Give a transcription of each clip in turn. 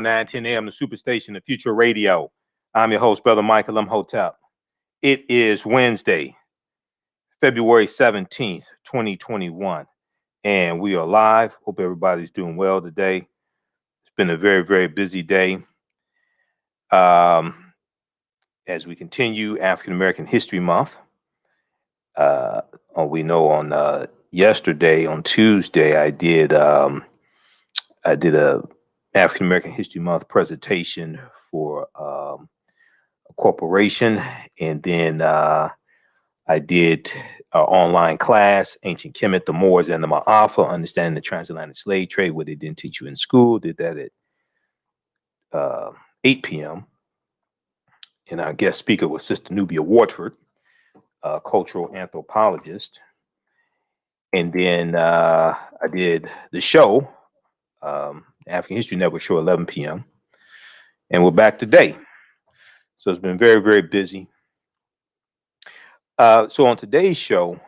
9:10 a.m. the Superstation of Future Radio. I'm your host, Brother Michael Hotep. It is Wednesday, February 17th, 2021, and we are live. Hope everybody's doing well today. It's been a very, very busy day. As we continue African American History Month, we know on yesterday, on Tuesday, I did a African American History Month presentation for a corporation, and then I did an online class, Ancient Kemet, the Moors, and the Ma'afa, Understanding the Transatlantic Slave Trade, what they didn't teach you in school. Did that at 8 p.m. And our guest speaker was Sister Nubia Wartford, a cultural anthropologist. And then I did the show, African History Network show, 11 p.m. And we're back today. So it's been very, very busy. So on today's show,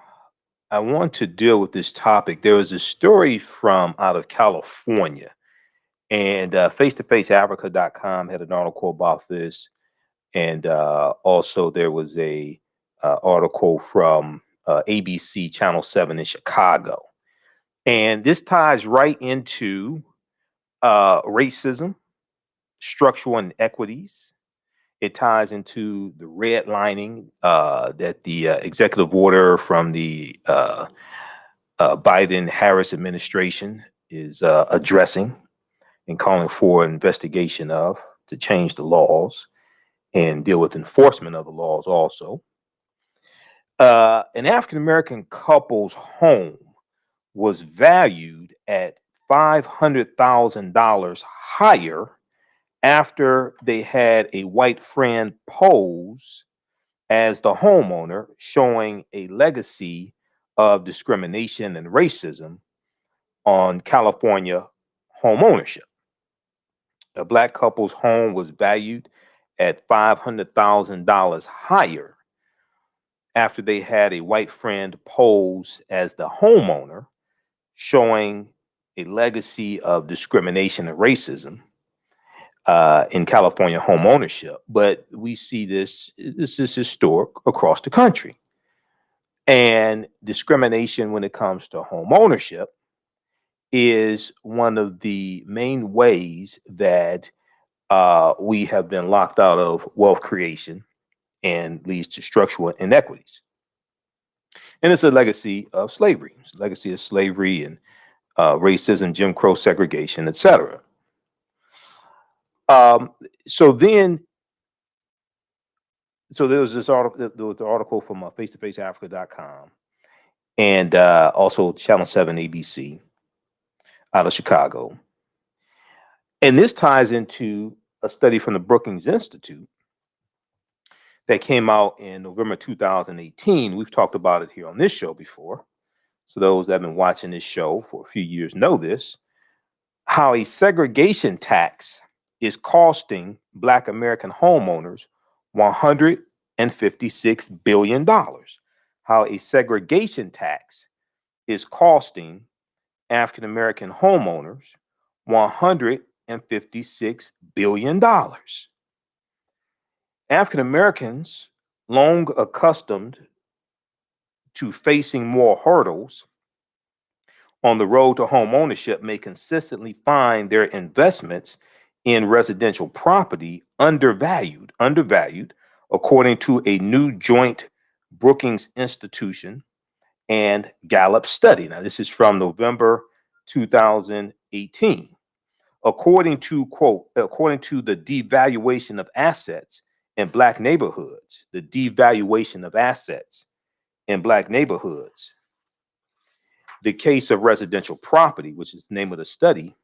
I want to deal with this topic. There was a story from out of California, and face-to-faceafrica.com had an article about this. And also there was a article from ABC Channel 7 in Chicago. And this ties right into racism, structural inequities. It ties into the redlining that the executive order from the Biden-Harris administration is addressing and calling for an investigation of to change the laws and deal with enforcement of the laws also. An African-American couple's home was valued at $500,000 higher after they had a white friend pose as the homeowner, showing a legacy of discrimination and racism on California home ownership. A Black couple's home was valued at $500,000 higher after they had a white friend pose as the homeowner, showing a legacy of discrimination and racism in California home ownership. But we see this is historic across the country. And discrimination when it comes to home ownership is one of the main ways that we have been locked out of wealth creation and leads to structural inequities. And it's a legacy of slavery. It's a legacy of slavery and racism, Jim Crow, segregation, etc. So there was this article, there was the article from face-to-faceafrica.com and also Channel 7 ABC out of Chicago. And this ties into a study from the Brookings Institute that came out in November 2018. We've talked about it here on this show before. So those that have been watching this show for a few years know this, how a segregation tax is costing Black American homeowners $156 billion. How a segregation tax is costing African American homeowners $156 billion. African Americans, long accustomed to facing more hurdles on the road to home ownership, may consistently find their investments in residential property undervalued, according to a new joint Brookings Institution and Gallup study. Now, this is from November 2018. According to the devaluation of assets in Black neighborhoods, the devaluation of assets in Black neighborhoods, the case of residential property, which is the name of the study,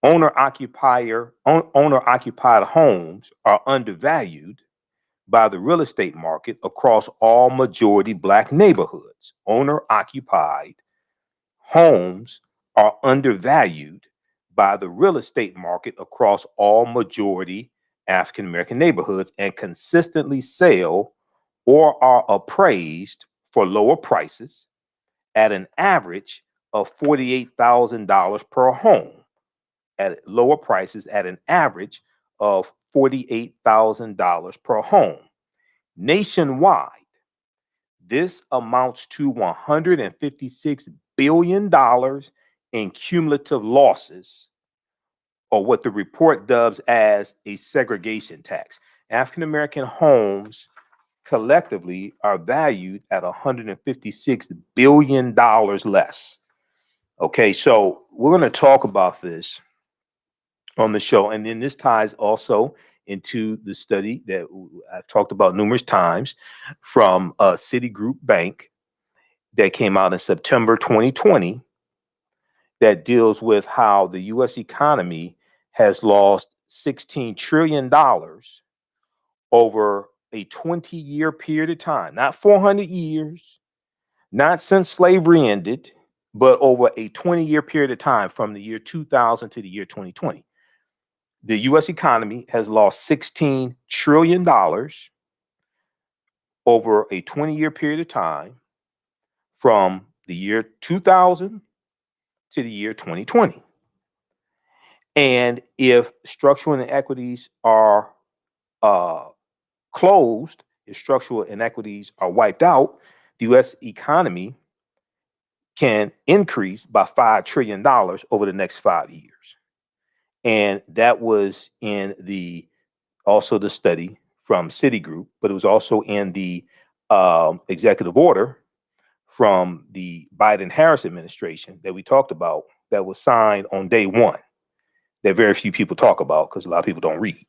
owner-occupied homes are undervalued by the real estate market across all majority Black neighborhoods. Owner-occupied homes are undervalued by the real estate market across all majority African American neighborhoods and consistently sell or are appraised for lower prices at an average of $48,000 per home. at lower prices at an average of $48,000 per home. Nationwide, this amounts to $156 billion in cumulative losses, or what the report dubs as a segregation tax. African American homes collectively are valued at $156 billion less. Okay, so we're going to talk about this on the show. And then this ties also into the study that I've talked about numerous times from Citigroup Bank that came out in September 2020 that deals with how the U.S. economy has lost $16 trillion over a 20-year period of time, not 400 years, not since slavery ended, but over a 20-year period of time from the year 2000 to the year 2020. The U.S. economy has lost $16 trillion over a 20-year period of time from the year 2000 to the year 2020. And if structural inequities are closed, if structural inequities are wiped out, the U.S. economy can increase by $5 trillion over the next 5 years. And that was in also the study from Citigroup, but it was also in the executive order from the Biden-Harris administration that we talked about that was signed on day one, that very few people talk about because a lot of people don't read.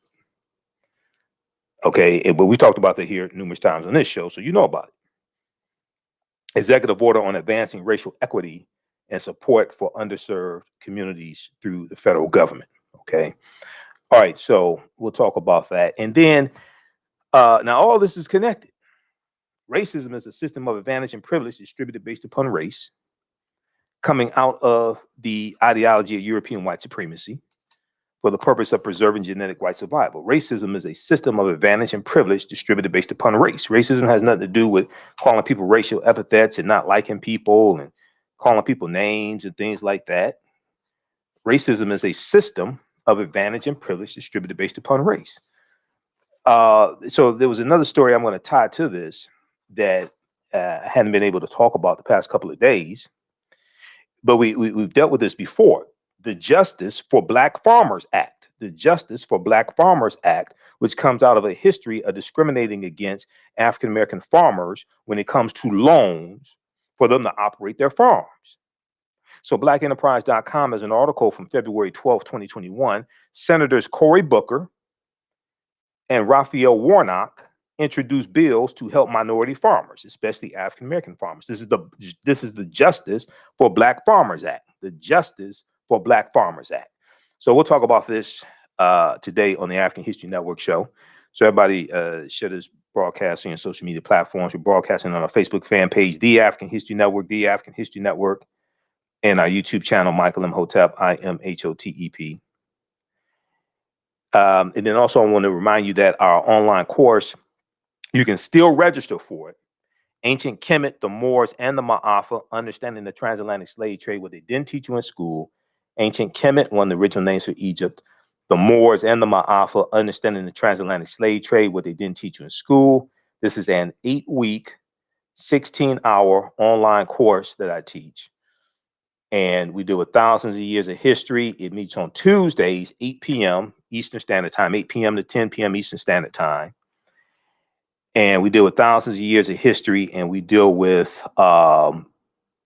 Okay, but we talked about that here numerous times on this show, so you know about it. Executive order on advancing racial equity and support for underserved communities through the federal government. Okay. All right, so we'll talk about that. And then now all this is connected. Racism is a system of advantage and privilege distributed based upon race, coming out of the ideology of European white supremacy for the purpose of preserving genetic white survival. Racism is a system of advantage and privilege distributed based upon race. Racism has nothing to do with calling people racial epithets and not liking people and calling people names and things like that. Racism is a system of advantage and privilege distributed based upon race. So there was another story I'm going to tie to this that I hadn't been able to talk about the past couple of days, but we've dealt with this before. The Justice for Black Farmers Act, the Justice for Black Farmers Act, which comes out of a history of discriminating against African American farmers when it comes to loans for them to operate their farms. So blackenterprise.com has an article from February 12, 2021. Senators Cory Booker and Raphael Warnock introduced bills to help minority farmers, especially African American farmers. This is the Justice for Black Farmers Act, the Justice for Black Farmers Act. So we'll talk about this today on the African History Network show. So everybody share this broadcasting on social media platforms. We're broadcasting on our Facebook fan page, The African History Network, The African History Network, and our YouTube channel, Michael M. Hotep, IMHOTEP. And then also I want to remind you that our online course, you can still register for it. Ancient Kemet, the Moors, and the Ma'afa, Understanding the Transatlantic Slave Trade, what they didn't teach you in school. Ancient Kemet, one of the original names for Egypt. The Moors and the Ma'afa, Understanding the Transatlantic Slave Trade, what they didn't teach you in school. This is an 8-week, 16-hour online course that I teach. And we deal with thousands of years of history. It meets on Tuesdays, 8 p.m. Eastern Standard Time, 8 p.m. to 10 p.m. Eastern Standard Time. And we deal with thousands of years of history, and we deal with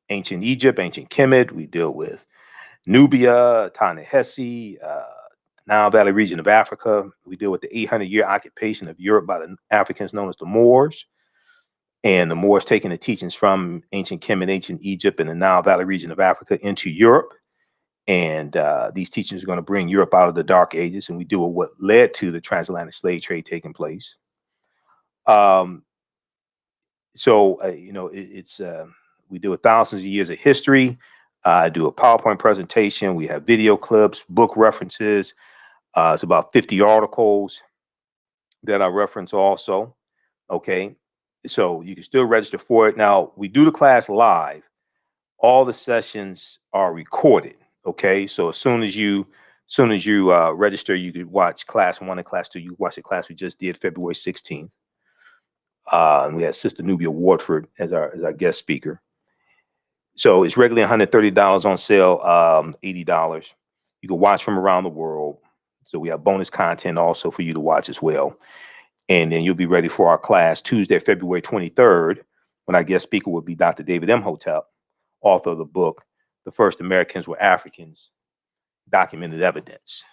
ancient Egypt, ancient Kemet. We deal with Nubia, Ta-Nehesi, Nile Valley region of Africa. We deal with the 800-year occupation of Europe by the Africans known as the Moors. And the Moors taking the teachings from ancient Kemet, ancient Egypt, and the Nile Valley region of Africa into Europe. And these teachings are going to bring Europe out of the Dark Ages. And we deal with what led to the transatlantic slave trade taking place. We do thousands of years of history. I do a PowerPoint presentation. We have video clips, book references. It's about 50 articles that I reference also. Okay. So you can still register for it. Now, we do the class live. All the sessions are recorded. Okay. So as soon as you soon as you register, you could watch class 1 and class 2. You watch the class we just did February 16th. And we had Sister Nubia Wardford as our guest speaker. So it's regularly $130 on sale, $80. You can watch from around the world. So we have bonus content also for you to watch as well. And then you'll be ready for our class Tuesday, February 23rd, when our guest speaker will be Dr. David M. Hotep, author of the book, The First Americans Were Africans, Documented Evidence.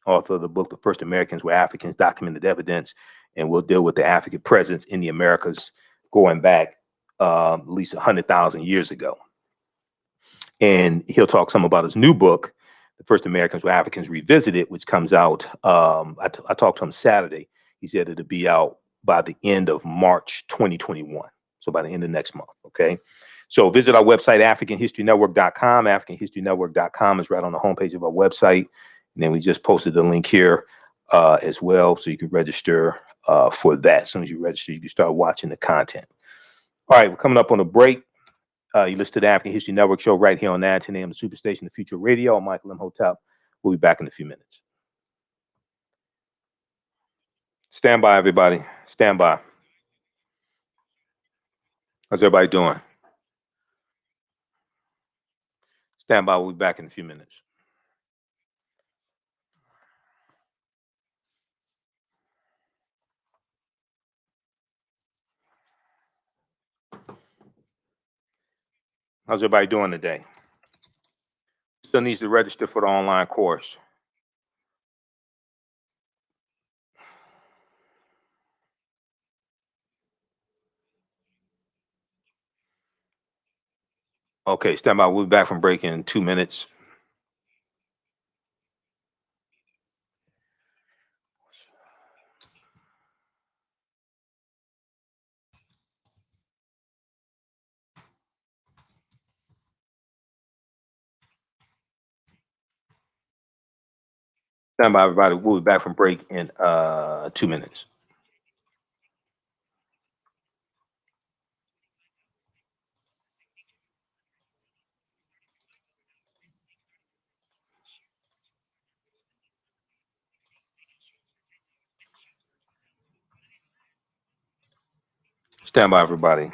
Author of the book, The First Americans Were Africans, Documented Evidence. And we'll deal with the African presence in the Americas going back at least 100,000 years ago. And he'll talk some about his new book, The First Americans Were Africans Revisited, which comes out. I talked to him Saturday. He said it'll be out by the end of March 2021. So by the end of next month. Okay. So visit our website, AfricanHistoryNetwork.com. AfricanHistoryNetwork.com is right on the homepage of our website. And then we just posted the link here as well. So you can register for that. As soon as you register, you can start watching the content. All right. We're coming up on a break. You listen to the African History Network show right here on 910 AM, the Superstation, the Future Radio. I'm Michael M. Hotep. We'll be back in a few minutes. Stand by, everybody. Stand by. How's everybody doing? Stand by. We'll be back in a few minutes. How's everybody doing today? Still needs to register for the online course. Okay, stand by. We'll be back from break in 2 minutes. Stand by, everybody. We'll be back from break in 2 minutes. Stand by, everybody.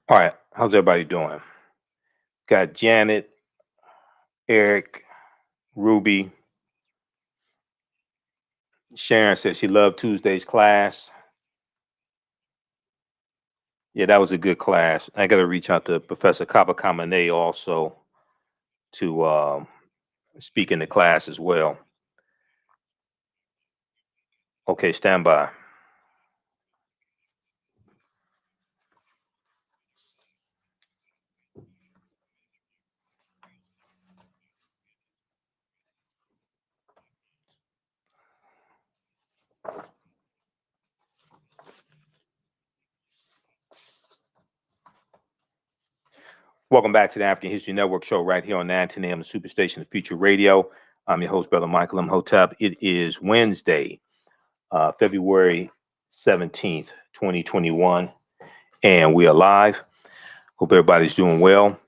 All right, how's everybody doing? Got Janet, Eric, Ruby. Sharon said she loved Tuesday's class. Yeah, that was a good class. I got to reach out to Professor Kabakamane also to speak in the class as well. Okay, stand by. Welcome back to the African History Network show right here on 910 AM, the Superstation, the Future Radio. I'm your host, Brother Michael M. Hotep. It is Wednesday, February 17th, 2021, and we are live. Hope everybody's doing well.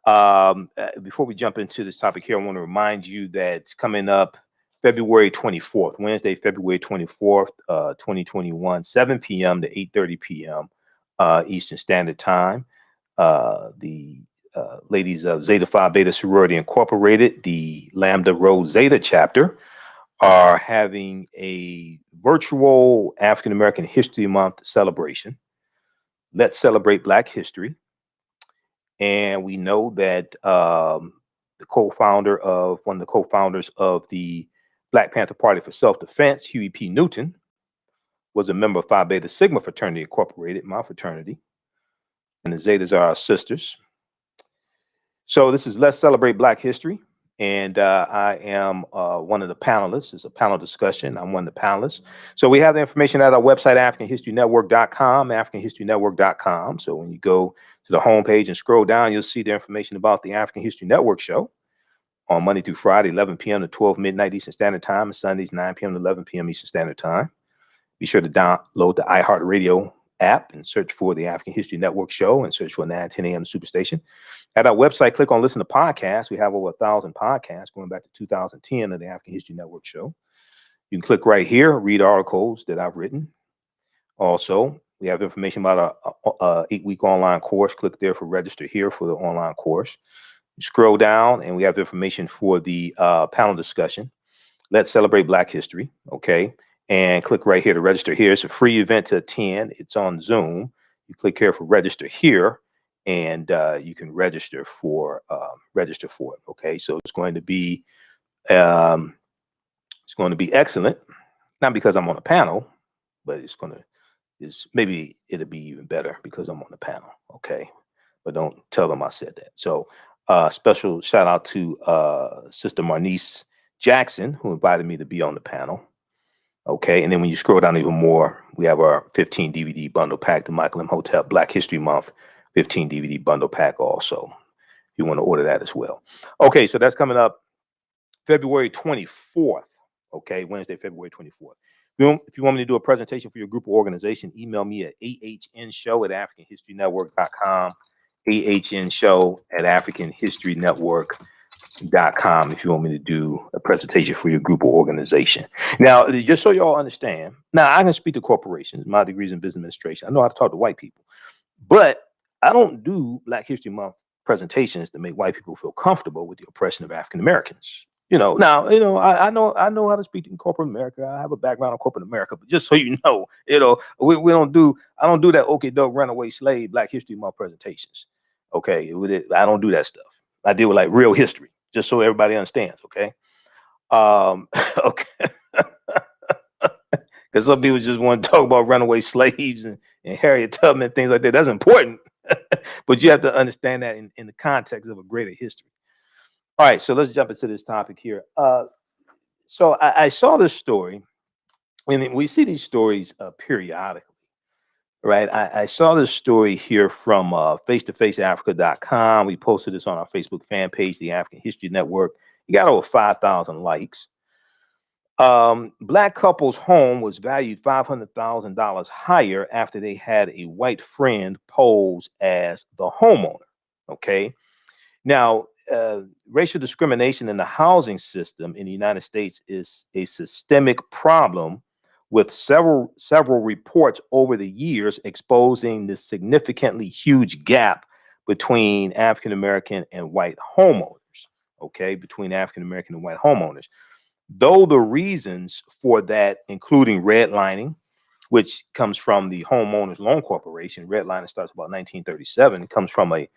Before we jump into this topic here, I want to remind you that coming up February 24th, Wednesday, February 24th, 2021, 7 p.m. to 8:30 p.m. Eastern Standard Time. The ladies of Zeta Phi Beta Sorority Incorporated, the Lambda Rho Zeta chapter, are having a virtual African American History Month celebration. Let's celebrate Black history. And we know that one of the co-founders of the Black Panther Party for Self-Defense, Huey P. Newton, was a member of Phi Beta Sigma Fraternity Incorporated, my fraternity. And the Zetas are our sisters. So this is Let's Celebrate Black History. and I am one of the panelists. It's a panel discussion. I'm one of the panelists. So we have the information at our website, AfricanHistoryNetwork.com, AfricanHistoryNetwork.com. So when you go to the homepage and scroll down, you'll see the information about the African History Network show on Monday through Friday, 11 p.m. to 12 midnight Eastern Standard Time, and Sundays, 9 p.m. to 11 p.m. Eastern Standard Time. Be sure to download the iHeartRadio app and search for the African History Network show and search for 9:10 a.m. Superstation. At our website, click on Listen to Podcasts. We have over 1,000 podcasts going back to 2010 of the African History Network show. You can click right here, read articles that I've written. Also, we have information about a 8-week online course. Click there for register here for the online course. You scroll down and we have information for the panel discussion. Let's celebrate Black history. Okay. And click right here to register here. It's a free event to attend. It's on Zoom. You click here for register here, and you can register for it. Okay. So it's going to be excellent. Not because I'm on a panel, but maybe it'll be even better because I'm on the panel. Okay. But don't tell them I said that. So special shout out to Sister Marnice Jackson, who invited me to be on the panel. Okay. And then when you scroll down even more, we have our 15 DVD bundle pack, the Michael M. Hotep Black History Month 15 DVD bundle pack also. If you want to order that as well. Okay. So that's coming up February 24th. Okay. Wednesday, February 24th. If you want me to do a presentation for your group or organization, email me at ahnshow@africanhistorynetwork.com. ahnshow@africanhistorynetwork.com if you want me to do a presentation for your group or organization. Now, just so y'all understand, now I can speak to corporations, my degrees in business administration. I know how to talk to white people, but I don't do Black History Month presentations to make white people feel comfortable with the oppression of African Americans. I know how to speak in corporate America. I have a background in corporate America, but just so you know, I don't do that okay dope runaway slave Black History Month presentations. Okay, I don't do that stuff. I deal with like real history, just so everybody understands. Okay, okay, because some people just want to talk about runaway slaves and Harriet Tubman, things like that. That's important, but you have to understand that in the context of a greater history. All right, so let's jump into this topic here. So I saw this story, and we see these stories periodically, right? I saw this story here from face-to-faceafrica.com. We posted this on our Facebook fan page, the African History Network. You got over 5,000 likes. Black couple's home was valued $500,000 higher after they had a white friend pose as the homeowner. Okay. Now, racial discrimination in the housing system in the United States is a systemic problem, with several reports over the years exposing the significantly huge gap between African American and white homeowners. Okay, between African American and white homeowners. Though the reasons for that, including redlining, which comes from the Homeowners Loan Corporation. Redlining starts about 1937. It comes from a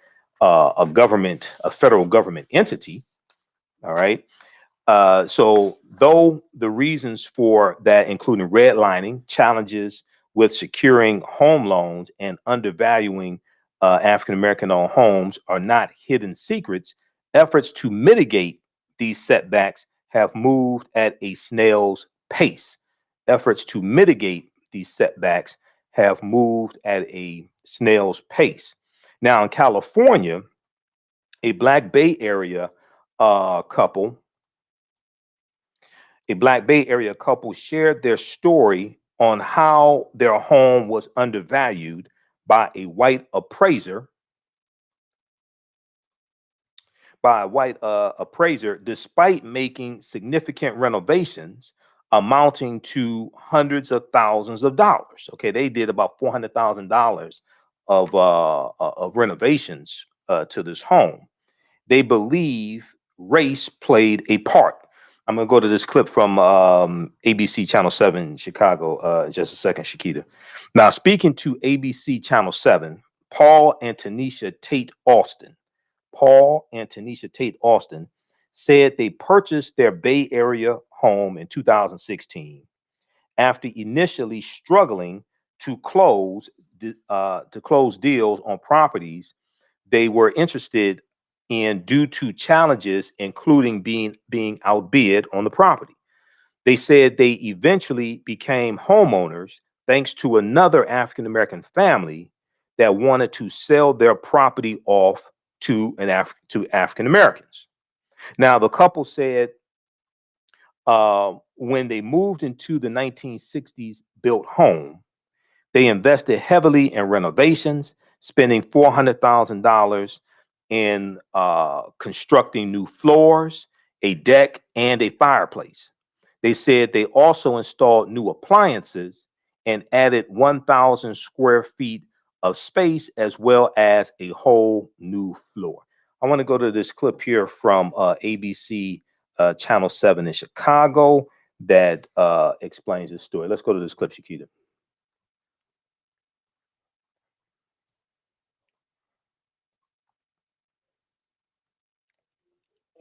federal government entity. All right. So though the reasons for that, including redlining, challenges with securing home loans, and undervaluing African-American owned homes are not hidden secrets, efforts to mitigate these setbacks have moved at a snail's pace. Efforts to mitigate these setbacks have moved at a snail's pace. Now, in California, a Black Bay Area couple shared their story on how their home was undervalued by a white appraiser. Despite making significant renovations amounting to hundreds of thousands of dollars. Okay, they did about $400,000 of renovations to this home. They believe race played a part. I'm going to go to this clip from ABC Channel 7 Chicago in just a second, Shakita. Now, speaking to ABC Channel 7, Paul and Tanisha Tate Austin said they purchased their Bay Area home in 2016 after initially struggling to close deals on properties they were interested and due to challenges, including being outbid on the property. They said they eventually became homeowners thanks to another African American family that wanted to sell their property off to African Americans. Now, the couple said when they moved into the 1960s built home, they invested heavily in renovations, spending $400,000 in constructing new floors, a deck, and a fireplace. They said they also installed new appliances and added 1,000 square feet of space as well as a whole new floor. I want to go to this clip here from ABC Channel 7 in Chicago that explains this story. Let's go to this clip, Shakita.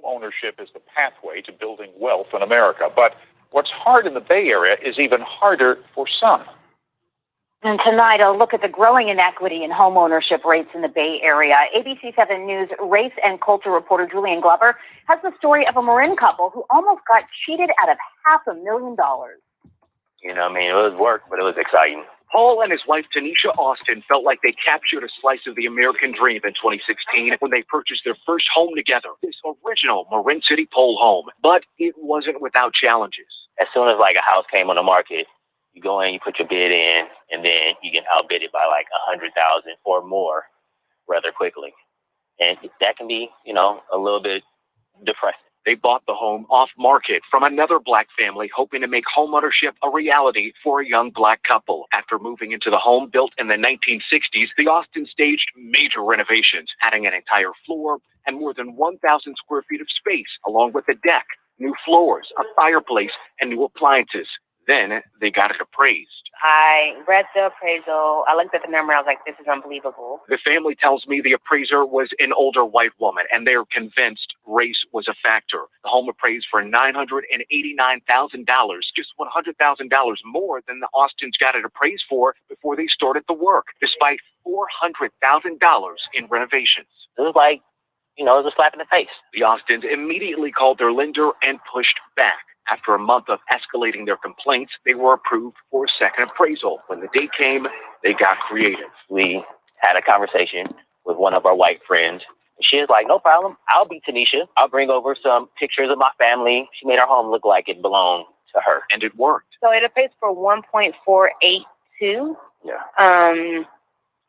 Ownership is the pathway to building wealth in America. But what's hard in the Bay Area is even harder for some. And tonight, a look at the growing inequity in home ownership rates in the Bay Area. ABC 7 News race and culture reporter Julian Glover has the story of a Marin couple who almost got cheated out of $500,000. You know, I mean, it was work, but it was exciting. Paul and his wife, Tanisha Austin, felt like they captured a slice of the American dream in 2016 when they purchased their first home together, this original Marin City pole home. But it wasn't without challenges. As soon as like a house came on the market, you go in, you put your bid in, and then you get outbid it by like 100,000 or more rather quickly. And that can be, you know, a little bit depressing. They bought the home off market from another Black family, hoping to make homeownership a reality for a young Black couple. After moving into the home built in the 1960s, the Austin staged major renovations, adding an entire floor and more than 1,000 square feet of space, along with a deck, new floors, a fireplace, and new appliances. Then they got it appraised. I read the appraisal. I looked at the number. I was like, this is unbelievable. The family tells me the appraiser was an older white woman, and they're convinced race was a factor. The home appraised for $989,000, just $100,000 more than the Austins got it appraised for before they started the work, despite $400,000 in renovations. It was like, you know, it was a slap in the face. The Austins immediately called their lender and pushed back. After a month of escalating their complaints, they were approved for a second appraisal. When the date came, they got creative. We had a conversation with one of our white friends. She was like, no problem. I'll be Tanisha. I'll bring over some pictures of my family. She made our home look like it belonged to her. And it worked. So it appraised for 1.482. Yeah.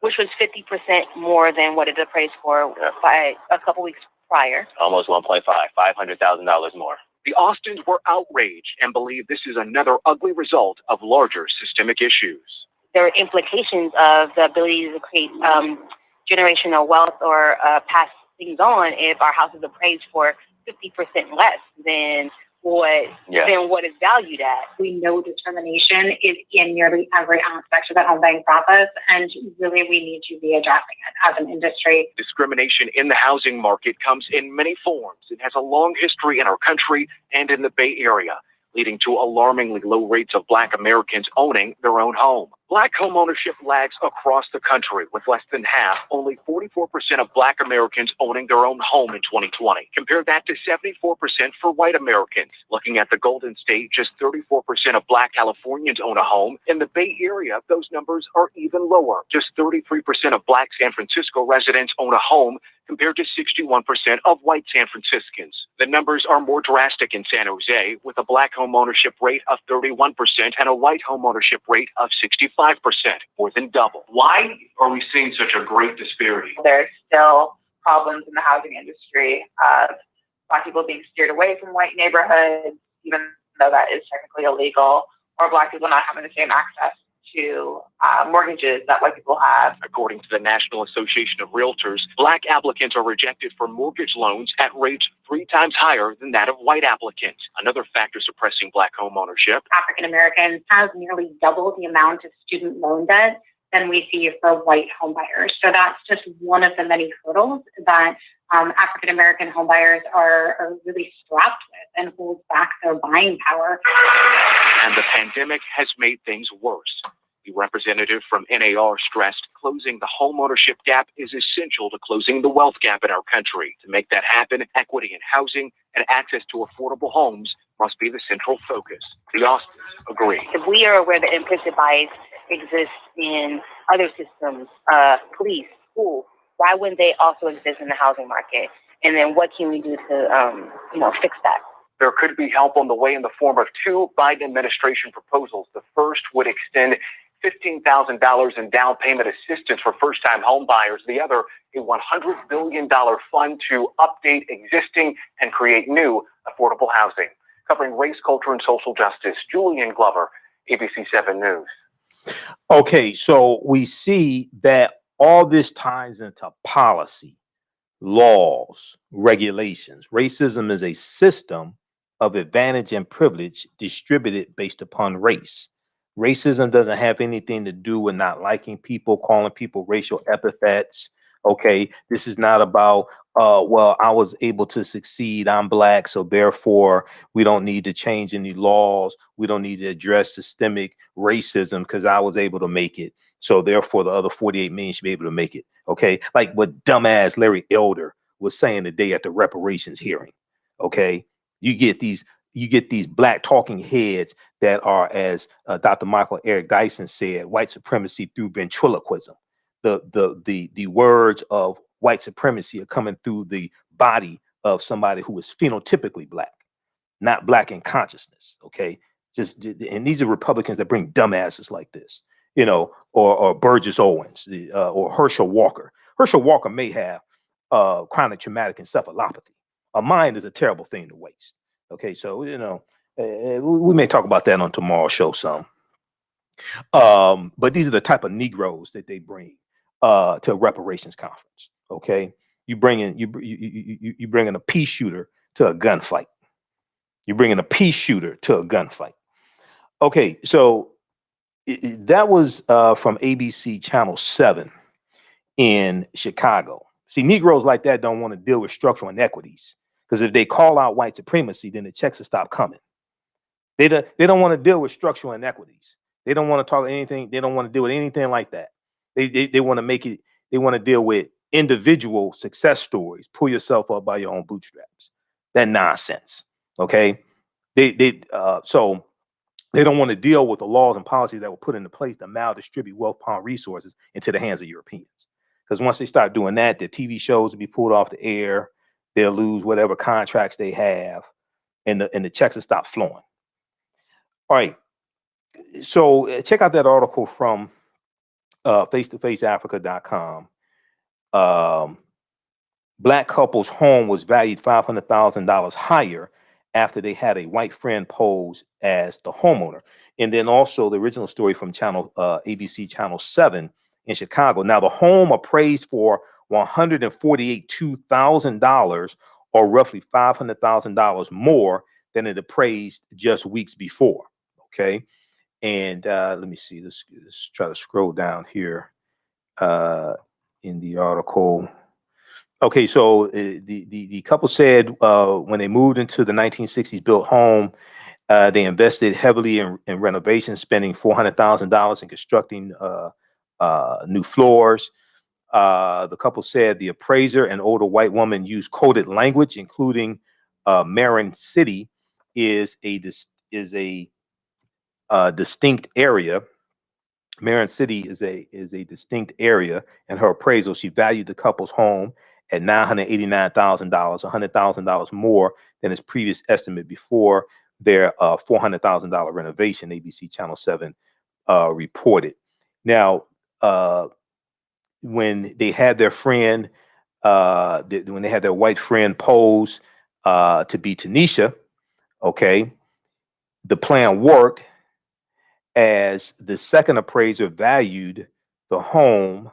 Which was 50% more than what it appraised for by a couple weeks prior. Almost 1.5, $500,000 more. The Austins were outraged and believe this is another ugly result of larger systemic issues. There are implications of the ability to create generational wealth or pass things on if our house is appraised for 50% less than what is valued at. We know discrimination is in nearly every aspect of the home buying process, and really we need to be addressing it as an industry. Discrimination in the housing market comes in many forms. It has a long history in our country and in the Bay Area, leading to alarmingly low rates of Black Americans owning their own home. Black home ownership lags across the country, with less than half, only 44% of Black Americans owning their own home in 2020. Compare that to 74% for white Americans. Looking at the Golden State, just 34% of Black Californians own a home. In the Bay Area, those numbers are even lower. Just 33% of Black San Francisco residents own a home, compared to 61% of white San Franciscans. The numbers are more drastic in San Jose, with a Black home ownership rate of 31% and a white home ownership rate of 65%, more than double. Why are we seeing such a great disparity? There's still problems in the housing industry of Black people being steered away from white neighborhoods, even though that is technically illegal, or Black people not having the same access to mortgages that white people have. According to the National Association of Realtors, Black applicants are rejected for mortgage loans at rates 3 times higher than that of white applicants. Another factor suppressing Black home ownership. African Americans have nearly double the amount of student loan debt than we see for white homebuyers. So that's just one of the many hurdles that African American homebuyers are really strapped with and holds back their buying power. And the pandemic has made things worse. The representative from NAR stressed closing the homeownership gap is essential to closing the wealth gap in our country. To make that happen, equity in housing and access to affordable homes must be the central focus. The Austins agree. If we are aware that implicit bias exists in other systems, police, school, why wouldn't they also exist in the housing market? And then what can we do to, fix that? There could be help on the way in the form of two Biden administration proposals. The first would extend $15,000 in down payment assistance for first-time home buyers. The other, a $100 billion fund to update existing and create new affordable housing. Covering race, culture, and social justice, Julian Glover, ABC 7 News. Okay, so we see that all this ties into policy, laws, regulations. Racism is a system of advantage and privilege distributed based upon race. Racism doesn't have anything to do with not liking people, calling people racial epithets. Okay, this is not about, well, I was able to succeed, I'm Black, so therefore we don't need to change any laws. We don't need to address systemic racism because I was able to make it. So therefore the other 48 million should be able to make it. Okay, like what dumbass Larry Elder was saying today at the reparations hearing. Okay, you get these Black talking heads that are, as Dr. Michael Eric Dyson said, white supremacy through ventriloquism. The words of white supremacy are coming through the body of somebody who is phenotypically Black, not Black in consciousness. Okay, and these are Republicans that bring dumbasses like this, or Burgess Owens, or Herschel Walker. Herschel Walker may have chronic traumatic encephalopathy. A mind is a terrible thing to waste. Okay, so we may talk about that on tomorrow's show some. But these are the type of Negroes that they bring to a reparations conference. Okay, you bring in a pea shooter to a gunfight. You're bringing a pea shooter to a gunfight. Okay, so that was from ABC Channel 7 in Chicago. See, Negroes like that don't want to deal with structural inequities, because if they call out white supremacy, then the checks will stop coming. They don't want to deal with structural inequities. They don't want to talk anything. They don't want to deal with anything like that. They want to make it. They want to deal with individual success stories. Pull yourself up by your own bootstraps. That nonsense. Okay. So they don't want to deal with the laws and policies that were put into place to maldistribute wealth, power, resources into the hands of Europeans. Because once they start doing that, their TV shows will be pulled off the air. They'll lose whatever contracts they have, and the checks will stop flowing. All right. So check out that article from face-to-faceafrica.com. Black couple's home was valued $500,000 higher after they had a white friend pose as the homeowner. And then also the original story from ABC Channel 7 in Chicago. Now, the home appraised for $148,000, or roughly $500,000 more than it appraised just weeks before. Okay. And let me see, let's try to scroll down here in the article. Okay, so the couple said when they moved into the 1960s built home, they invested heavily in renovations, spending $400,000 in constructing new floors. The couple said the appraiser, an older white woman, used coded language, including Marin City is a distinct area. Marin City is a distinct area. In her appraisal, she valued the couple's home at $989,000, $100,000 more than its previous estimate before their $400,000 renovation, ABC Channel 7 reported. Now, when they had their friend, when they had their white friend pose to be Tanisha, okay, the plan worked, as the second appraiser valued the home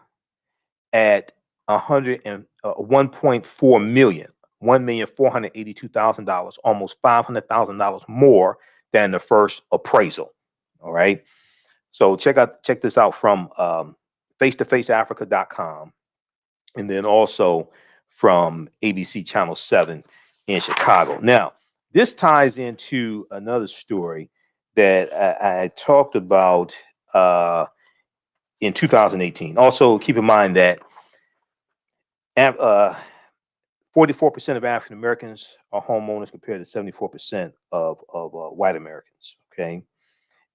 at $1.4 million, $1,482,000, almost $500,000 more than the first appraisal. All right. So check this out from face-to-faceafrica.com, and then also from ABC Channel 7 in Chicago. Now, this ties into another story that I talked about in 2018. Also, keep in mind that 44% of African Americans are homeowners compared to 74% of white Americans. Okay.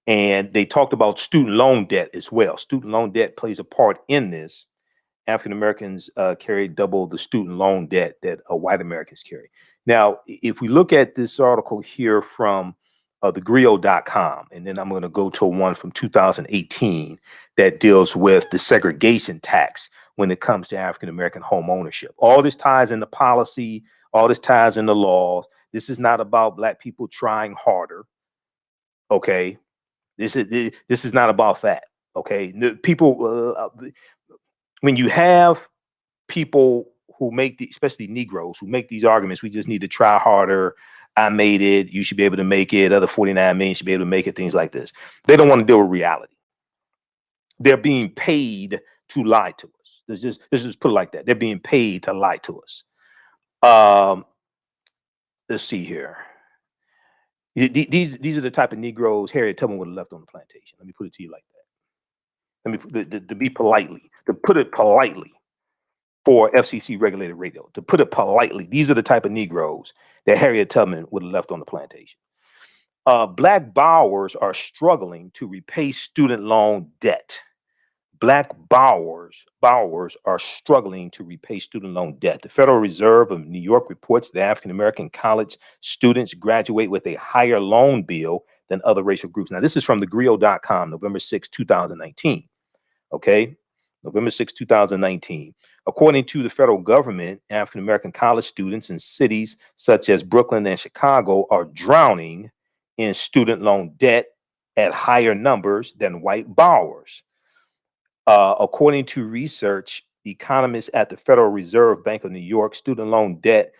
And they talked about student loan debt as well. Student loan debt plays a part in this. African Americans carry double the student loan debt that white Americans carry. Now, if we look at this article here from thegrio.com, and then I'm going to go to one from 2018 that deals with the segregation tax when it comes to African American home ownership. All this ties into policy, all this ties into laws. This is not about Black people trying harder. Okay. This is not about that. Okay. People, when you have people who make especially Negroes who make these arguments, we just need to try harder. I made it. You should be able to make it. Other 49 million should be able to make it. Things like this. They don't want to deal with reality. They're being paid to lie to us. Let's just put it like that. They're being paid to lie to us. Let's see here. These are the type of Negroes Harriet Tubman would have left on the plantation. Let me put it to you like that. Let me to be politely, to put it politely for FCC regulated radio, to put it politely, these are the type of Negroes that Harriet Tubman would have left on the plantation. Black borrowers are struggling to repay student loan debt. Black borrowers are struggling to repay student loan debt. The Federal Reserve of New York reports that African American college students graduate with a higher loan bill than other racial groups. Now, this is from thegrio.com, November 6, 2019. Okay, November 6, 2019. According to the federal government, African American college students in cities such as Brooklyn and Chicago are drowning in student loan debt at higher numbers than white borrowers. According to research, economists at the Federal Reserve Bank of New York, student loan debt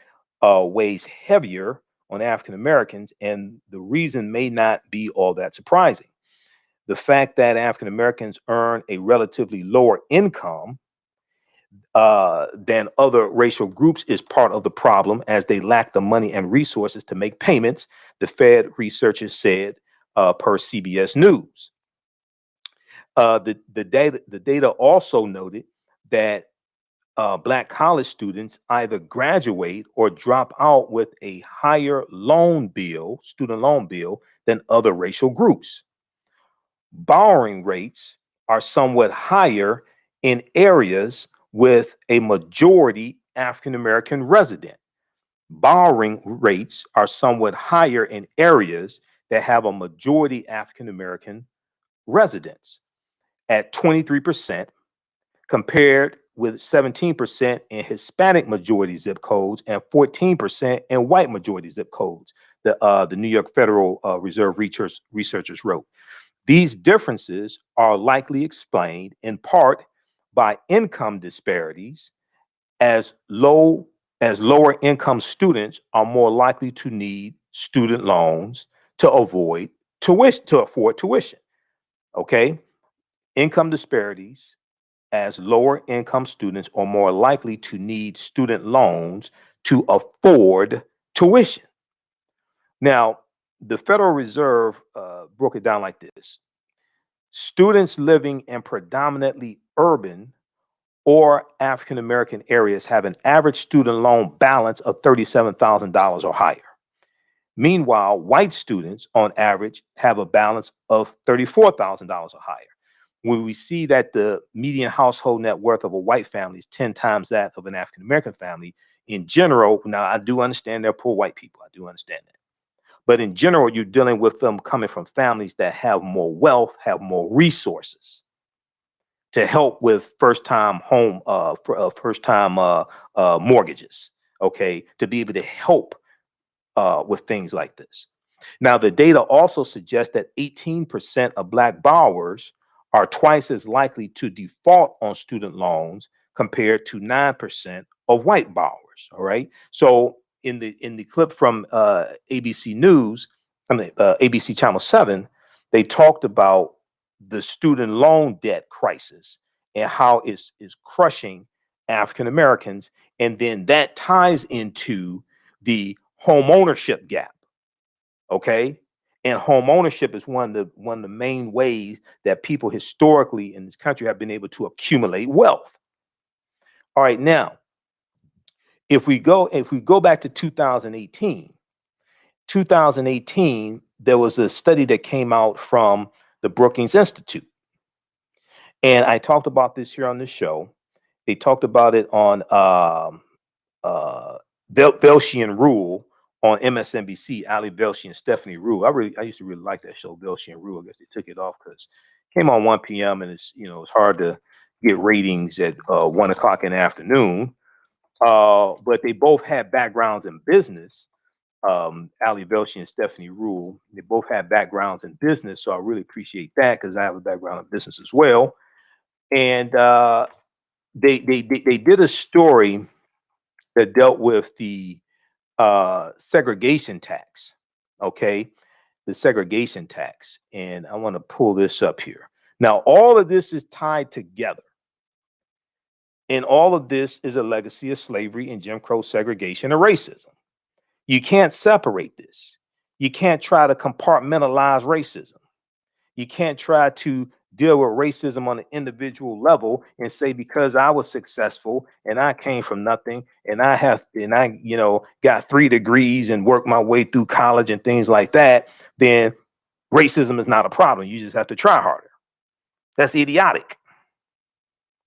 weighs heavier on African Americans, and the reason may not be all that surprising. The fact that African Americans earn a relatively lower income than other racial groups is part of the problem, as they lack the money and resources to make payments, the Fed researchers said per CBS News. The data also noted that Black college students either graduate or drop out with a higher student loan bill, than other racial groups. Borrowing rates are somewhat higher in areas with a majority African American resident. Borrowing rates are somewhat higher in areas that have a majority African American residents, at 23%, compared with 17% in Hispanic majority zip codes and 14% in white majority zip codes, the New York Federal Reserve researchers wrote. These differences are likely explained in part by income disparities, as lower income students are more likely to need student loans to afford tuition. Okay? Income disparities, as lower income students are more likely to need student loans to afford tuition. Now, the Federal Reserve broke it down like this. Students living in predominantly urban or African American areas have an average student loan balance of $37,000 or higher. Meanwhile, white students on average have a balance of $34,000 or higher. When we see that the median household net worth of a white family is 10 times that of an African American family, in general, now I do understand they're poor white people. I do understand that. But in general, you're dealing with them coming from families that have more wealth, have more resources to help with first-time mortgages, okay, to be able to help with things like this. Now, the data also suggests that 18% of Black borrowers are twice as likely to default on student loans compared to 9% of white borrowers. All right. So in the clip from ABC News, ABC Channel 7, they talked about the student loan debt crisis and how it's crushing African Americans. And then that ties into the home ownership gap. Okay. And home ownership is one of the main ways that people historically in this country have been able to accumulate wealth. All right, now, if we go back to 2018, there was a study that came out from the Brookings Institute. And I talked about this here on the show. They talked about it on Velshi and Rule on MSNBC. Ali Velshi and Stephanie Rule. I used to really like that show, Velshi and Rule. I guess they took it off because it came on 1 p.m. and it's hard to get ratings at 1 o'clock in the afternoon. But they both had backgrounds in business. Ali Velshi and Stephanie Rule. They both have backgrounds in business, so I really appreciate that because I have a background in business as well. And they did a story that dealt with the segregation tax. Okay, the segregation tax, and I want to pull this up here. Now, all of this is tied together, and all of this is a legacy of slavery and Jim Crow segregation and racism. You can't separate this. You can't try to compartmentalize racism. You can't try to deal with racism on an individual level and say, because I was successful and I came from nothing and I got 3 degrees and worked my way through college and things like that, then racism is not a problem. You just have to try harder. That's idiotic.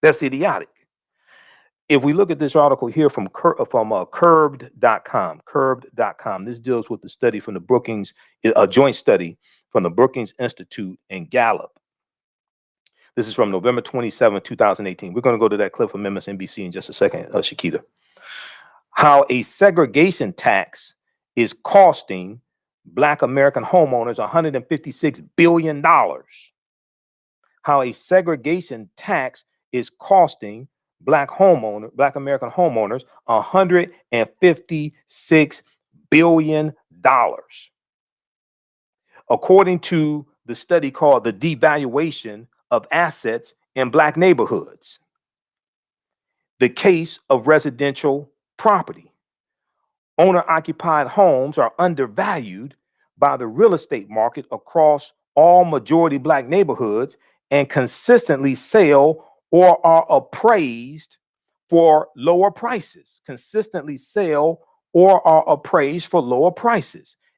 That's idiotic. If we look at this article here from Curbed.com, this deals with the study from the Brookings, a joint study from the Brookings Institute and Gallup. This is from November 27, 2018. We're going to go to that clip from MSNBC in just a second, Shakita. How a segregation tax is costing Black American homeowners $156 billion. How a segregation tax is costing Black American homeowners $156 billion. According to the study called The Devaluation of Assets in Black Neighborhoods, the case of residential property. Owner-occupied homes are undervalued by the real estate market across all majority Black neighborhoods and consistently sell or are appraised for lower prices,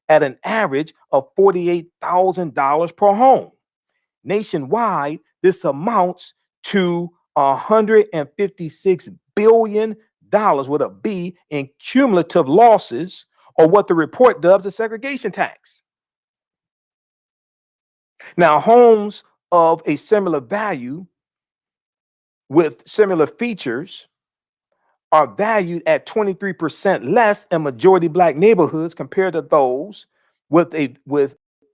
at an average of $48,000 per home. Nationwide, this amounts to $156 billion with a B in cumulative losses, or what the report dubs a segregation tax. Now, homes of a similar value with similar features are valued at 23% less in majority Black neighborhoods compared to those with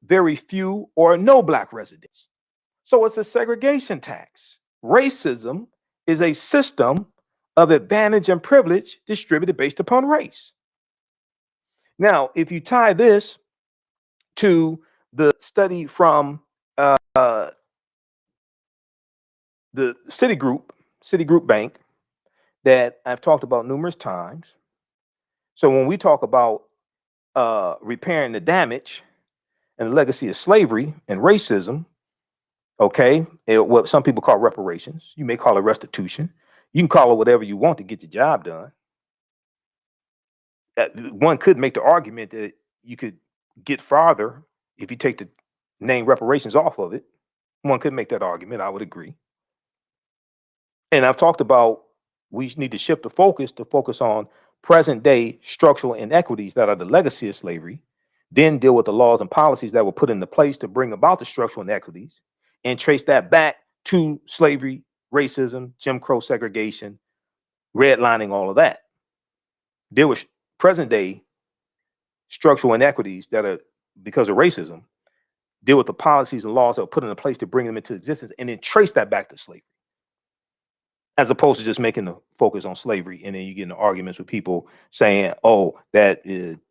very few or no Black residents. So it's a segregation tax. Racism is a system of advantage and privilege distributed based upon race. Now, if you tie this to the study from the Citigroup Bank that I've talked about numerous times. So when we talk about repairing the damage and the legacy of slavery and racism, okay, what some people call reparations, you may call it restitution. You can call it whatever you want to get the job done. One could make the argument that you could get farther if you take the name reparations off of it. One could make that argument. I would agree. And I've talked about we need to shift the focus on present day structural inequities that are the legacy of slavery, then deal with the laws and policies that were put into place to bring about the structural inequities, and trace that back to slavery, racism, Jim Crow segregation, redlining, all of that. Deal with present day structural inequities that are because of racism, deal with the policies and laws that were put into place to bring them into existence, and then trace that back to slavery. As opposed to just making the focus on slavery, and then you get into arguments with people saying, "Oh, that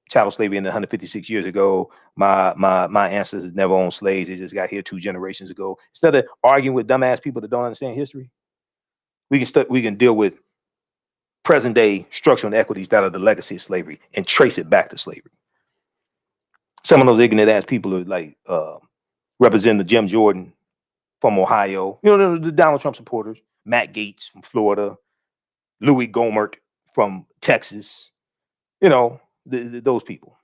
chattel slavery ended 156 years ago. My ancestors never owned slaves; they just got here 2 generations ago." Instead of arguing with dumbass people that don't understand history, we can deal with present day structural inequities that are the legacy of slavery and trace it back to slavery. Some of those ignorant ass people are like Representative Jim Jordan from Ohio, the Donald Trump supporters, Matt Gaetz from Florida, Louis Gohmert from Texas, those people.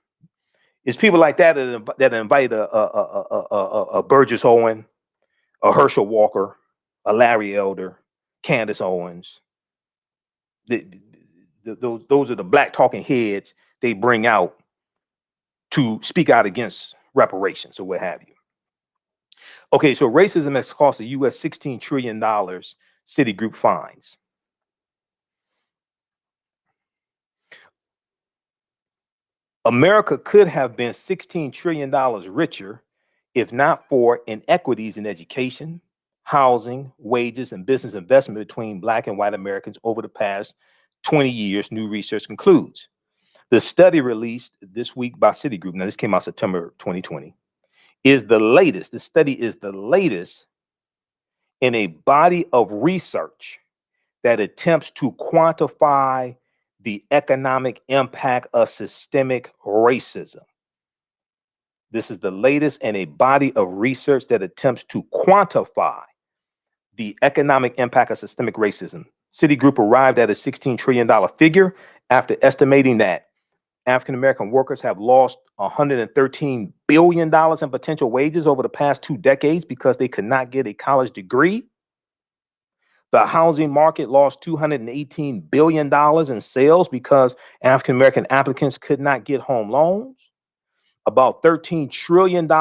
It's people like that that invite a Burgess Owen, a Herschel Walker, a Larry Elder, Candace Owens. Those are the black talking heads they bring out to speak out against reparations or what have you. Okay, so racism has cost the U.S. $16 trillion Citigroup fines. America could have been $16 trillion richer if not for inequities in education, housing, wages, and business investment between Black and white Americans over the past 20 years, new research concludes. The study released this week by Citigroup, now this came out September 2020, is the latest. The study is the latest in a body of research that attempts to quantify the economic impact of systemic racism. This is the latest in a body of research that attempts to quantify the economic impact of systemic racism. Citigroup arrived at a $16 trillion figure after estimating that African-American workers have lost $113 billion in potential wages over the past 2 decades because they could not get a college degree. The housing market lost $218 billion in sales because African-American applicants could not get home loans. About $13 trillion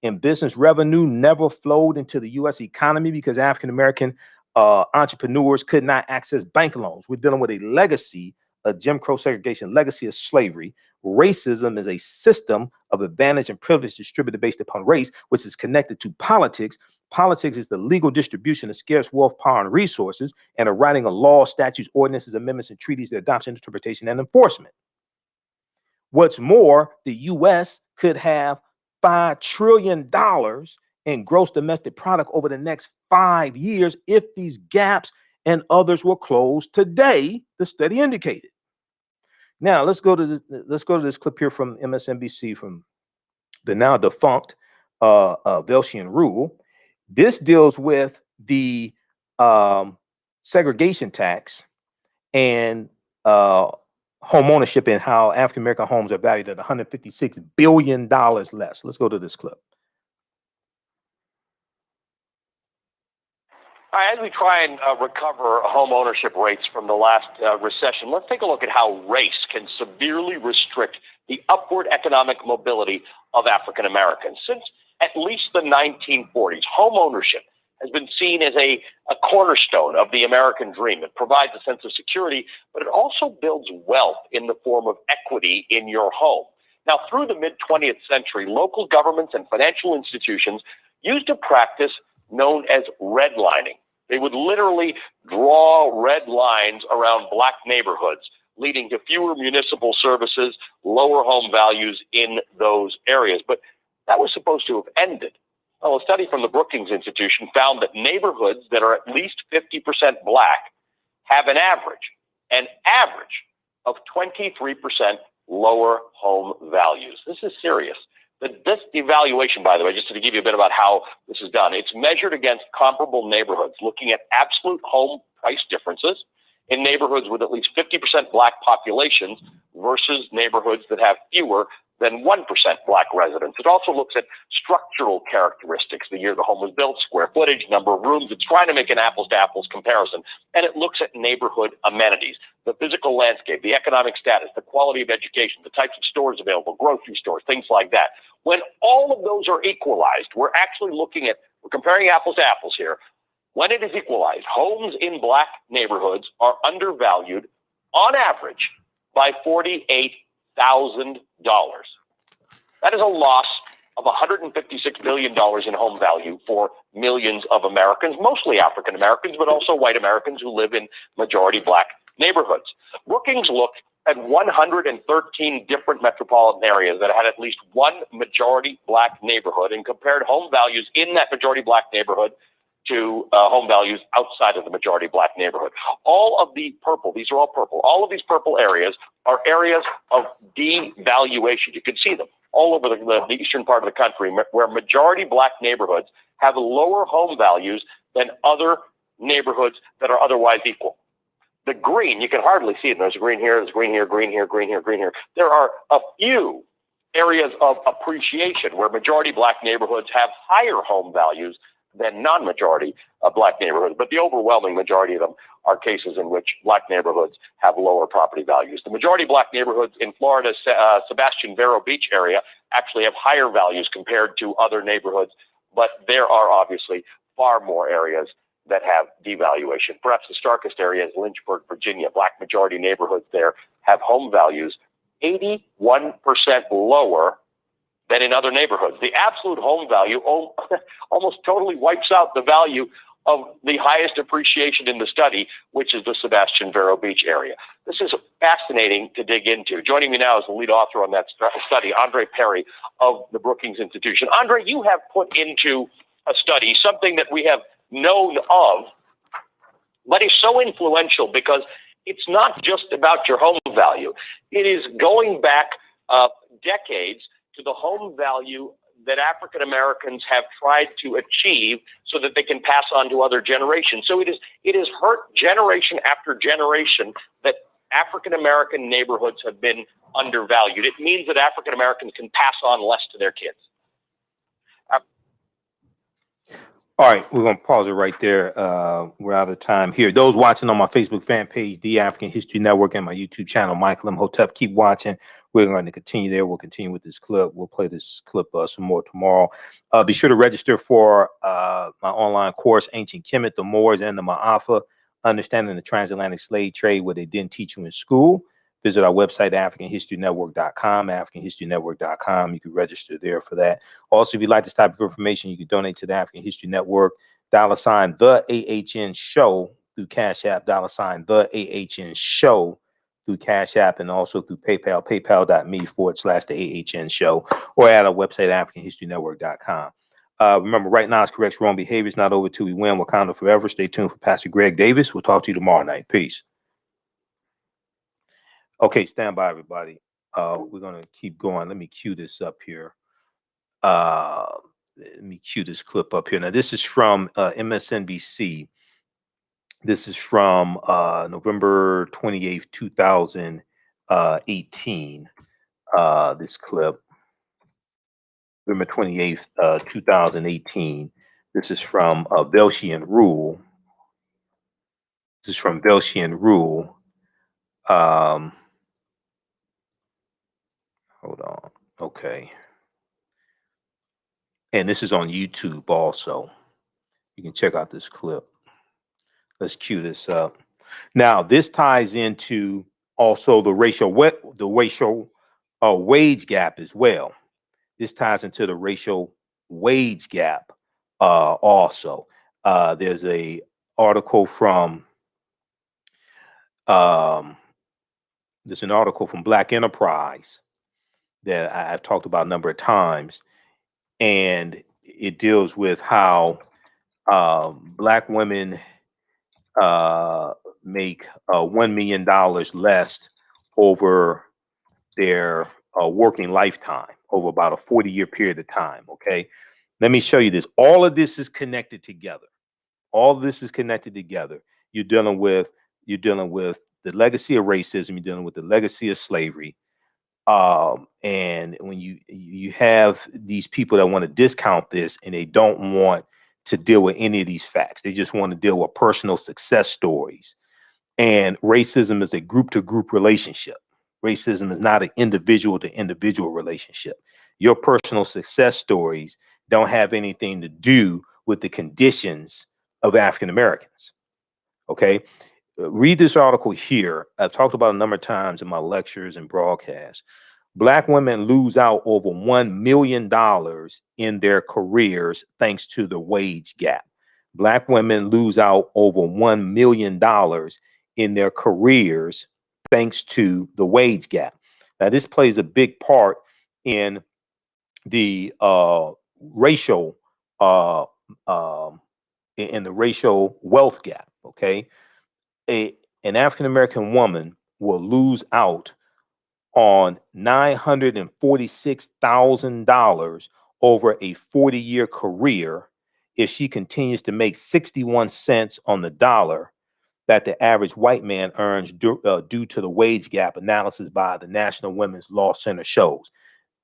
in business revenue never flowed into the U.S. economy because African-American entrepreneurs could not access bank loans. We're dealing with a legacy of Jim Crow segregation, legacy of slavery. Racism is a system of advantage and privilege distributed based upon race, which is connected to politics. Politics is the legal distribution of scarce wealth, power, and resources, and a writing of laws, statutes, ordinances, amendments, and treaties, their adoption, interpretation, and enforcement. What's more, the U.S. could have $5 trillion in gross domestic product over the next 5 years if these gaps and others were closed today, the study indicated. Now, let's go to this clip here from MSNBC from the now defunct Veltian rule. This deals with the segregation tax and home ownership and how African-American homes are valued at $156 billion less. Let's go to this clip. All right, as we try and recover home ownership rates from the last recession, let's take a look at how race can severely restrict the upward economic mobility of African Americans. Since at least the 1940s, home ownership has been seen as a cornerstone of the American dream. It provides a sense of security, but it also builds wealth in the form of equity in your home. Now, through the mid-20th century, local governments and financial institutions used a practice known as redlining. They would literally draw red lines around Black neighborhoods, leading to fewer municipal services, lower home values in those areas. But that was supposed to have ended. Well, a study from the Brookings Institution found that neighborhoods that are at least 50% Black have an average of 23% lower home values. This is serious. This evaluation, by the way, just to give you a bit about how this is done, it's measured against comparable neighborhoods, looking at absolute home price differences in neighborhoods with at least 50% Black populations versus neighborhoods that have fewer than 1% Black residents. It also looks at structural characteristics, the year the home was built, square footage, number of rooms. It's trying to make an apples-to-apples comparison. And it looks at neighborhood amenities, the physical landscape, the economic status, the quality of education, the types of stores available, grocery stores, things like that. When all of those are equalized, we're comparing apples to apples here. When it is equalized, homes in Black neighborhoods are undervalued on average by $48,000. That is a loss of $156 billion in home value for millions of Americans, mostly African Americans, but also white Americans who live in majority Black neighborhoods. Brookings looked at 113 different metropolitan areas that had at least one majority Black neighborhood and compared home values in that majority Black neighborhood to home values outside of the majority Black neighborhood. All of the purple, these are all purple, all of these purple areas are areas of devaluation. You can see them. all over the eastern part of the country, where majority black neighborhoods have lower home values than other neighborhoods that are otherwise equal. The green, you can hardly see it. There's green here, there's green here, green here, green here, green here. There are a few areas of appreciation where majority black neighborhoods have higher home values than non-majority black neighborhoods. But the overwhelming majority of them are cases in which black neighborhoods have lower property values. The majority black neighborhoods in Florida's Sebastian Vero Beach area actually have higher values compared to other neighborhoods, but there are obviously far more areas that have devaluation. Perhaps the starkest area is Lynchburg, Virginia. Black majority neighborhoods there have home values 81% lower than in other neighborhoods. The absolute home value almost totally wipes out the value of the highest appreciation in the study, which is the Sebastian Vero Beach area. This is fascinating to dig into. Joining me now is the lead author on that study, Andre Perry of the Brookings Institution. Andre, you have put into a study something that we have known of, but is so influential because it's not just about your home value. It is going back decades to the home value that African Americans have tried to achieve so that they can pass on to other generations. So it is hurt generation after generation that African American neighborhoods have been undervalued. It means that African Americans can pass on less to their kids. All right, we're going to pause it right there. We're out of time here. Those watching on my Facebook fan page, The African History Network, and my YouTube channel, Michael Imhotep, keep watching. We're going to continue there. We'll continue with this clip. We'll play this clip some more tomorrow. Be sure to register for my online course, Ancient Kemet, the Moors, and the Ma'afa, Understanding the Transatlantic Slave Trade, what they didn't teach you in school. Visit our website, AfricanHistoryNetwork.com, AfricanHistoryNetwork.com. You can register there for that. Also, if you'd like this type of information, you can donate to the African History Network, $ the AHN Show through Cash App, $ the AHN Show through Cash App, and also through PayPal, paypal.me/the AHN Show, or at our website, AfricanHistoryNetwork.com. Remember, right now is correct wrong behavior. It's not over till we win. Wakanda forever. Stay tuned for Pastor Greg Davis. We'll talk to you tomorrow night. Peace. Okay, stand by, everybody. We're going to keep going. Let me cue this up here. Let me cue this clip up here. Now, this is from MSNBC. This is from November 28th, 2018. This clip, November 28th, 2018. This is from Velshi Rule. This is from Velshi Rule. Hold on. Okay. And this is on YouTube also. You can check out this clip. Let's cue this up. Now, this ties into also the racial wage gap as well. This ties into the racial wage gap also. There's a article from there's an article from Black Enterprise that I've talked about a number of times, and it deals with how Black women make $1 million less over their working lifetime, over about a 40-year period of time. Okay, let me show you this. All of this is connected together. All of this is connected together. You're dealing with the legacy of racism. You're dealing with the legacy of slavery. And when you have these people that want to discount this, and they don't want to deal with any of these facts, they just want to deal with personal success stories. And racism is a group to group relationship. Racism is not an individual to individual relationship. Your personal success stories don't have anything to do with the conditions of African Americans. Okay. Read this article here. I've talked about a number of times in my lectures and broadcasts. Black women lose out over $1 million in their careers thanks to the wage gap. Black women lose out over $1 million in their careers thanks to the wage gap. Now, this plays a big part in the racial wealth gap. Okay, an African American woman will lose out on $946,000 over a 40-year career if she continues to make 61 cents on the dollar that the average white man earns due to the wage gap analysis by the National Women's Law Center shows.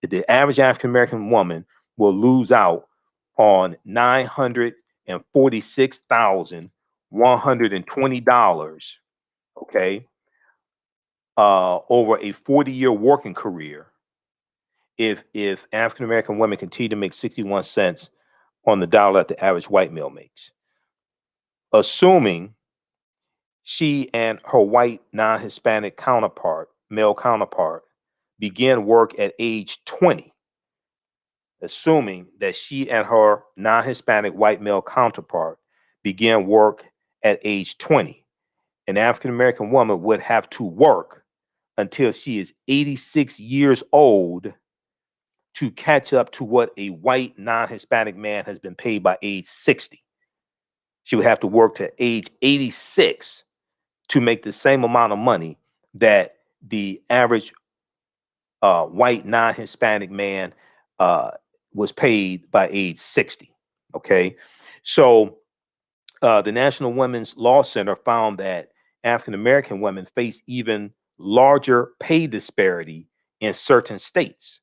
The average African-American woman will lose out on $946,120, okay, over a 40-year working career if African-American women continue to make 61 cents on the dollar that the average white male makes. Assuming she and her white non-Hispanic male counterpart, begin work at age 20. Assuming that she and her non-Hispanic white male counterpart begin work at age 20, an African-American woman would have to work until she is 86 years old to catch up to what a white non-Hispanic man has been paid by age 60. She would have to work to age 86 to make the same amount of money that the average white non-Hispanic man was paid by age 60. Okay, so the National Women's Law Center found that African American women face even larger pay disparity in certain states.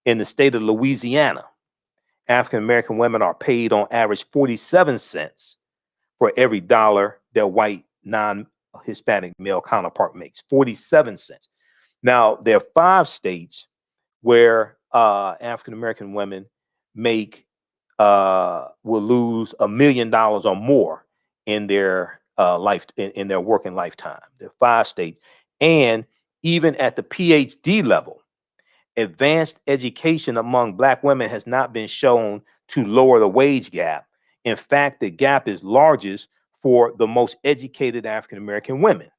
In the state of Louisiana, African American women are paid on average 47 cents for every dollar their white non-Hispanic male counterpart makes. 47 cents. Now, there are 5 states where African American women will lose $1 million or more in their in their working lifetime. There are 5 states, and even at the PhD level, advanced education among Black women has not been shown to lower the wage gap. In fact, the gap is largest for the most educated African American women.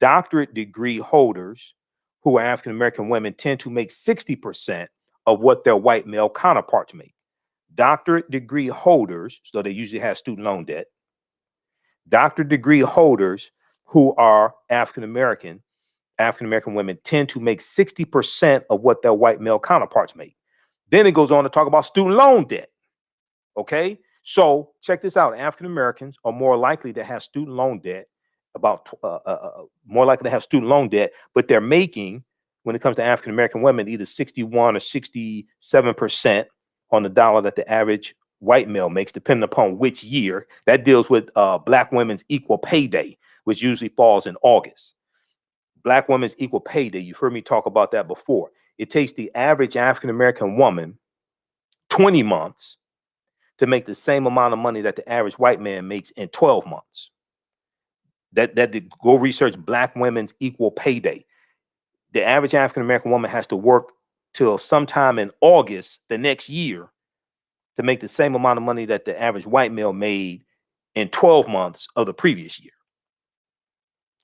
Doctorate degree holders who are African American women tend to make 60% of what their white male counterparts make. Doctorate degree holders, so they usually have student loan debt. Doctorate degree holders who are African American women tend to make 60% of what their white male counterparts make. Then it goes on to talk about student loan debt. Okay, so check this out. African Americans are more likely to have student loan debt, more likely to have student loan debt, but they're making, when it comes to African American women, either 61 or 67% on the dollar that the average white male makes, depending upon which year. That deals with Black women's equal pay day, which usually falls in August. Black women's equal pay day, you've heard me talk about that before. It takes the average African American woman 20 months to make the same amount of money that the average white man makes in 12 months. Go research Black women's equal pay day. The average African American woman has to work till sometime in August the next year to make the same amount of money that the average white male made in 12 months of the previous year.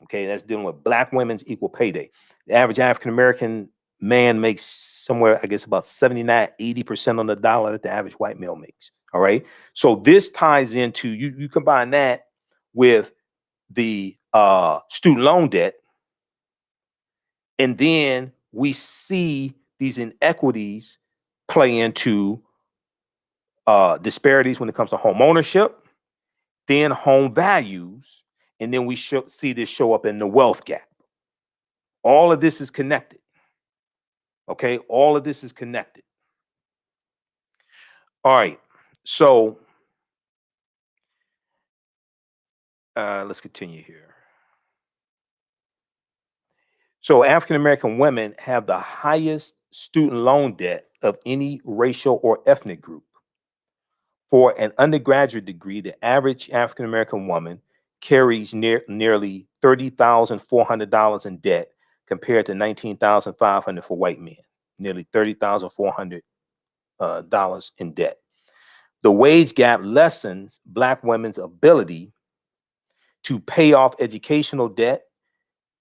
Okay, that's dealing with Black women's equal pay day. The average African American man makes somewhere, I guess, about 79, 80% on the dollar that the average white male makes. All right. So this ties into, you combine that with the student loan debt, and then we see these inequities play into disparities when it comes to home ownership, then home values, and then we see this show up in the wealth gap. All of this is connected. Okay, all of this is connected. All right, so let's continue here. So African American women have the highest student loan debt of any racial or ethnic group. For an undergraduate degree, the average African American woman carries nearly $30,400 in debt compared to $19,500 for white men, nearly $30,400 in debt. The wage gap lessens Black women's ability to pay off educational debt,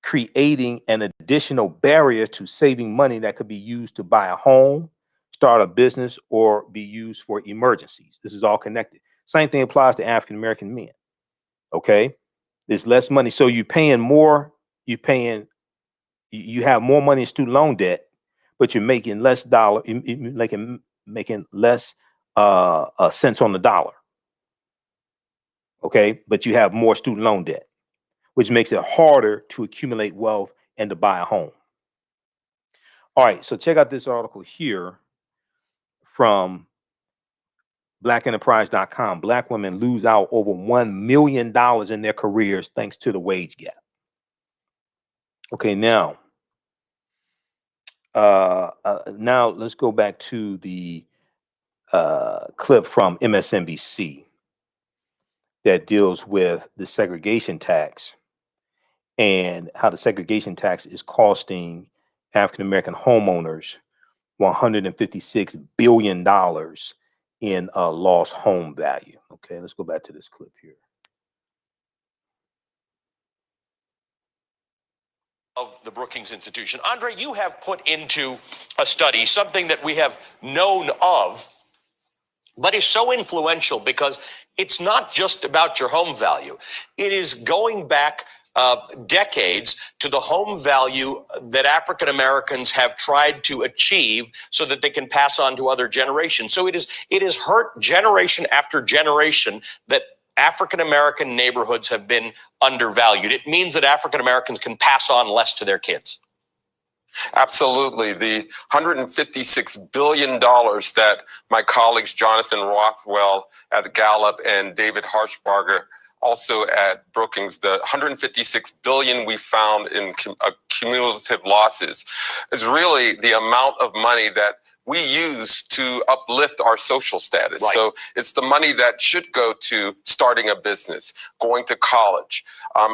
creating an additional barrier to saving money that could be used to buy a home, start a business, or be used for emergencies. This is all connected. Same thing applies to African American men. Okay, there's less money, so you're paying more you have more money in student loan debt, but you're making less dollar, making less cents on the dollar. Okay, but you have more student loan debt, which makes it harder to accumulate wealth and to buy a home. All right, so check out this article here from blackenterprise.com. Black women lose out over $1 million in their careers thanks to the wage gap. Okay, now let's go back to the clip from MSNBC that deals with the segregation tax and how the segregation tax is costing African-American homeowners $156 billion in lost home value. Okay, let's go back to this clip here. Of the Brookings Institution. Andre, you have put into a study something that we have known of, but is so influential because it's not just about your home value. It is going back decades to the home value that African Americans have tried to achieve so that they can pass on to other generations. So it is hurt generation after generation that African American neighborhoods have been undervalued. It means that African Americans can pass on less to their kids. Absolutely. The $156 billion that my colleagues Jonathan Rothwell at Gallup and David Harshbarger also at Brookings, the $156 billion we found in cumulative losses is really the amount of money that we use to uplift our social status. Right. So it's the money that should go to starting a business, going to college,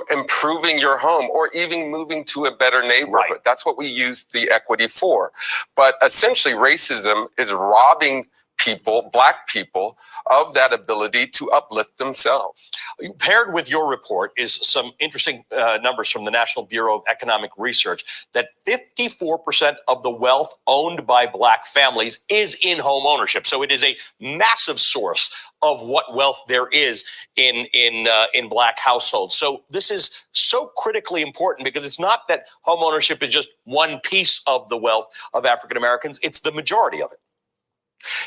improving your home, or even moving to a better neighborhood. Right. That's what we use the equity for. But essentially, racism is robbing people, Black people, of that ability to uplift themselves. Paired with your report is some interesting numbers from the National Bureau of Economic Research that 54% of the wealth owned by Black families is in home ownership. So it is a massive source of what wealth there is in Black households. So this is so critically important because it's not that home ownership is just one piece of the wealth of African Americans, it's the majority of it.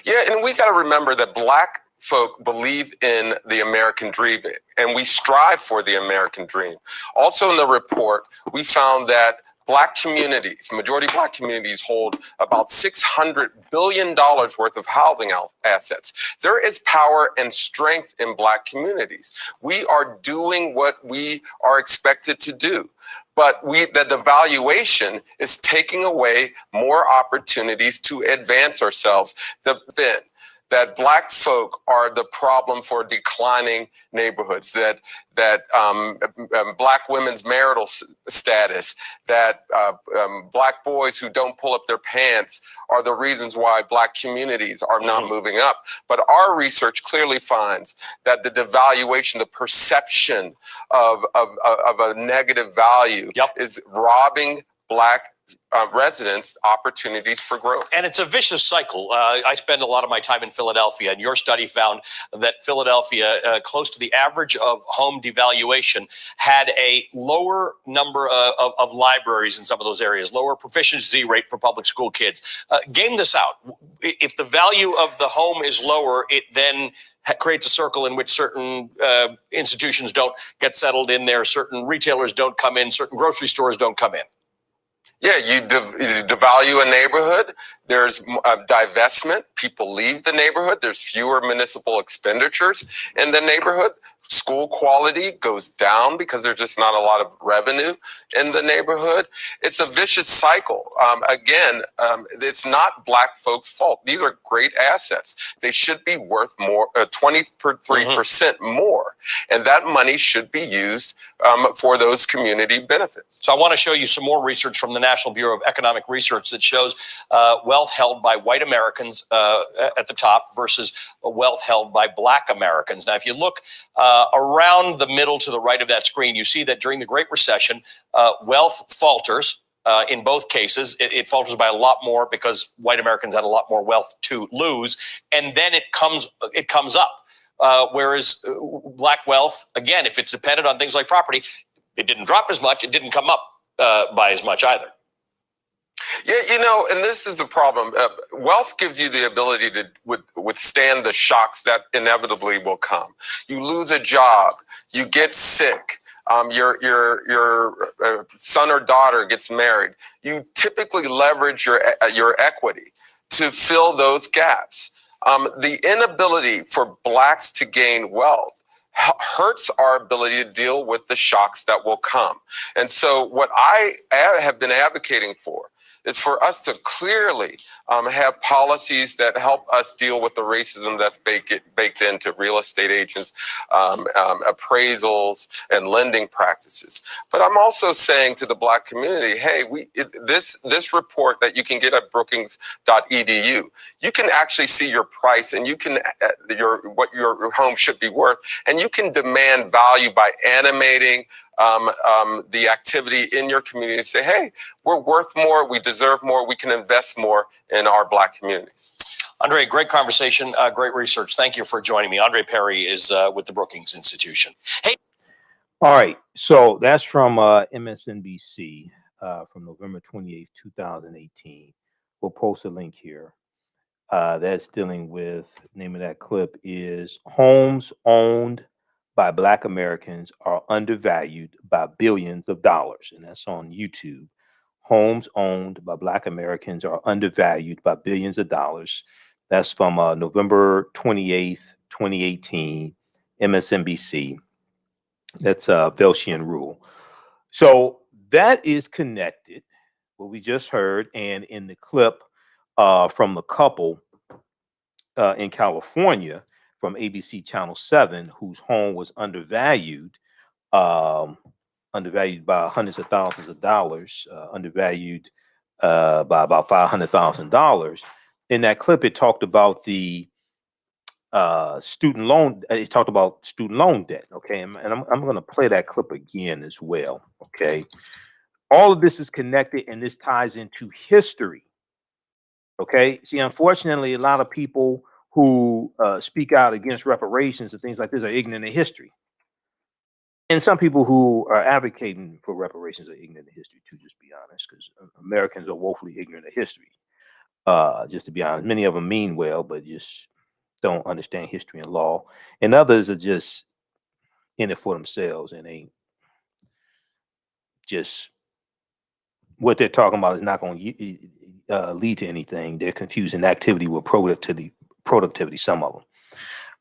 Yeah, and we got to remember that Black folk believe in the American dream, and we strive for the American dream. Also in the report, we found that Black communities, majority Black communities, hold about $600 billion worth of housing assets. There is power and strength in Black communities. We are doing what we are expected to do. But the devaluation is taking away more opportunities to advance ourselves. That Black folk are the problem for declining neighborhoods, that Black women's marital status, that Black boys who don't pull up their pants are the reasons why Black communities are not moving up. But our research clearly finds that the devaluation, the perception of a negative value is robbing Black residents opportunities for growth. And it's a vicious cycle. I spend a lot of my time in Philadelphia, and your study found that Philadelphia, close to the average of home devaluation, had a lower number of libraries in some of those areas, lower proficiency rate for public school kids. Game this out. If the value of the home is lower, it then creates a circle in which certain institutions don't get settled in there, certain retailers don't come in, certain grocery stores don't come in. Yeah, you devalue a neighborhood, there's divestment, people leave the neighborhood, there's fewer municipal expenditures in the neighborhood, school quality goes down because there's just not a lot of revenue in the neighborhood. It's a vicious cycle. It's not Black folks' fault. These are great assets. They should be worth more, 23% more. And that money should be used for those community benefits. So I want to show you some more research from the National Bureau of Economic Research that shows wealth held by white Americans at the top versus wealth held by Black Americans. Now, if you look around the middle to the right of that screen, you see that during the Great Recession, wealth falters. In both cases, it falters by a lot more because white Americans had a lot more wealth to lose, and then it comes up. Whereas Black wealth, again, if it's dependent on things like property, it didn't drop as much, it didn't come up by as much either. Yeah, and this is the problem. Wealth gives you the ability to withstand the shocks that inevitably will come. You lose a job, you get sick, your son or daughter gets married. You typically leverage your equity to fill those gaps. The inability for blacks to gain wealth hurts our ability to deal with the shocks that will come. And so what I have been advocating for is for us to clearly have policies that help us deal with the racism that's baked into real estate agents, appraisals, and lending practices. But I'm also saying to the Black community, hey, this report that you can get at brookings.edu, you can actually see your price and you can what your home should be worth, and you can demand value by animating the activity in your community and say, hey, we're worth more, we deserve more, we can invest more in our Black communities. Andre, great conversation, great research. Thank you for joining me. Andre Perry is with the Brookings Institution. Hey. All right. So that's from MSNBC from November 28th, 2018. We'll post a link here. That's dealing with, name of that clip is Homes Owned by Black Americans Are Undervalued by Billions of Dollars. And that's on YouTube. Homes owned by Black Americans are undervalued by billions of dollars. That's from November 28th, 2018, MSNBC. That's Veltian rule. So that is connected, what we just heard, and in the clip from the couple in California from ABC Channel 7, whose home was undervalued by hundreds of thousands of dollars, undervalued by about $500,000. In that clip, it talked about the student loan. It talked about student loan debt. Okay, and I'm going to play that clip again as well. Okay, all of this is connected, and this ties into history. Okay, see, unfortunately, a lot of people who speak out against reparations and things like this are ignorant of history. And some people who are advocating for reparations are ignorant of history too, just to be honest, because Americans are woefully ignorant of history. Just to be honest, many of them mean well, but just don't understand history and law. And others are just in it for themselves and ain't just what they're talking about is not going to lead to anything. They're confusing activity with productivity, some of them.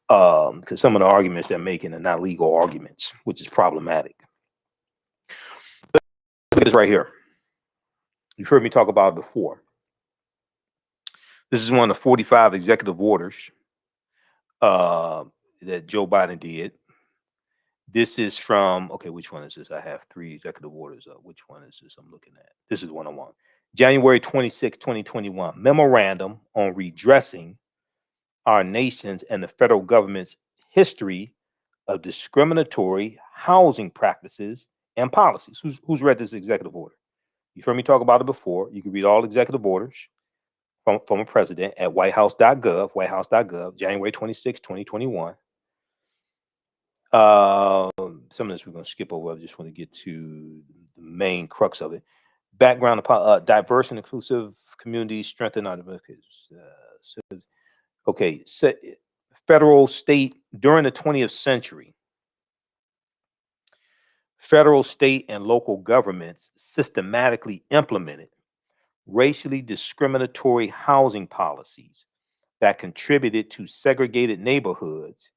Because some of the arguments they're making are not legal arguments, which is problematic. Look at this right here. You've heard me talk about it before. This is one of the 45 executive orders that Joe Biden did. This is from, okay, which one is this? I have 3 executive orders. Which one is this I'm looking at? This is one I want. January 26, 2021, memorandum on redressing our nation's and the federal government's history of discriminatory housing practices and policies. Who's read this executive order? You've heard me talk about it before. You can read all executive orders from a president at whitehouse.gov, January 26, 2021. Some of this we're going to skip over. I just want to get to the main crux of it. Background of diverse and inclusive communities, strengthen our okay, federal, state, during the 20th century, federal, state, and local governments systematically implemented racially discriminatory housing policies that contributed to segregated neighborhoods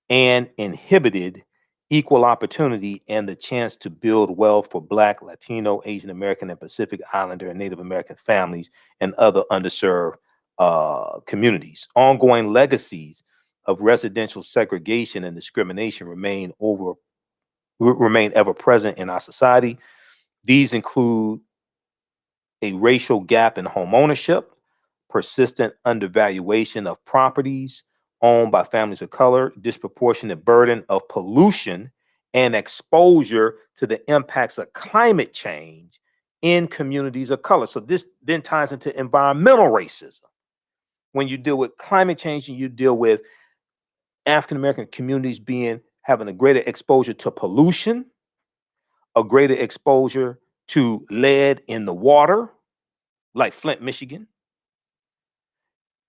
and inhibited equal opportunity and the chance to build wealth for Black, Latino, Asian American, and Pacific Islander and Native American families and other underserved communities. Ongoing legacies of residential segregation and discrimination remain ever present in our society. These include a racial gap in home ownership, persistent undervaluation of properties owned by families of color, disproportionate burden of pollution, and exposure to the impacts of climate change in communities of color. So this then ties into environmental racism. When you deal with climate change and you deal with African American communities having a greater exposure to pollution, a greater exposure to lead in the water, like Flint, Michigan,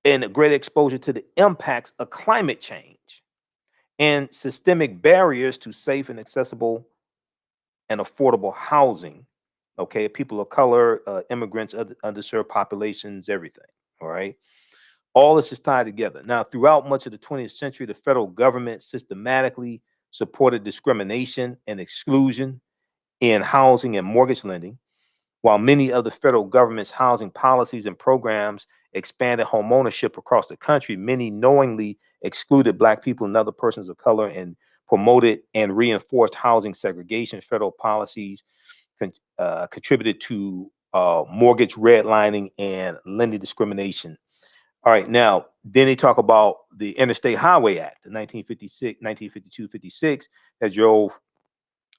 and a great exposure to the impacts of climate change and systemic barriers to safe and accessible and affordable housing. Okay, people of color, immigrants, underserved populations, everything. All right. All this is tied together. Now, throughout much of the 20th century, the federal government systematically supported discrimination and exclusion in housing and mortgage lending, while many of the federal government's housing policies and programs expanded homeownership across the country. Many knowingly excluded Black people and other persons of color and promoted and reinforced housing segregation. Federal policies contributed to mortgage redlining and lending discrimination. All right, now, then they talk about the Interstate Highway Act, the 1952-56, that drove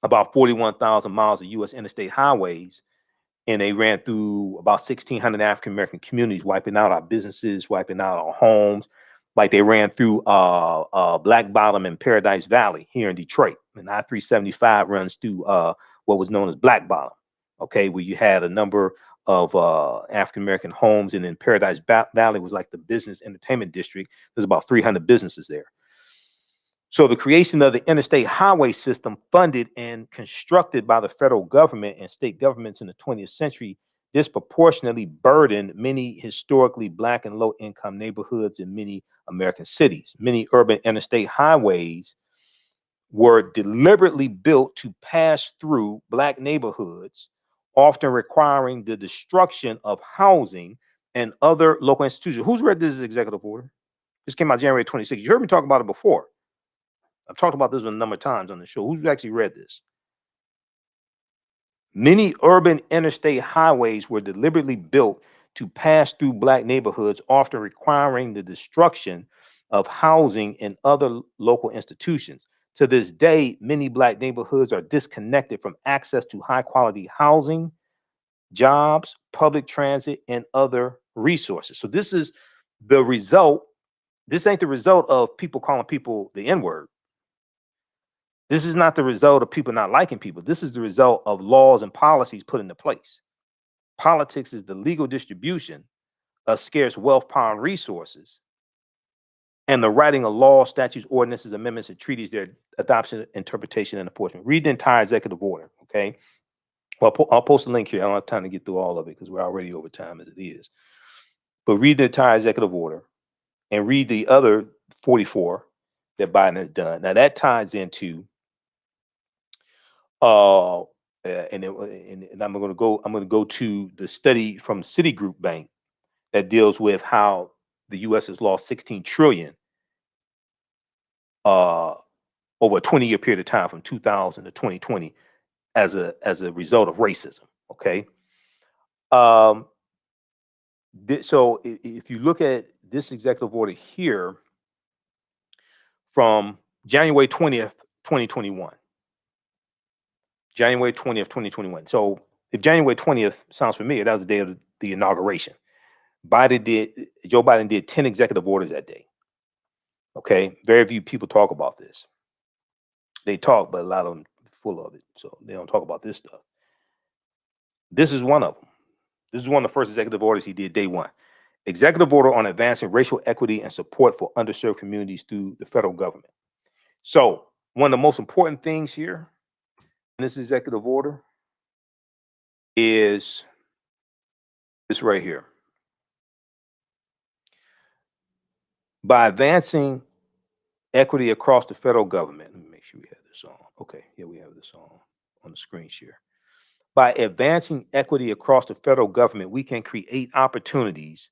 about 41,000 miles of U.S. interstate highways, and they ran through about 1,600 African-American communities, wiping out our businesses, wiping out our homes. Like they ran through Black Bottom and Paradise Valley here in Detroit. And I-375 runs through what was known as Black Bottom, okay, where you had a number of African-American homes, and then Paradise Valley was like the business entertainment district. There's about 300 businesses there. So the creation of the interstate highway system, funded and constructed by the federal government and state governments in the 20th century, disproportionately burdened many historically Black and low-income neighborhoods in many American cities. Many urban interstate highways were deliberately built to pass through Black neighborhoods, often requiring the destruction of housing and other local institutions. Who's read this executive order? This came out January 26th. You heard me talk about it before. I've talked about this a number of times on the show. Who's actually read this? Many urban interstate highways were deliberately built to pass through Black neighborhoods, often requiring the destruction of housing and other local institutions. To this day, many Black neighborhoods are disconnected from access to high-quality housing, jobs, public transit, and other resources. So this is the result. This ain't the result of people calling people the N-word. This is not the result of people not liking people. This is the result of laws and policies put into place. Politics is the legal distribution of scarce wealth, power, and resources, and the writing of laws, statutes, ordinances, amendments, and treaties, their adoption, interpretation, and enforcement. Read the entire executive order, okay? Well, I'll post a link here. I don't have time to get through all of it because we're already over time as it is. But read the entire executive order and read the other 44 that Biden has done. Now that ties into and I'm going to go to the study from Citigroup Bank that deals with how the U.S. has lost 16 trillion over a 20-year period of time from 2000 to 2020 as a result of racism. Okay. So if you look at this executive order here from January 20th, 2021. January 20th, 2021. So if January 20th sounds familiar, that was the day of the inauguration. Joe Biden did 10 executive orders that day. Okay. Very few people talk about this. They talk, but a lot of them full of it. So they don't talk about this stuff. This is one of them. This is one of the first executive orders he did day one. Executive order on advancing racial equity and support for underserved communities through the federal government. So one of the most important things here in this executive order is this right here. By advancing equity across the federal government, let me make sure we have this on. Okay, yeah, we have this on the screen share. By advancing equity across the federal government, we can create opportunities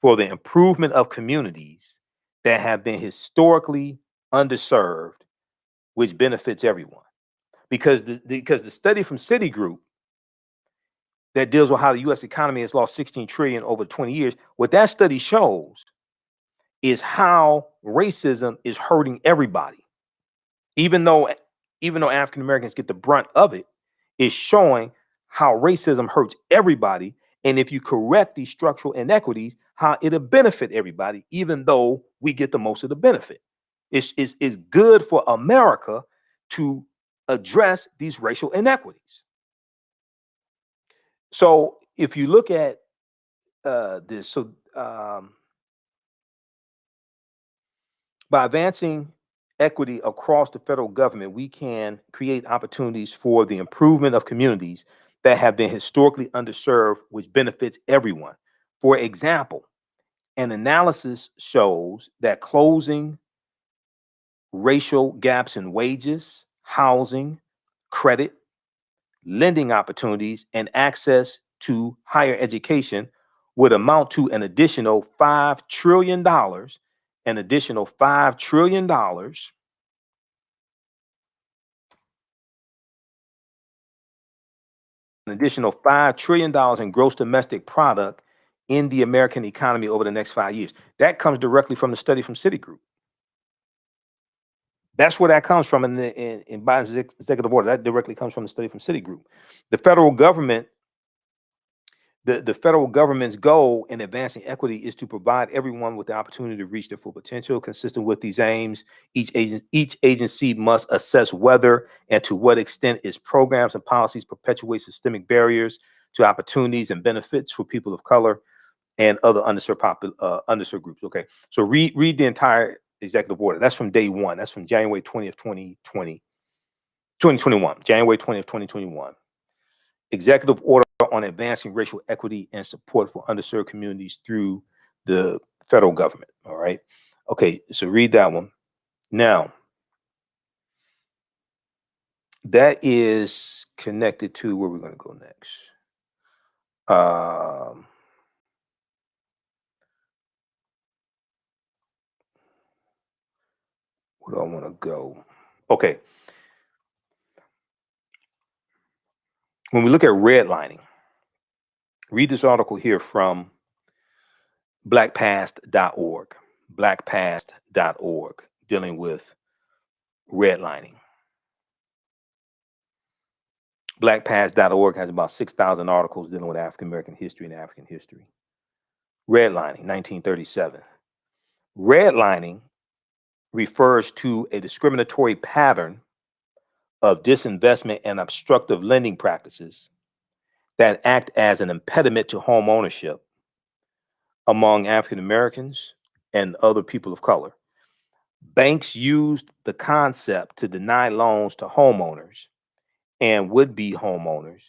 for the improvement of communities that have been historically underserved, which benefits everyone. Because the study from Citigroup that deals with how the U.S. economy has lost 16 trillion over 20 years, what that study shows is how racism is hurting everybody. Even though African Americans get the brunt of it, it's showing how racism hurts everybody. And if you correct these structural inequities, how it'll benefit everybody, even though we get the most of the benefit. It's good for America to address these racial inequities. So if you look at this. So by advancing equity across the federal government, we can create opportunities for the improvement of communities that have been historically underserved, which benefits everyone. For example, an analysis shows that closing racial gaps in wages, housing, credit, lending opportunities, and access to higher education would amount to an additional $5 trillion, an additional $5 trillion in gross domestic product in the American economy over the next 5 years. That comes directly from the study from Citigroup. That's where that comes from in Biden's executive order. That directly comes from the study from Citigroup. The federal government, the federal government's goal in advancing equity is to provide everyone with the opportunity to reach their full potential. Consistent with these aims, each agency must assess whether and to what extent its programs and policies perpetuate systemic barriers to opportunities and benefits for people of color and other underserved groups. Okay, so read the entire executive order. That's from day one. That's from January 20th, 2021. January 20th, 2021. Executive order on advancing racial equity and support for underserved communities through the federal government. All right. Okay, so read that one. Now, that is connected to where we're going to go next. Where do I want to go? Okay. When we look at redlining, read this article here from blackpast.org, blackpast.org, dealing with redlining. Blackpast.org has about 6,000 articles dealing with African American history and African history. Redlining, 1937. Redlining refers to a discriminatory pattern of disinvestment and obstructive lending practices that act as an impediment to home ownership among African Americans and other people of color. Banks used the concept to deny loans to homeowners and would-be homeowners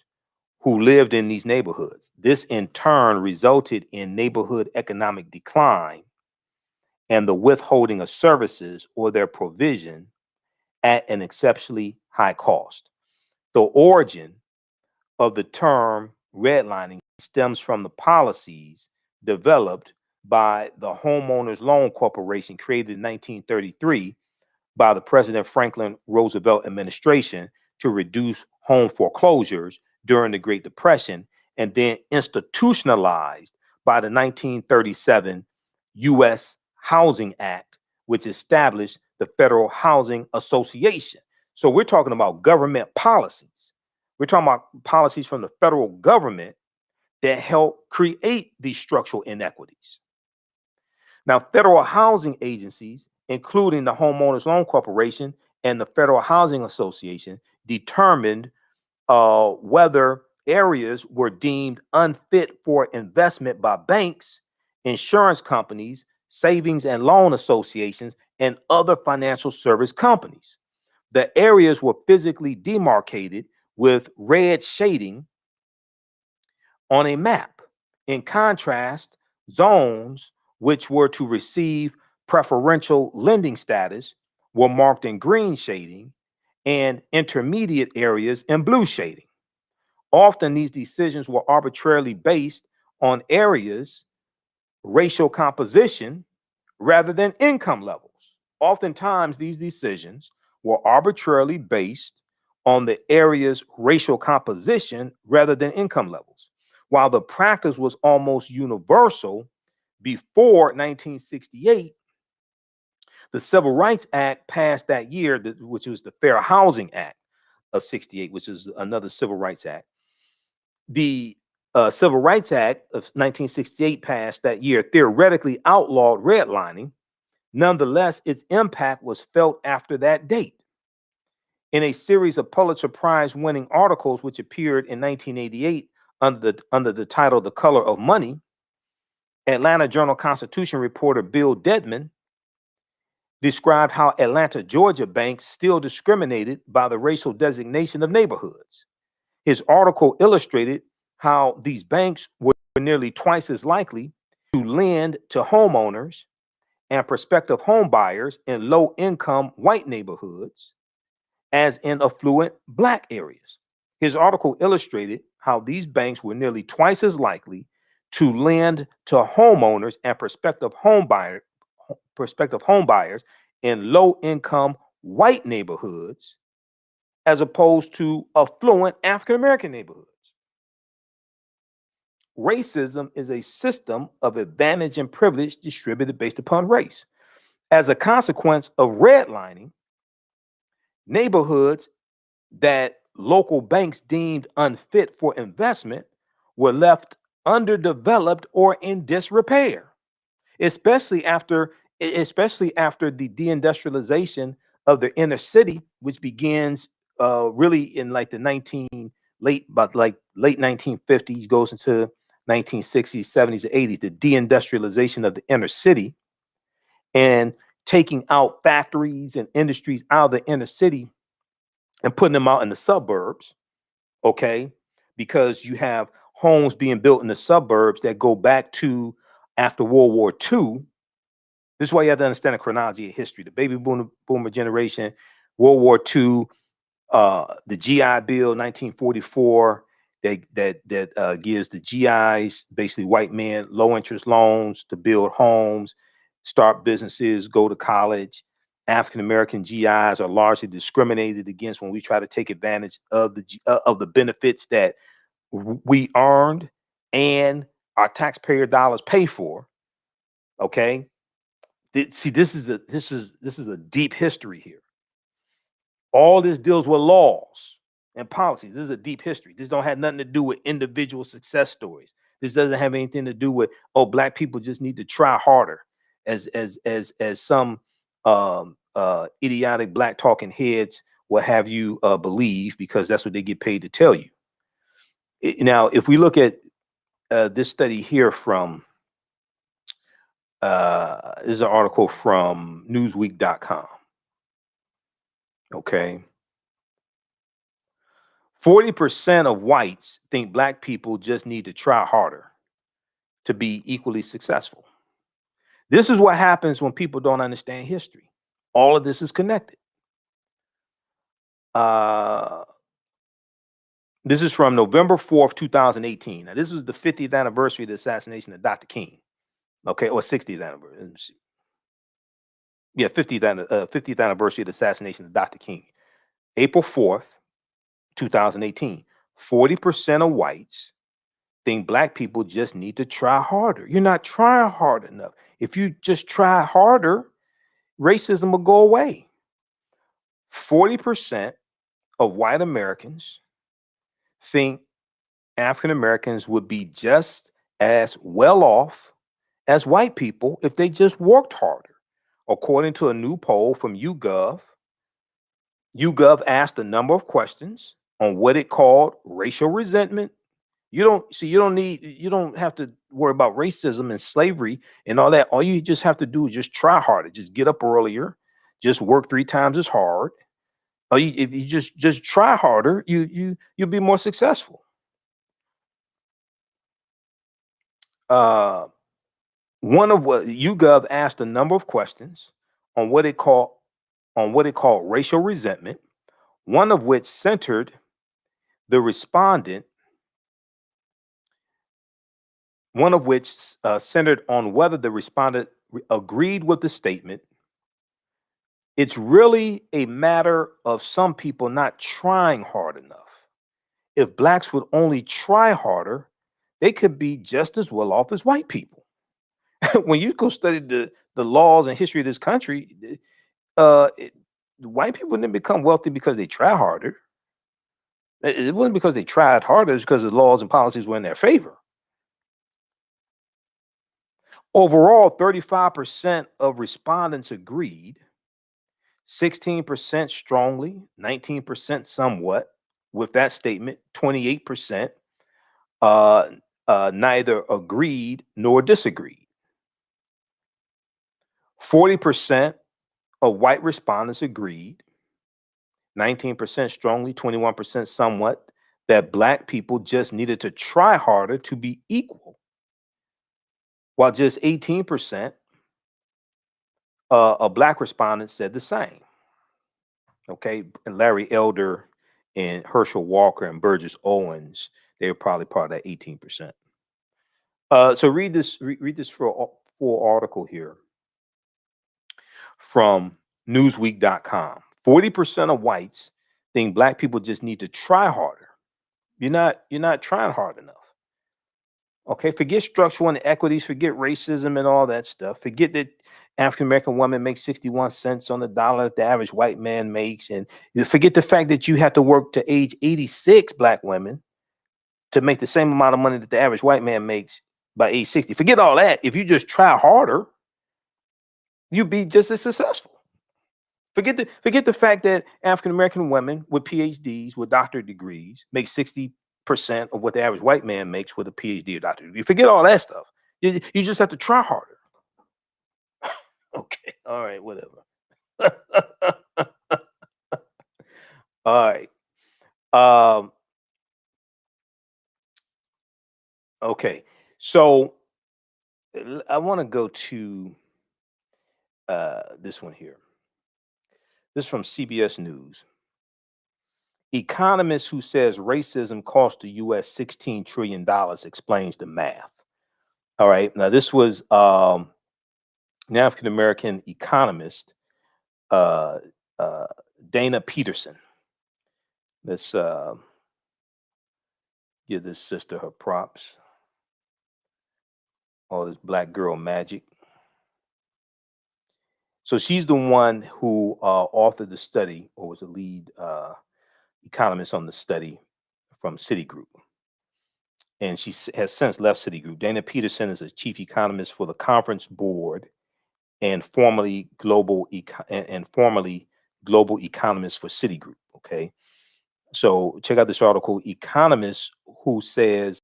who lived in these neighborhoods. This in turn resulted in neighborhood economic decline and the withholding of services or their provision at an exceptionally high cost. The origin of the term redlining stems from the policies developed by the Homeowners Loan Corporation, created in 1933 by the President Franklin Roosevelt administration to reduce home foreclosures during the Great Depression, and then institutionalized by the 1937 U.S. Housing Act, which established the Federal Housing Association. So we're talking about government policies. We're talking about policies from the federal government that help create these structural inequities. Now, federal housing agencies, including the Homeowners Loan Corporation and the Federal Housing Association, determined whether areas were deemed unfit for investment by banks, insurance companies, savings and loan associations, and other financial service companies. The areas were physically demarcated with red shading on a map. In contrast, zones which were to receive preferential lending status were marked in green shading, and intermediate areas in blue shading. Often these decisions were arbitrarily based on areas, racial composition, rather than income levels. Oftentimes these decisions were arbitrarily based on the area's racial composition rather than income levels. While the practice was almost universal before 1968, the Civil Rights Act passed that year, which was the Fair Housing Act of 68, which is another Civil Rights Act. The Civil Rights Act of 1968 passed that year, theoretically outlawed redlining. Nonetheless, its impact was felt after that date. In a series of Pulitzer Prize-winning articles which appeared in 1988 under the title "The Color of Money," Atlanta Journal-Constitution reporter Bill Dedman described how Atlanta, Georgia banks still discriminated by the racial designation of neighborhoods. His article illustrated how these banks were nearly twice as likely to lend to homeowners and prospective home buyers in low-income white neighborhoods as in affluent Black areas. His article illustrated how these banks were nearly twice as likely to lend to homeowners and prospective home buyers in low-income white neighborhoods as opposed to affluent African American neighborhoods. Racism is a system of advantage and privilege distributed based upon race. As a consequence of redlining, neighborhoods that local banks deemed unfit for investment were left underdeveloped or in disrepair, especially after the deindustrialization of the inner city, which begins really in like the late 1950s, goes into 1960s, 70s, and 80s, the deindustrialization of the inner city and taking out factories and industries out of the inner city and putting them out in the suburbs, okay? Because you have homes being built in the suburbs that go back to after World War II. This is why you have to understand the chronology of history. The baby boomer generation, World War II, the GI Bill, 1944, that gives the GIs, basically white men, low interest loans to build homes, start businesses, go to college. African American GIs are largely discriminated against when we try to take advantage of the benefits that we earned and our taxpayer dollars pay for. Okay, see, this is a deep history here. All this deals with laws and policies. This is a deep history. This don't have nothing to do with individual success stories. This doesn't have anything to do with, oh, Black people just need to try harder, as some idiotic Black talking heads will have you believe, because that's what they get paid to tell you. Now, if we look at this study here from this is an article from Newsweek.com. Okay. 40% of whites think Black people just need to try harder to be equally successful. This is what happens when people don't understand history. All of this is connected. This is from November 4th, 2018. Now, this was the 50th anniversary of the assassination of Dr. King. Okay, or 60th anniversary. Yeah, 50th anniversary of the assassination of Dr. King. April 4th, 2018. 40% of whites think Black people just need to try harder. You're not trying hard enough. If you just try harder, racism will go away. 40% of white Americans think African Americans would be just as well off as white people if they just worked harder. According to a new poll from YouGov, YouGov asked a number of questions on what it called racial resentment. You don't have to worry about racism and slavery and all that. All you just have to do is just try harder. Just get up earlier. Just work 3 times as hard. Or if you just try harder, you'll be more successful. One of what YouGov asked a number of questions on what it called racial resentment, one of which centered the respondent, centered on whether the respondent agreed with the statement. It's really a matter of some people not trying hard enough. If Blacks would only try harder, they could be just as well off as white people. When you go study the laws and history of this country, white people didn't become wealthy because they try harder. It wasn't because they tried harder, it's because the laws and policies were in their favor. Overall, 35% of respondents agreed, 16% strongly, 19% somewhat with that statement, 28% neither agreed nor disagreed. 40% of white respondents agreed, 19% strongly, 21% somewhat, that Black people just needed to try harder to be equal, while just 18% of Black respondents said the same. Okay, and Larry Elder and Herschel Walker and Burgess Owens, they were probably part of that 18%. So read this full article here from Newsweek.com. 40% of whites think Black people just need to try harder. You're not trying hard enough. Okay, forget structural inequities, forget racism and all that stuff. Forget that African American woman makes 61 cents on the dollar that the average white man makes, and you forget the fact that you have to work to age 86, Black women, to make the same amount of money that the average white man makes by age 60. Forget all that. If you just try harder, you'd be just as successful. Forget the fact that African American women with PhDs, with doctorate degrees, make 60% of what the average white man makes with a PhD or doctorate degree. Forget all that stuff. You just have to try harder. Okay. All right. Whatever. All right. Okay. So I want to go to this one here. This is from CBS News. Economist who says racism cost the U.S. $16 trillion explains the math. All right. Now, this was an African-American economist, Dana Peterson. Let's give this sister her props. All this Black girl magic. So she's the one who authored the study, or was the lead economist on the study from Citigroup. And she has since left Citigroup. Dana Peterson is a chief economist for the Conference Board and formerly global economist for Citigroup. Okay. So check out this article. Economist who says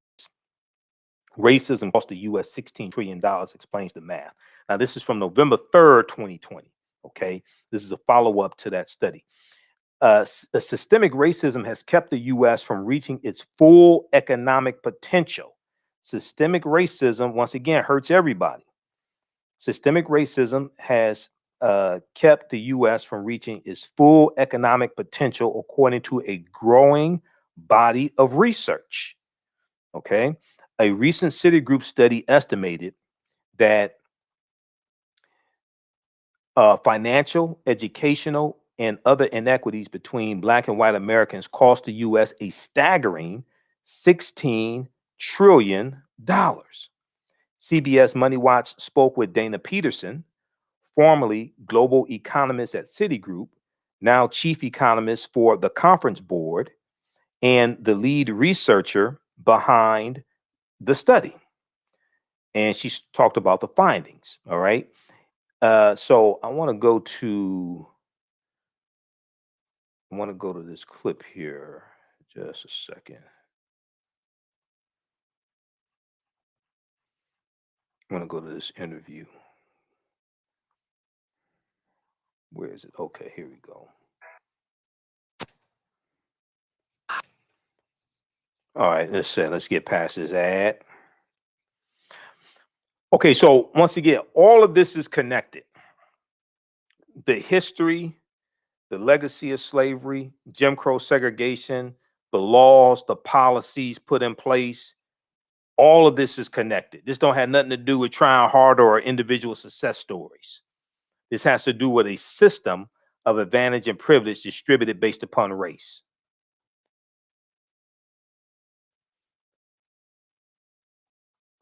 racism cost the U.S. $16 trillion explains the math. Now, this is from November 3rd, 2020. Okay. This is a follow-up to that study. Systemic racism has kept the U.S. from reaching its full economic potential. Systemic racism, once again, hurts everybody. Systemic racism has kept the U.S. from reaching its full economic potential, according to a growing body of research. Okay. A recent Citigroup study estimated that financial, educational, and other inequities between Black and white Americans cost the U.S. a staggering $16 trillion. CBS Money Watch spoke with Dana Peterson, formerly global economist at Citigroup, now chief economist for the Conference Board, and the lead researcher behind the study. And she talked about the findings. All right. So I want to go to this clip here. Just a second. I want to go to this interview. Where is it? Okay, here we go. All right, let's get past this ad. Okay, so once again, all of this is connected. The history, the legacy of slavery, Jim Crow segregation, the laws, the policies put in place, all of this is connected. This don't have nothing to do with trying harder or individual success stories. This has to do with a system of advantage and privilege distributed based upon race.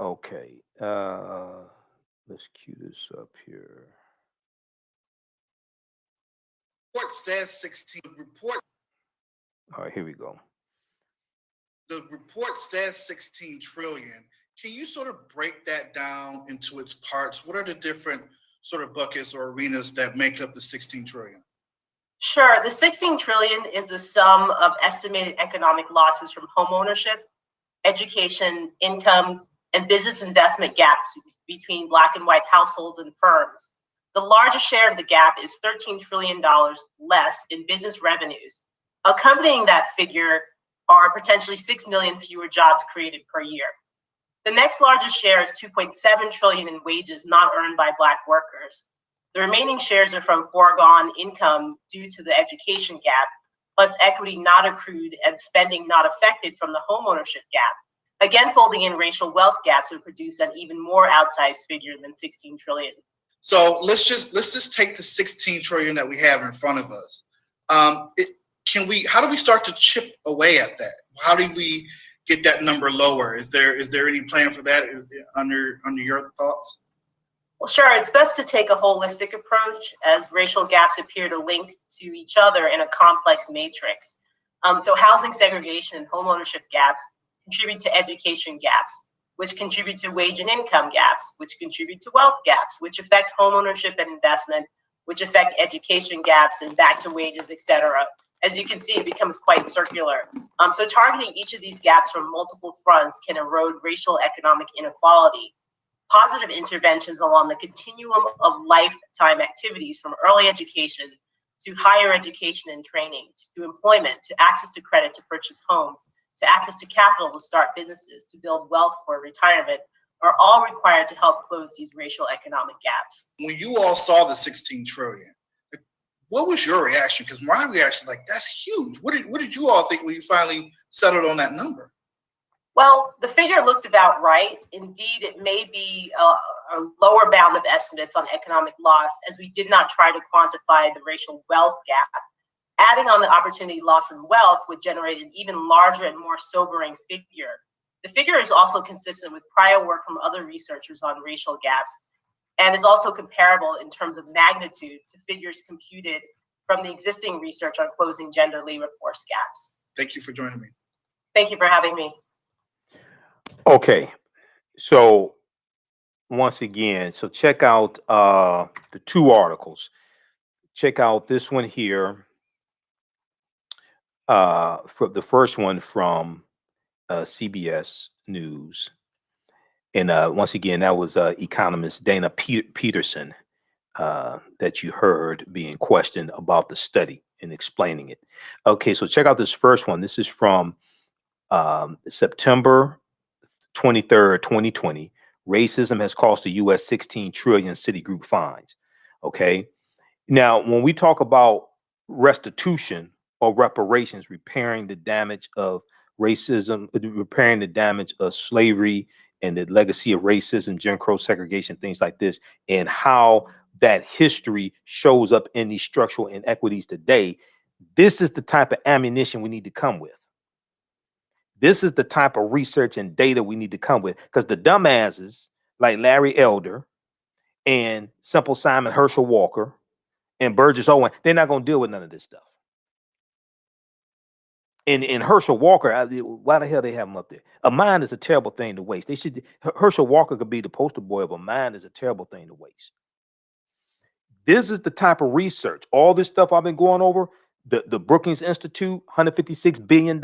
Okay, let's cue this up here. Report says 16. Report. All right, here we go. The report says 16 trillion. Can you sort of break that down into its parts? What are the different sort of buckets or arenas that make up the 16 trillion? Sure. The 16 trillion is the sum of estimated economic losses from homeownership education, income, and business investment gaps between Black and white households and firms. The largest share of the gap is $13 trillion less in business revenues. Accompanying that figure are potentially 6 million fewer jobs created per year. The next largest share is 2.7 trillion in wages not earned by Black workers. The remaining shares are from foregone income due to the education gap, plus equity not accrued and spending not affected from the homeownership gap. Again, folding in racial wealth gaps would produce an even more outsized figure than 16 trillion. So let's just take the 16 trillion that we have in front of us. How do we start to chip away at that? How do we get that number lower? Is there any plan for that under your thoughts? Well, sure. It's best to take a holistic approach, as racial gaps appear to link to each other in a complex matrix. So housing segregation and homeownership gaps contribute to education gaps, which contribute to wage and income gaps, which contribute to wealth gaps, which affect homeownership and investment, which affect education gaps and back to wages, et cetera. As you can see, it becomes quite circular. So targeting each of these gaps from multiple fronts can erode racial economic inequality. Positive interventions along the continuum of lifetime activities, from early education to higher education and training, to employment, to access to credit to purchase homes, to access to capital to start businesses, to build wealth for retirement, are all required to help close these racial economic gaps. When you all saw the 16 trillion, what was your reaction? Because my reaction, like, that's huge. What did you all think when you finally settled on that number? Well, the figure looked about right. Indeed, it may be a lower bound of estimates on economic loss, as we did not try to quantify the racial wealth gap. Adding on the opportunity loss in wealth would generate an even larger and more sobering figure. The figure is also consistent with prior work from other researchers on racial gaps, and is also comparable in terms of magnitude to figures computed from the existing research on closing gender labor force gaps. Thank you for joining me. Thank you for having me. Okay, so once again, so check out the two articles. Check out this one here, for the first one from CBS News. And once again, that was economist Dana Peterson that you heard being questioned about the study and explaining it. Okay, so check out this first one. This is from September 23rd, 2020. Racism has cost the U.S. 16 trillion Citigroup fines. Okay, now when we talk about restitution or reparations, repairing the damage of racism, repairing the damage of slavery and the legacy of racism, Jim Crow, segregation, things like this, and how that history shows up in these structural inequities today, this is the type of ammunition we need to come with. This is the type of research and data we need to come with, because the dumbasses like Larry Elder and Simple Simon Herschel Walker and Burgess Owen, they're not going to deal with none of this stuff. And Herschel Walker, why the hell they have him up there? A mind is a terrible thing to waste. Herschel Walker could be the poster boy of a mind is a terrible thing to waste. This is the type of research, all this stuff I've been going over, the Brookings Institute, $156 billion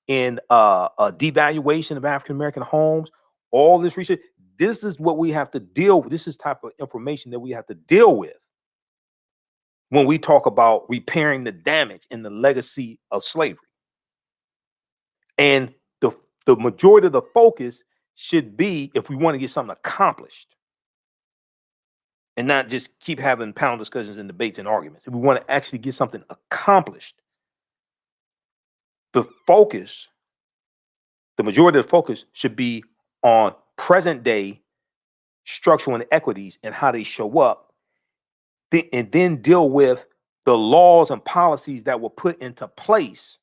in devaluation of African-American homes, all this research. This is what we have to deal with. This is type of information that we have to deal with when we talk about repairing the damage in the legacy of slavery. And the majority of the focus should be, if we want to get something accomplished and not just keep having panel discussions and debates and arguments, if we want to actually get something accomplished, the majority of the focus should be on present day structural inequities and how they show up, and then deal with the laws and policies that were put into place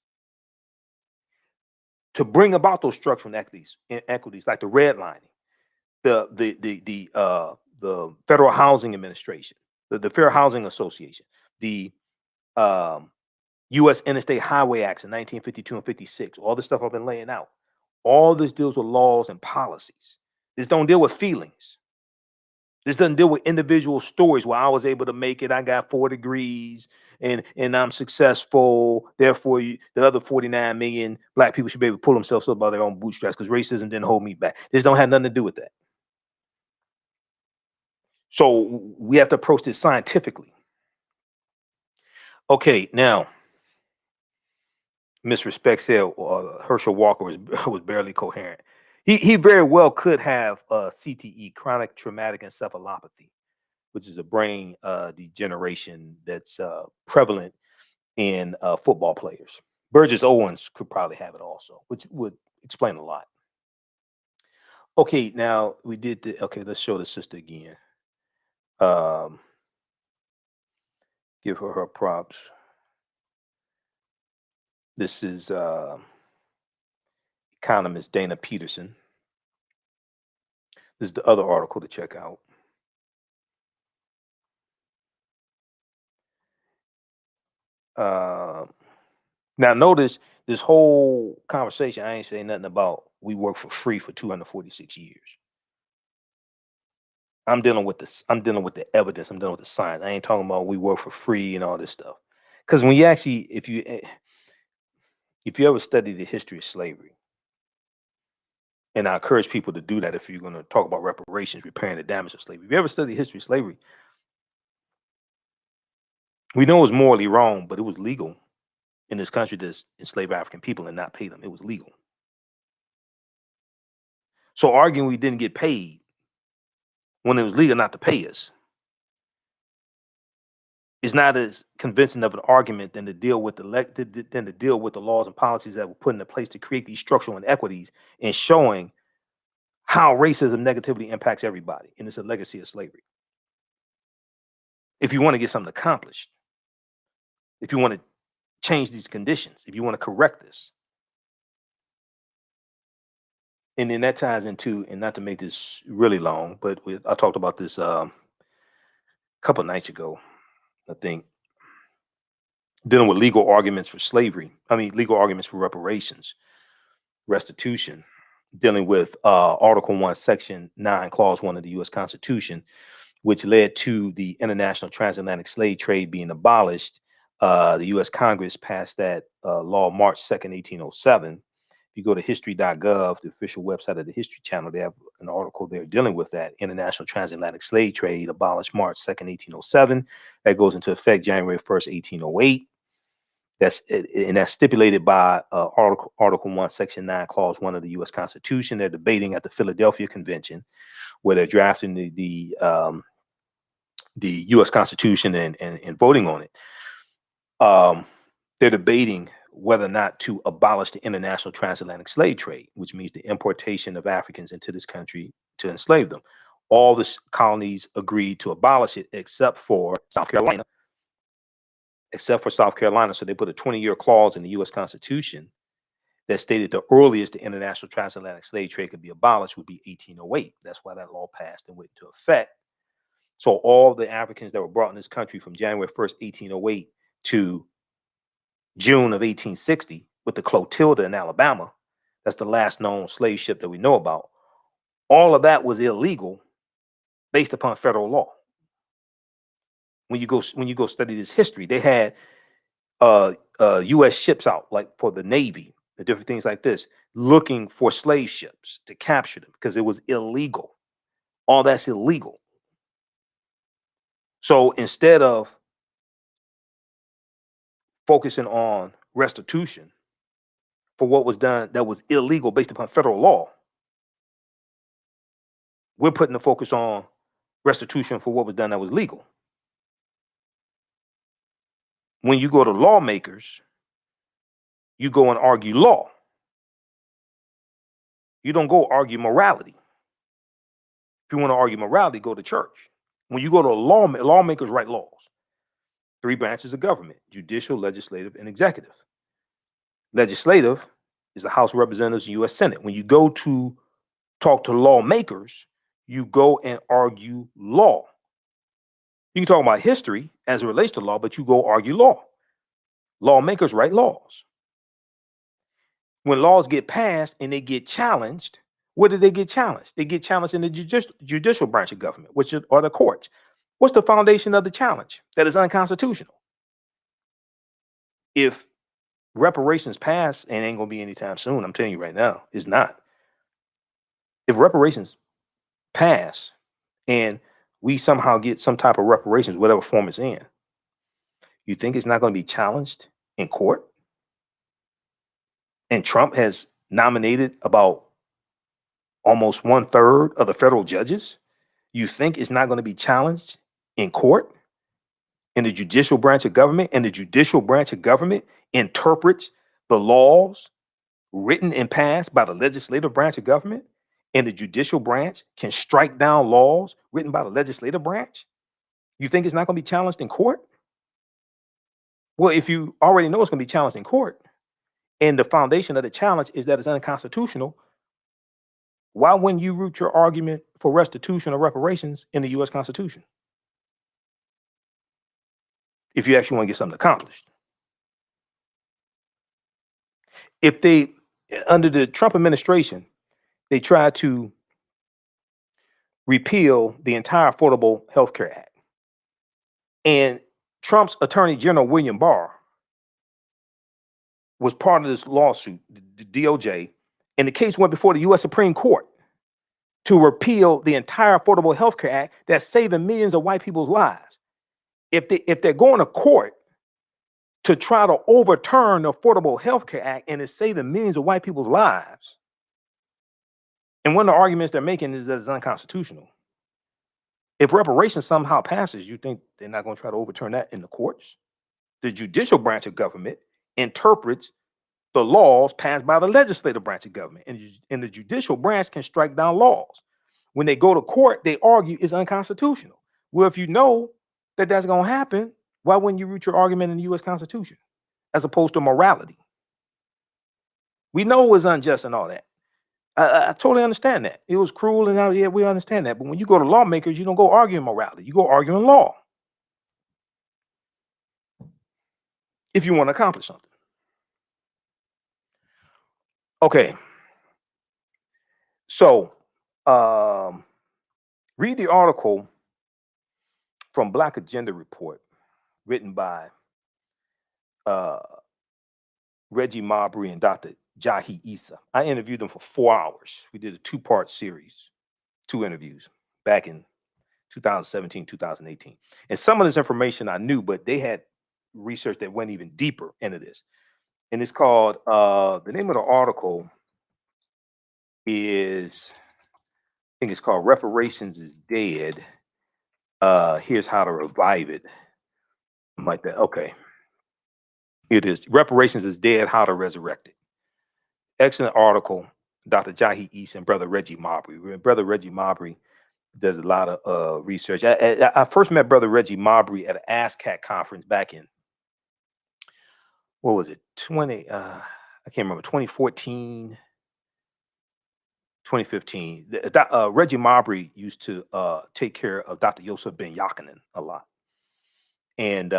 to bring about those structural inequities, like the redlining, the Federal Housing Administration, the Fair Housing Association, the U.S. Interstate Highway Acts in 1952 and 56, all the stuff I've been laying out. All this deals with laws and policies. This don't deal with feelings. This doesn't deal with individual stories where I was able to make it. I got 4 degrees and I'm successful. Therefore, the other 49 million black people should be able to pull themselves up by their own bootstraps because racism didn't hold me back. This don't have nothing to do with that. So we have to approach this scientifically. Okay, now, Miss Respect said Herschel Walker was barely coherent. He very well could have CTE, chronic traumatic encephalopathy, which is a brain degeneration that's prevalent in football players. Burgess Owens could probably have it also, which would explain a lot. Okay, now we did the, okay, let's show the sister again. Give her props. This is economist Dana Peterson. This is the other article to check out. Now notice this whole conversation, I ain't saying nothing about we work for free for 246 years. I'm dealing with this. I'm dealing with the evidence. I'm dealing with the science. I ain't talking about we work for free and all this stuff. Because when you actually, if you ever study the history of slavery, and I encourage people to do that if you're going to talk about reparations, repairing the damage of slavery. If you ever study the history of slavery, we know it was morally wrong, but it was legal in this country to enslave African people and not pay them. It was legal. So arguing we didn't get paid when it was legal not to pay us is not as convincing of an argument than to deal with the laws and policies that were put into place to create these structural inequities and showing how racism negatively impacts everybody. And it's a legacy of slavery. If you want to get something accomplished, if you want to change these conditions, if you want to correct this. And then that ties into, and not to make this really long, but I talked about this a couple of nights ago, I think, dealing with legal arguments for slavery. Legal arguments for reparations, restitution, dealing with Article 1, Section 9, Clause 1 of the U.S. Constitution, which led to the international transatlantic slave trade being abolished. The U.S. Congress passed that law March 2nd, 1807. If you go to history.gov, the official website of the History Channel, they have an article there dealing with that. International transatlantic slave trade abolished March 2nd, 1807. That goes into effect January 1st, 1808. That's stipulated by Article 1, Section 9, Clause 1 of the U.S. Constitution. They're debating at the Philadelphia Convention, where they're drafting the U.S. Constitution and voting on it. They're debating whether or not to abolish the international transatlantic slave trade, which means the importation of Africans into this country to enslave them. All the colonies agreed to abolish it except for South Carolina. So they put a 20-year clause in the U.S. Constitution that stated the earliest the international transatlantic slave trade could be abolished would be 1808. That's why that law passed and went into effect. So all the Africans that were brought in this country from January 1st, 1808 to June of 1860 with the Clotilda in Alabama, that's the last known slave ship that we know about. All of that was illegal based upon federal law. When you go study this history, they had U.S. ships out, like for the Navy, the different things like this, looking for slave ships to capture them because it was illegal. All that's illegal. So instead of focusing on restitution for what was done that was illegal based upon federal law, we're putting the focus on restitution for what was done that was legal. When you go to lawmakers, you go and argue law. You don't go argue morality. If you want to argue morality, go to church. When you go to lawmakers write laws. 3 branches of government: judicial, legislative, and executive. Legislative is the House of Representatives and U.S. Senate. When you go to talk to lawmakers, you go and argue law. You can talk about history as it relates to law, but you go argue law. Lawmakers write laws. When laws get passed and they get challenged, Where did they get challenged? They get challenged in the judicial branch of government, which are the courts. What's the foundation of the challenge? That is unconstitutional. If reparations pass, and ain't gonna be anytime soon, I'm telling you right now, it's not. If reparations pass and we somehow get some type of reparations, whatever form it's in, you think it's not going to be challenged in court? And Trump has nominated about almost 1/3 of the federal judges. You think it's not going to be challenged in court, in the judicial branch of government, and the judicial branch of government interprets the laws written and passed by the legislative branch of government, and the judicial branch can strike down laws written by the legislative branch? You think it's not going to be challenged in court? Well, if you already know it's going to be challenged in court, and the foundation of the challenge is that it's unconstitutional, why wouldn't you root your argument for restitution or reparations in the U.S. Constitution if you actually want to get something accomplished? If they, under the Trump administration, they tried to repeal the entire Affordable Health Care Act, and Trump's Attorney General William Barr was part of this lawsuit, the DOJ, and the case went before the U.S. Supreme Court to repeal the entire Affordable Health Care Act that's saving millions of white people's lives. If they're going to court to try to overturn the Affordable Health Care Act and it's saving millions of white people's lives, and one of the arguments they're making is that it's unconstitutional. If reparations somehow passes, you think they're not going to try to overturn that in the courts? The judicial branch of government interprets the laws passed by the legislative branch of government, and the judicial branch can strike down laws. When they go to court, they argue it's unconstitutional. Well, if you know that that's going to happen, why wouldn't you root your argument in the U.S. Constitution as opposed to morality? We know it was unjust and all that. I totally understand that. It was cruel, and yeah, we understand that. But when you go to lawmakers, you don't go arguing morality. You go arguing law if you want to accomplish something. Okay. So read the article from Black Agenda Report written by Reggie Marbury and Dr. Jahi Issa. I interviewed them for 4 hours. We did a 2-part series, 2 interviews back in 2017, 2018. And some of this information I knew, but they had research that went even deeper into this. And it's called, the name of the article is, I think it's called Reparations is Dead. Here's how to revive it. Something like that. Okay. Here it is. Reparations is Dead, How to Resurrect It. Excellent article, Dr. Jahi Issa and Brother Reggie Marbury. Brother Reggie Marbury does a lot of research. I first met Brother Reggie Marbury at an ASCAC conference back in, what was it, I can't remember, 2014, 2015. Reggie Marbury used to take care of Dr. Yosef Ben Yakinen a lot. And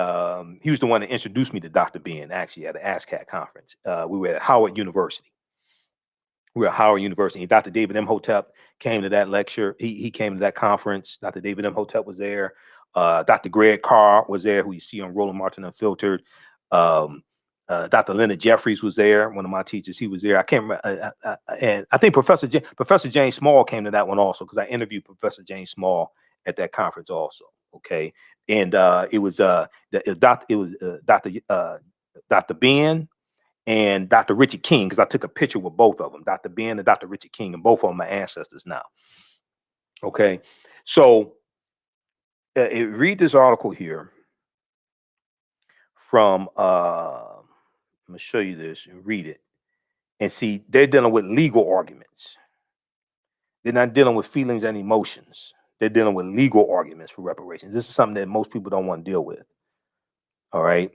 he was the one that introduced me to Dr. Ben, actually, at an ASCAC conference. We were at Howard University. Dr. David Imhotep came to that lecture. He came to that conference. Dr. David Imhotep was there. Dr. Greg Carr was there, who you see on Roland Martin Unfiltered. Dr. Leonard Jeffries was there, one of my teachers. He was there. I can't remember. And I think Professor James Small came to that one also, because I interviewed Professor James Small at that conference also. Okay. And it was Dr. Ben and Dr. Richard King, because I took a picture with both of them, Dr. Ben and Dr. Richard King, and both of them are ancestors now. Okay. So read this article here from, I'm going to show you this and read it. And see, they're dealing with legal arguments. They're not dealing with feelings and emotions. They're dealing with legal arguments for reparations. This is something that most people don't want to deal with. All right.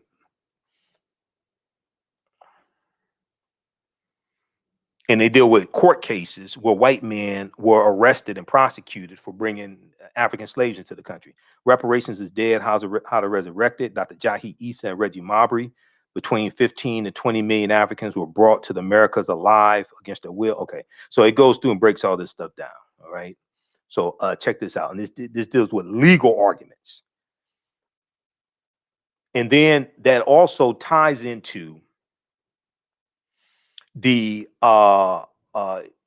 And they deal with court cases where white men were arrested and prosecuted for bringing African slaves into the country. Reparations is Dead, How to Resurrect It, Dr. Jahi Issa and Reggie Marbury. between 15 and 20 million Africans were brought to the Americas alive against their will. Okay, so it goes through and breaks all this stuff down. All right, so check this out, and this deals with legal arguments, and then that also ties into the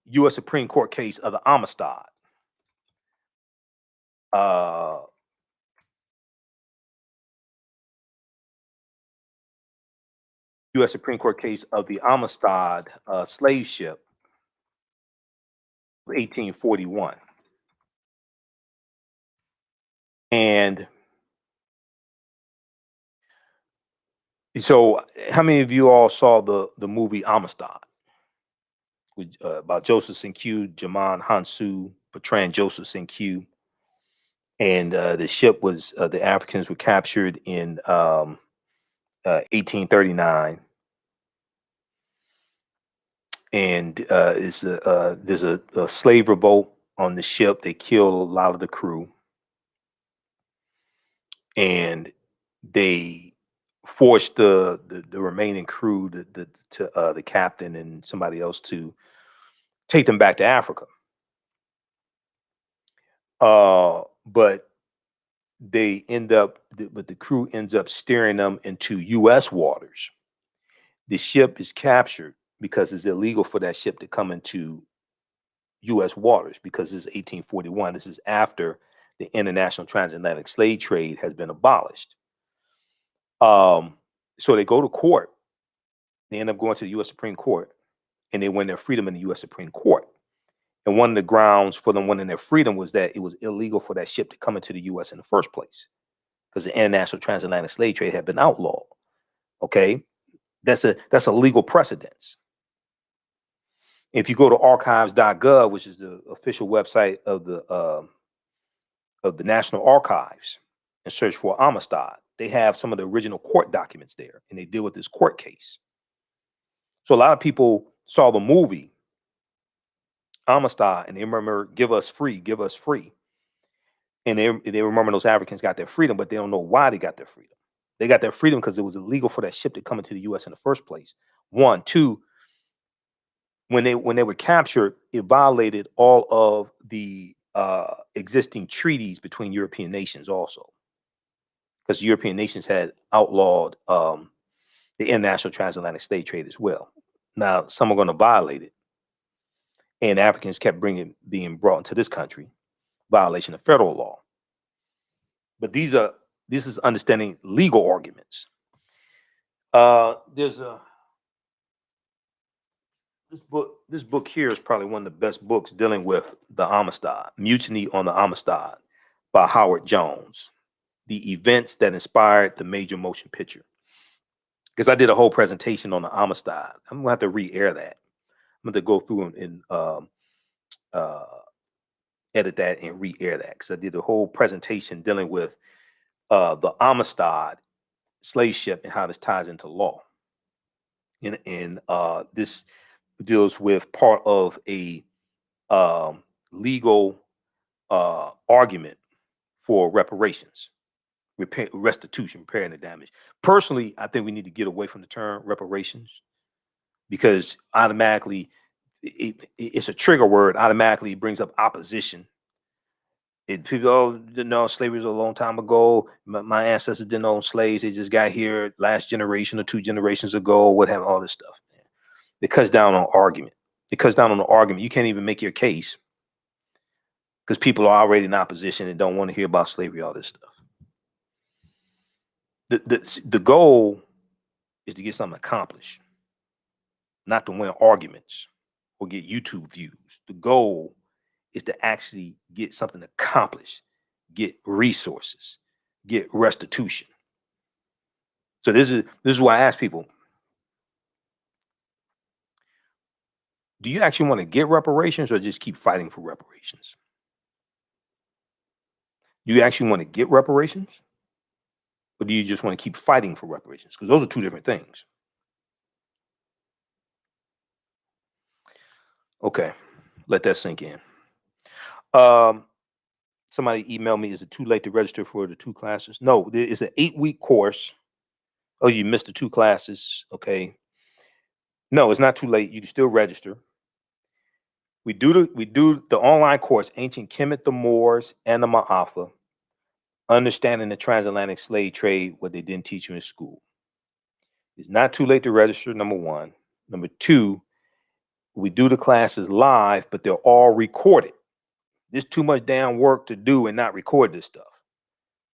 U.S. Supreme Court case of the Amistad. U.S. Supreme Court case of the Amistad slave ship, 1841. And so, how many of you all saw the movie Amistad with, about Joseph Q. Jamon Hansu portraying Joseph Q. And the ship was the Africans were captured in 1839. And there's a slave revolt on the ship. They killed a lot of the crew, and they forced the remaining crew, the captain and somebody else, to take them back to Africa. But they end up, but the crew ends up steering them into U.S. waters. The ship is captured because it's illegal for that ship to come into U.S. waters, because this is 1841. This is after the international transatlantic slave trade has been abolished. So they go to court. They end up going to the U.S. Supreme Court, and they win their freedom in the U.S. Supreme Court. And one of the grounds for them winning their freedom was that it was illegal for that ship to come into the U.S. in the first place, because the international transatlantic slave trade had been outlawed. Okay, that's a legal precedence. If you go to archives.gov, which is the official website of the National Archives, and search for Amistad, they have some of the original court documents there, and they deal with this court case. So a lot of people saw the movie Amistad and they remember "Give us free, give us free," and they remember those Africans got their freedom, but they don't know why they got their freedom. They got their freedom because it was illegal for that ship to come into the U.S. in the first place. One, two, when they were captured, it violated all of the existing treaties between European nations also, because European nations had outlawed the international transatlantic slave trade as well. Now, some are going to violate it, and Africans kept being brought into this country, violation of federal law. But this is understanding legal arguments. This book here is probably one of the best books dealing with the Amistad, Mutiny on the Amistad, by Howard Jones, the events that inspired the major motion picture. Because I did a whole presentation on the Amistad. I'm gonna have to re-air that. I'm gonna go through and edit that and re-air that, because I did a whole presentation dealing with the Amistad slave ship and how this ties into law. And this deals with part of a legal argument for reparations, restitution, repairing the damage. Personally, I think we need to get away from the term reparations, because automatically it's a trigger word. Automatically it brings up opposition. People didn't know slavery was a long time ago. My ancestors didn't own slaves. They just got here last generation or 2 generations ago. What have all this stuff? It cuts down on argument. It cuts down on the argument. You can't even make your case because people are already in opposition and don't want to hear about slavery, all this stuff. The goal is to get something accomplished, not to win arguments or get YouTube views. The goal is to actually get something accomplished, get resources, get restitution. So this is why I ask people, do you actually want to get reparations or just keep fighting for reparations? Do you actually want to get reparations? Or do you just want to keep fighting for reparations? Because those are 2 different things. Okay, let that sink in. Somebody emailed me, is it too late to register for the 2 classes? No, it's an 8-week course. Oh, you missed the 2 classes. Okay. No, it's not too late. You can still register. We do the online course, Ancient Kemet, the Moors, and the Ma'afa, Understanding the Transatlantic Slave Trade, what they didn't teach you in school. It's not too late to register, number 1. Number 2, we do the classes live, but they're all recorded. There's too much damn work to do and not record this stuff.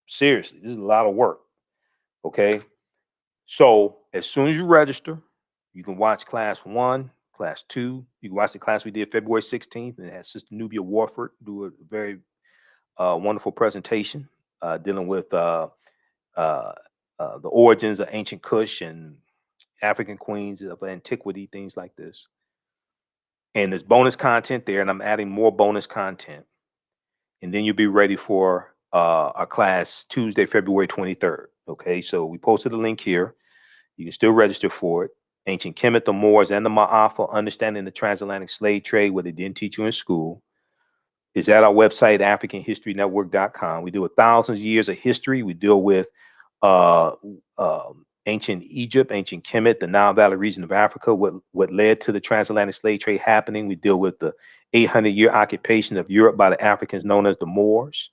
Seriously, this is a lot of work. Okay. So as soon as you register, you can watch class 1, class 2. You can watch the class we did February 16th, and had Sister Nubia Warford do a very wonderful presentation dealing with the origins of ancient Kush and African queens of antiquity, things like this. And there's bonus content there, and I'm adding more bonus content. And then you'll be ready for our class Tuesday, February 23rd. Okay, so we posted a link here. You can still register for it. Ancient Kemet, the Moors, and the Ma'afa, Understanding the Transatlantic Slave Trade, what they didn't teach you in school, is at our website, AfricanHistoryNetwork.com. We deal with thousands of years of history. We deal with ancient Egypt, ancient Kemet, the Nile Valley region of Africa, what led to the transatlantic slave trade happening. We deal with the 800-year occupation of Europe by the Africans known as the Moors.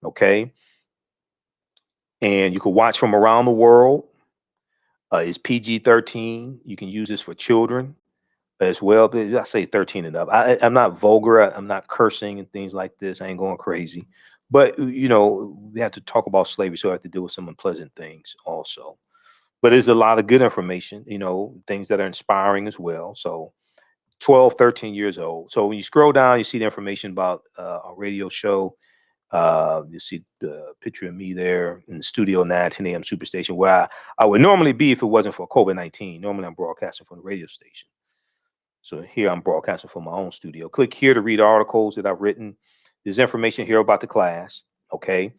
Okay. And you can watch from around the world. It's PG-13. You can use this for children as well. But I say 13 and up. I'm not vulgar. I'm not cursing and things like this. I ain't going crazy. But, you know, we have to talk about slavery, so I have to deal with some unpleasant things also. But there's a lot of good information, you know, things that are inspiring as well. So 12, 13 years old. So when you scroll down, you see the information about our radio show. You see the picture of me there in the studio 9, 10 a.m. Superstation, where I would normally be if it wasn't for COVID-19. Normally I'm broadcasting from the radio station. So here I'm broadcasting from my own studio. Click here to read articles that I've written. There's information here about the class. Okay.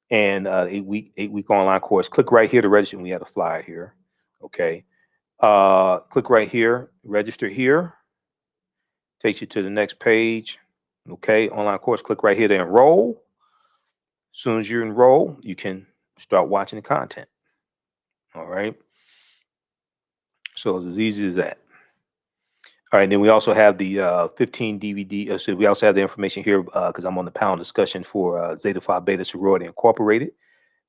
And 8-week online course. Click right here to register. We have a flyer here. Okay. Click right here, register here. Takes you to the next page. Okay. Online course. Click right here to enroll. As soon as you enroll, you can start watching the content. All right. So it's as easy as that. All right, and then we also have the 15 DVD. So we also have the information here because I'm on the panel discussion for Zeta Phi Beta Sorority Incorporated,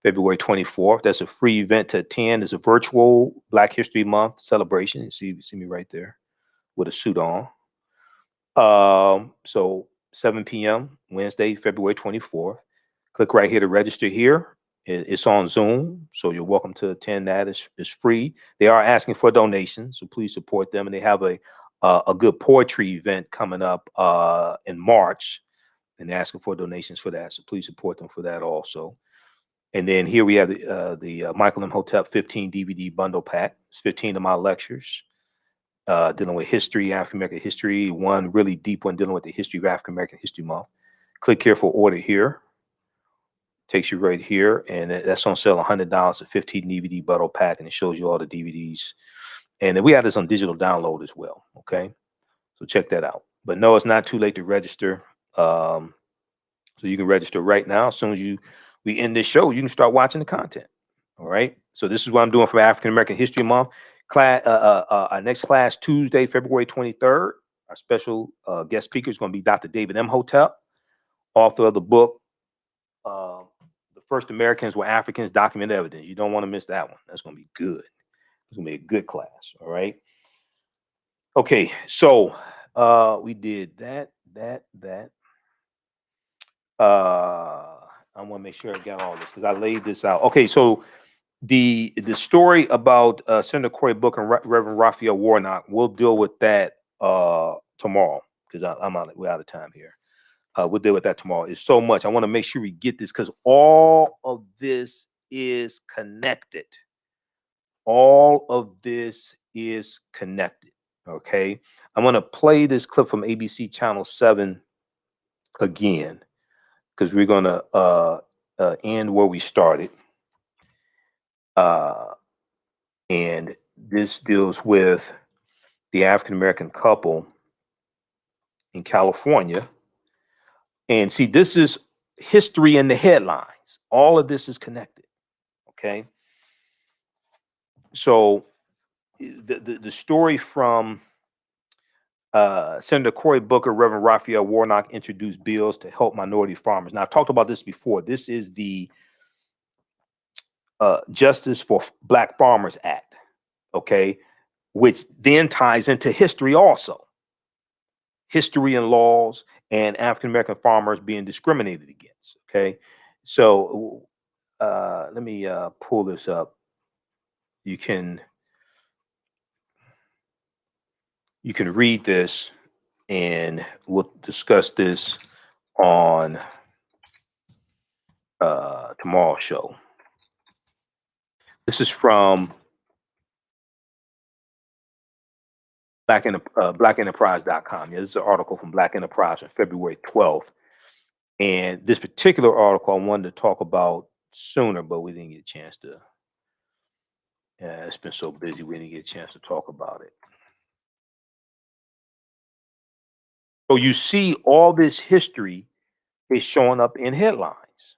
February 24th. That's a free event to attend. It's a virtual Black History Month celebration. You see me right there with a suit on. So 7 p.m. Wednesday, February 24th. Click right here to register here. It's on Zoom, so you're welcome to attend that. It's free. They are asking for donations, so please support them. And they have a good poetry event coming up in March, and they're asking for donations for that. So please support them for that also. And then here we have the Michael M. Hotep 15 DVD bundle pack. It's 15 of my lectures dealing with history, African American history. One really deep one dealing with the history of African American History Month. Click here for order here. Takes you right here, and that's on sale $100, a 15 DVD bundle pack, and it shows you all the DVDs. And then we have this on digital download as well. Okay, so check that out. But no, it's not too late to register. So you can register right now. As soon as we end this show, you can start watching the content. All right. So this is what I'm doing for African American History Month. Class, our next class Tuesday, February 23rd. Our special guest speaker is going to be Dr. David M. Hotep, author of the book "The First Americans Were Africans: Documented Evidence." You don't want to miss that one. That's going to be good. It's going to be a good class. All right. Okay. So we did that. I want to make sure I got all this because I laid this out. Okay. So the story about Senator Cory Booker and Reverend Raphael Warnock, we'll deal with that tomorrow because we're out of time here. We'll deal with that tomorrow. It's so much. I want to make sure we get this because all of this is connected. All of this is connected. Okay. I'm going to play this clip from ABC Channel 7 again because we're going to end where we started. And this deals with the African American couple in California. And see, this is history in the headlines. All of this is connected. Okay. So the story from Senator Cory Booker, Reverend Raphael Warnock introduced bills to help minority farmers. Now, I've talked about this before. This is the Justice for Black Farmers Act, okay, which then ties into history also. History and laws and African American farmers being discriminated against, okay? So let me pull this up. You can read this, and we'll discuss this on tomorrow's show. This is from blackenterprise.com. Yeah, this is an article from Black Enterprise on February 12th. And this particular article I wanted to talk about sooner, but we didn't get a chance to. It's been so busy, we didn't get a chance to talk about it. So you see all this history is showing up in headlines.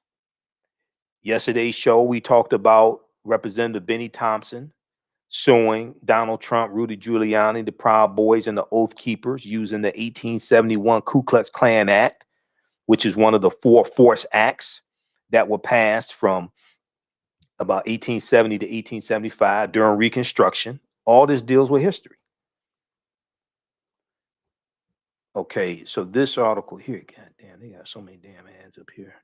Yesterday's show, we talked about Representative Benny Thompson suing Donald Trump, Rudy Giuliani, the Proud Boys, and the Oath Keepers using the 1871 Ku Klux Klan Act, which is one of the 4 force acts that were passed from about 1870 to 1875 during Reconstruction. All this deals with history. Okay, so this article here, God damn, they got so many damn ads up here.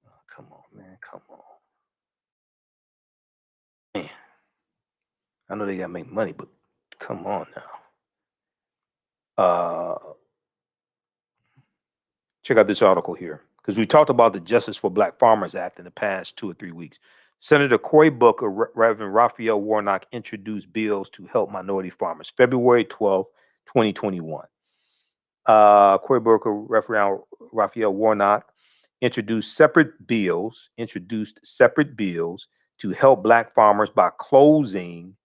Oh, come on, man, come on. Man, I know they got to make money, but come on now. Check out this article here, because we talked about the Justice for Black Farmers Act in the past 2 or 3 weeks. Senator Cory Booker, Reverend Raphael Warnock introduced bills to help minority farmers. February 12, 2021. Cory Booker, Reverend Raphael Warnock introduced separate bills to help Black farmers by closing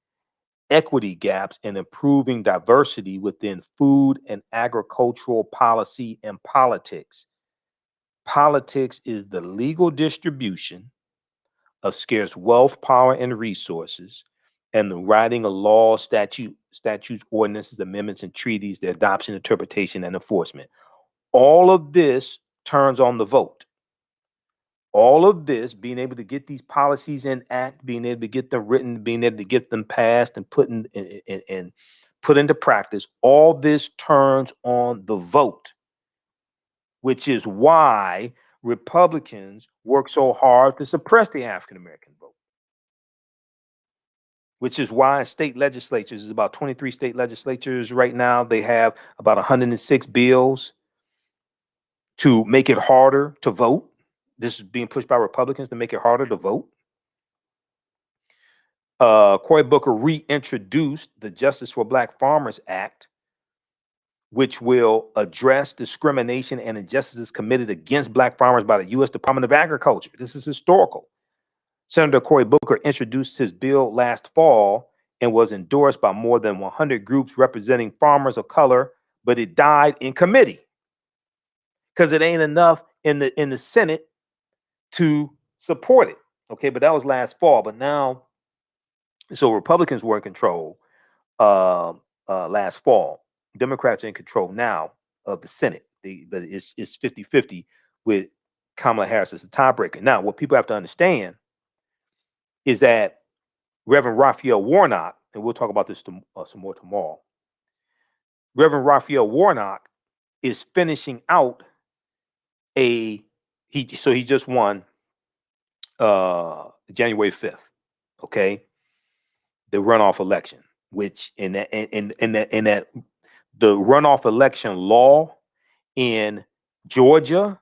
equity gaps and improving diversity within food and agricultural policy and politics. Politics is the legal distribution of scarce wealth, power, and resources, and the writing of laws, statutes, ordinances, amendments, and treaties, their adoption, interpretation, and enforcement. All of this turns on the vote. All of this, being able to get these policies in act, being able to get them written, being able to get them passed and put into practice, all this turns on the vote, which is why Republicans work so hard to suppress the African American vote. Which is why state legislatures, is about 23 state legislatures right now, they have about 106 bills to make it harder to vote. This is being pushed by Republicans to make it harder to vote. Cory Booker reintroduced the Justice for Black Farmers Act, which will address discrimination and injustices committed against Black farmers by the U.S. Department of Agriculture. This is historical. Senator Cory Booker introduced his bill last fall and was endorsed by more than 100 groups representing farmers of color, but it died in committee because it ain't enough in the Senate to support it. Okay, but that was last fall. But now, so Republicans were in control last fall. Democrats are in control now of the Senate. But it's 50-50 with Kamala Harris as the tiebreaker. Now, what people have to understand is that Reverend Raphael Warnock, and we'll talk about this some more tomorrow, Reverend Raphael Warnock is finishing out he just won January 5th, okay, the runoff election, which in that the runoff election law in Georgia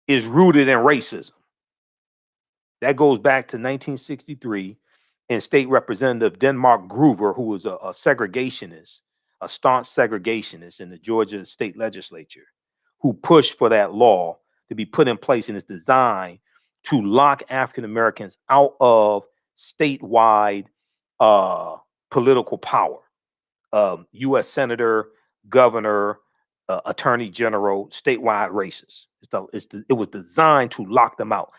is rooted in racism. That goes back to 1963, and State Representative Denmark Groover, who was a segregationist, a staunch segregationist in the Georgia state legislature, who pushed for that law to be put in place, and is designed to lock African Americans out of statewide political power. U.S. Senator, governor, attorney general, statewide races. It was designed to lock them out.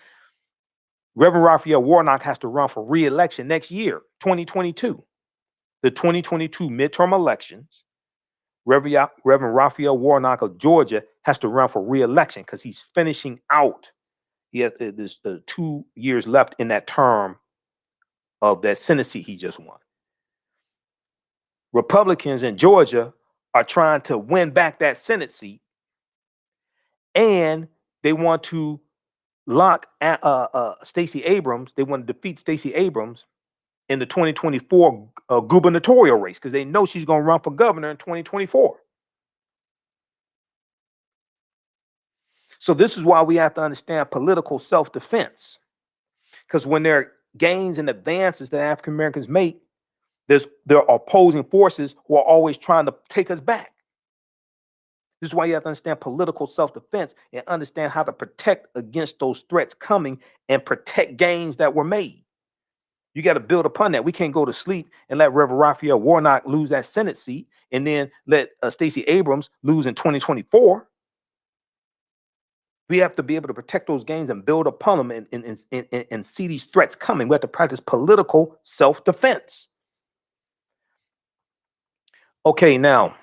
Reverend Raphael Warnock has to run for re-election next year, 2022. The 2022 midterm elections, Reverend Raphael Warnock of Georgia has to run for re-election because he's finishing out. He has 2 years left in that term of that Senate seat he just won. Republicans in Georgia are trying to win back that Senate seat, and they want to lock Stacey Abrams. They want to defeat Stacey Abrams in the 2024 gubernatorial race because they know she's going to run for governor in 2024. So this is why we have to understand political self-defense, because when there are gains and advances that African Americans make, there are opposing forces who are always trying to take us back. This is why you have to understand political self-defense and understand how to protect against those threats coming and protect gains that were made. You got to build upon that. We can't go to sleep and let Reverend Raphael Warnock lose that Senate seat and then let Stacey Abrams lose in 2024. We have to be able to protect those gains and build upon them and see these threats coming. We have to practice political self-defense. Okay, now,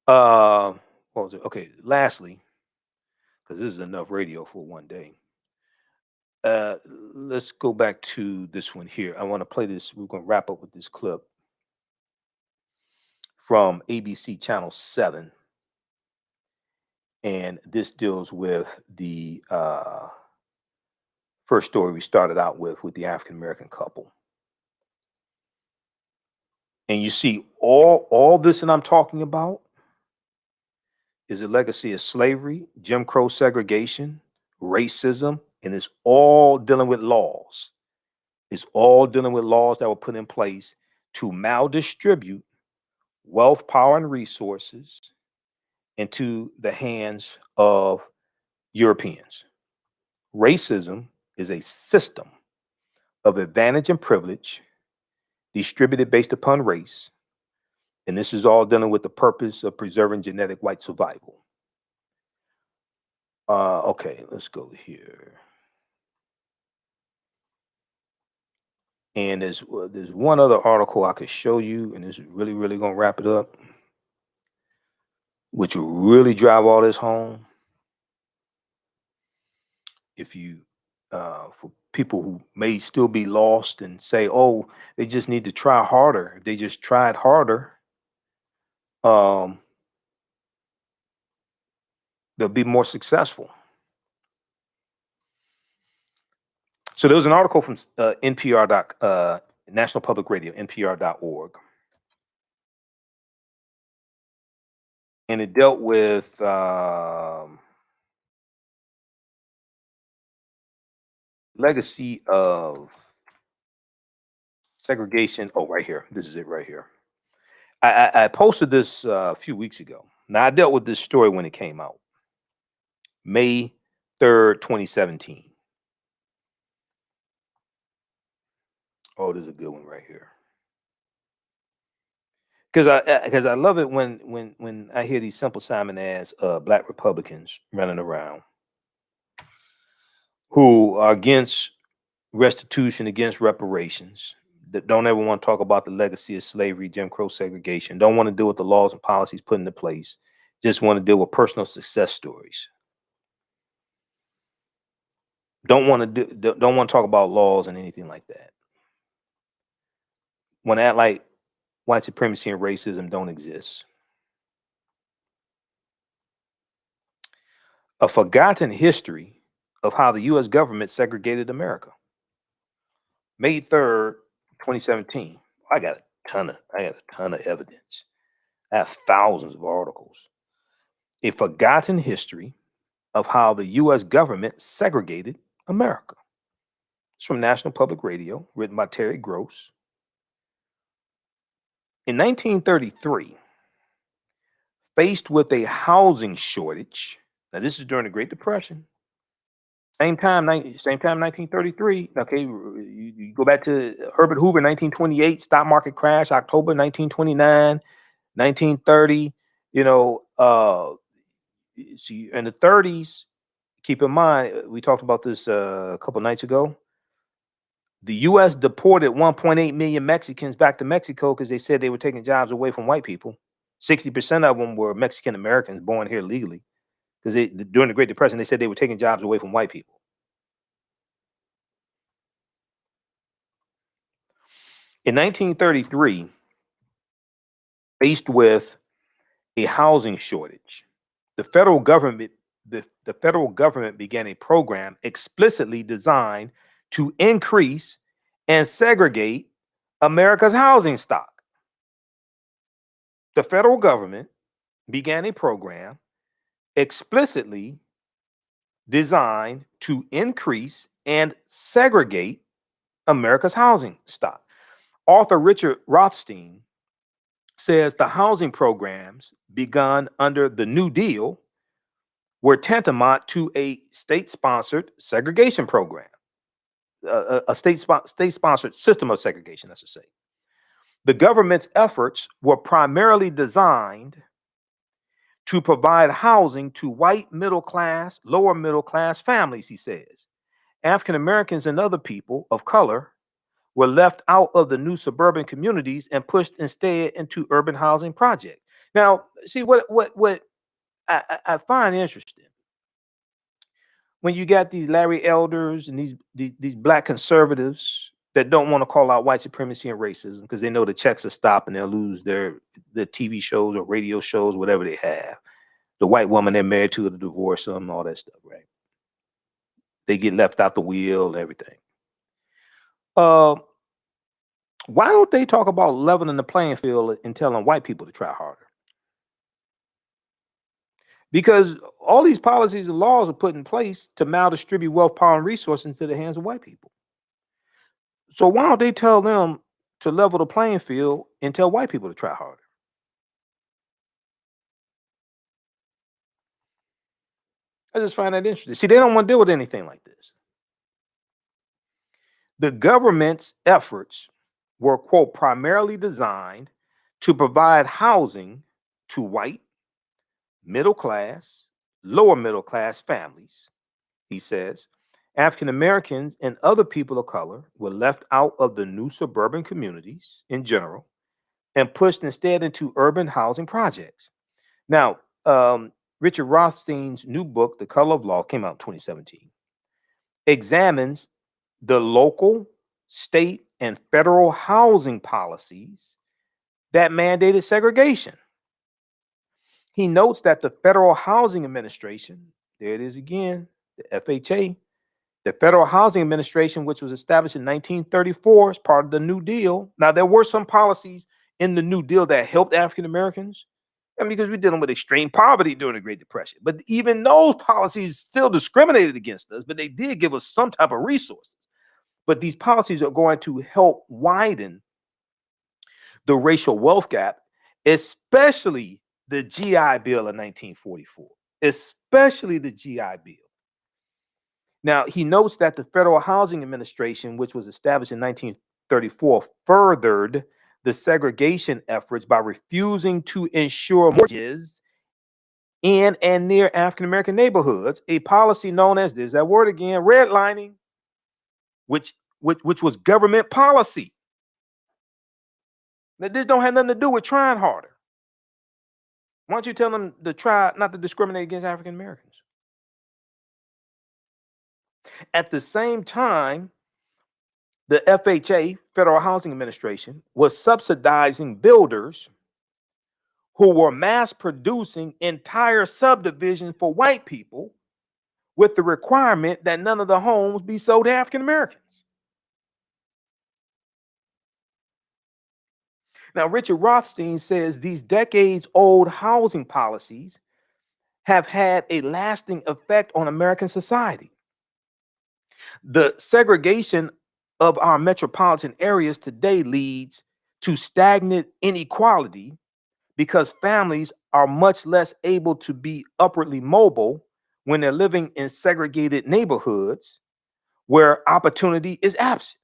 what was it? Okay, lastly, because this is enough radio for one day. Let's go back to this one here. I want to play this. We're going to wrap up with this clip from ABC Channel 7. And this deals with the first story we started out with the African-American couple. And you see all this that I'm talking about is a legacy of slavery, Jim Crow segregation, racism, and it's all dealing with laws. It's all dealing with laws that were put in place to maldistribute wealth, power, and resources into the hands of Europeans. Racism is a system of advantage and privilege distributed based upon race. And this is all dealing with the purpose of preserving genetic white survival. Okay, let's go here. And there's one other article I could show you, and this is really, really going to wrap it up, which will really drive all this home. If you, for people who may still be lost and say, oh, they just need to try harder. If they just tried harder, they'll be more successful. So there was an article from NPR, National Public Radio, NPR.org. And it dealt with legacy of segregation. Oh, right here. This is it right here. I posted this a few weeks ago. Now, I dealt with this story when it came out. May 3rd, 2017. Oh, there's a good one right here. Because I love it when I hear these Simple Simon ass Black Republicans running around who are against restitution, against reparations, that don't ever want to talk about the legacy of slavery, Jim Crow segregation, don't want to deal with the laws and policies put into place, just want to deal with personal success stories. Don't want to talk about laws and anything like that. Want to act like white supremacy and racism don't exist. A forgotten history of how the U.S. government segregated America. May 3rd, 2017. I got a ton of evidence. I have thousands of articles. A forgotten history of how the U.S. government segregated America. It's from National Public Radio, written by Terry Gross. In 1933, faced with a housing shortage, now this is during the Great Depression. Same time, 1933. Okay, you go back to Herbert Hoover, 1928, stock market crash, October 1929, 1930. See, in the 30s, Keep in mind, we talked about this a couple nights ago. The U.S. deported 1.8 million Mexicans back to Mexico because they said they were taking jobs away from white people. 60% of them were Mexican Americans born here legally, because during the Great Depression, they said they were taking jobs away from white people. In 1933, faced with a housing shortage, the federal government began a program explicitly designed to increase and segregate America's housing stock. The federal government began a program explicitly designed to increase and segregate America's housing stock. Author Richard Rothstein says the housing programs begun under the New Deal were tantamount to a state-sponsored segregation program, a state-sponsored system of segregation, I should say. The government's efforts were primarily designed to provide housing to white middle-class, lower middle-class families, he says. African Americans and other people of color were left out of the new suburban communities and pushed instead into urban housing projects. Now, see what I find interesting, when you got these Larry Elders and these black conservatives that don't want to call out white supremacy and racism because they know the checks are stopping, they'll lose their TV shows or radio shows, whatever they have. The white woman they're married to, the divorce them, all that stuff, right? They get left out the wheel and everything. Why don't they talk about leveling the playing field and telling white people to try harder? Because all these policies and laws are put in place to maldistribute wealth, power, and resources into the hands of white people. So why don't they tell them to level the playing field and tell white people to try harder? I just find that interesting. See, they don't want to deal with anything like this. The government's efforts were, quote, primarily designed to provide housing to white, middle class, lower middle class families, he says. African Americans and other people of color were left out of the new suburban communities in general and pushed instead into urban housing projects. Now, Richard Rothstein's new book, The Color of Law, came out in 2017, examines the local, state, and federal housing policies that mandated segregation. He notes that the Federal Housing Administration, there it is again, the FHA, the Federal Housing Administration, which was established in 1934 as part of the New Deal. Now, there were some policies in the New Deal that helped African Americans, because we're dealing with extreme poverty during the Great Depression. But even those policies still discriminated against us, but they did give us some type of resources. But these policies are going to help widen the racial wealth gap, especially the GI Bill of 1944, especially the GI Bill. Now, he notes that the Federal Housing Administration, which was established in 1934, furthered the segregation efforts by refusing to insure mortgages in and near African American neighborhoods, a policy known as, there's that word again, redlining, which was government policy. Now, this don't have nothing to do with trying harder. Why don't you tell them to try not to discriminate against African Americans? At the same time, the FHA, Federal Housing Administration, was subsidizing builders who were mass producing entire subdivisions for white people with the requirement that none of the homes be sold to African Americans. Now, Richard Rothstein says these decades-old housing policies have had a lasting effect on American society. The segregation of our metropolitan areas today leads to stagnant inequality because families are much less able to be upwardly mobile when they're living in segregated neighborhoods where opportunity is absent.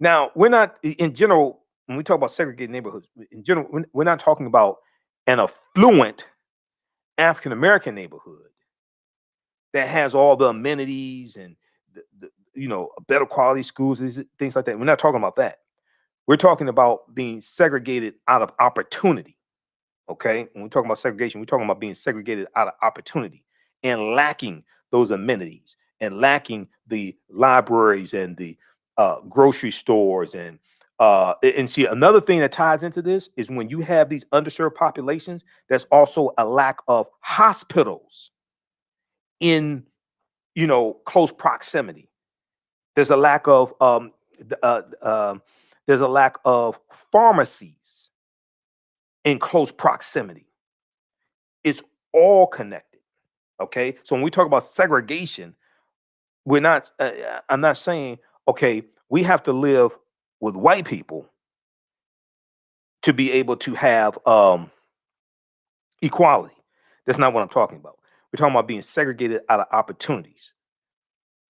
Now, we're not, in general, when we talk about segregated neighborhoods, in general, we're not talking about an affluent African American neighborhood. that has all the amenities and better quality schools, things like that. We're not talking about that. We're talking about being segregated out of opportunity. Okay, when we're talking about segregation, we're talking about being segregated out of opportunity and lacking those amenities and lacking the libraries and the grocery stores and see, another thing that ties into this is when you have these underserved populations, there's also a lack of hospitals in close proximity. There's a lack of pharmacies in close proximity. It's all connected. Okay, so when we talk about segregation, we're not. I'm not saying okay, we have to live with white people to be able to have equality. That's not what I'm talking about. We're talking about being segregated out of opportunities.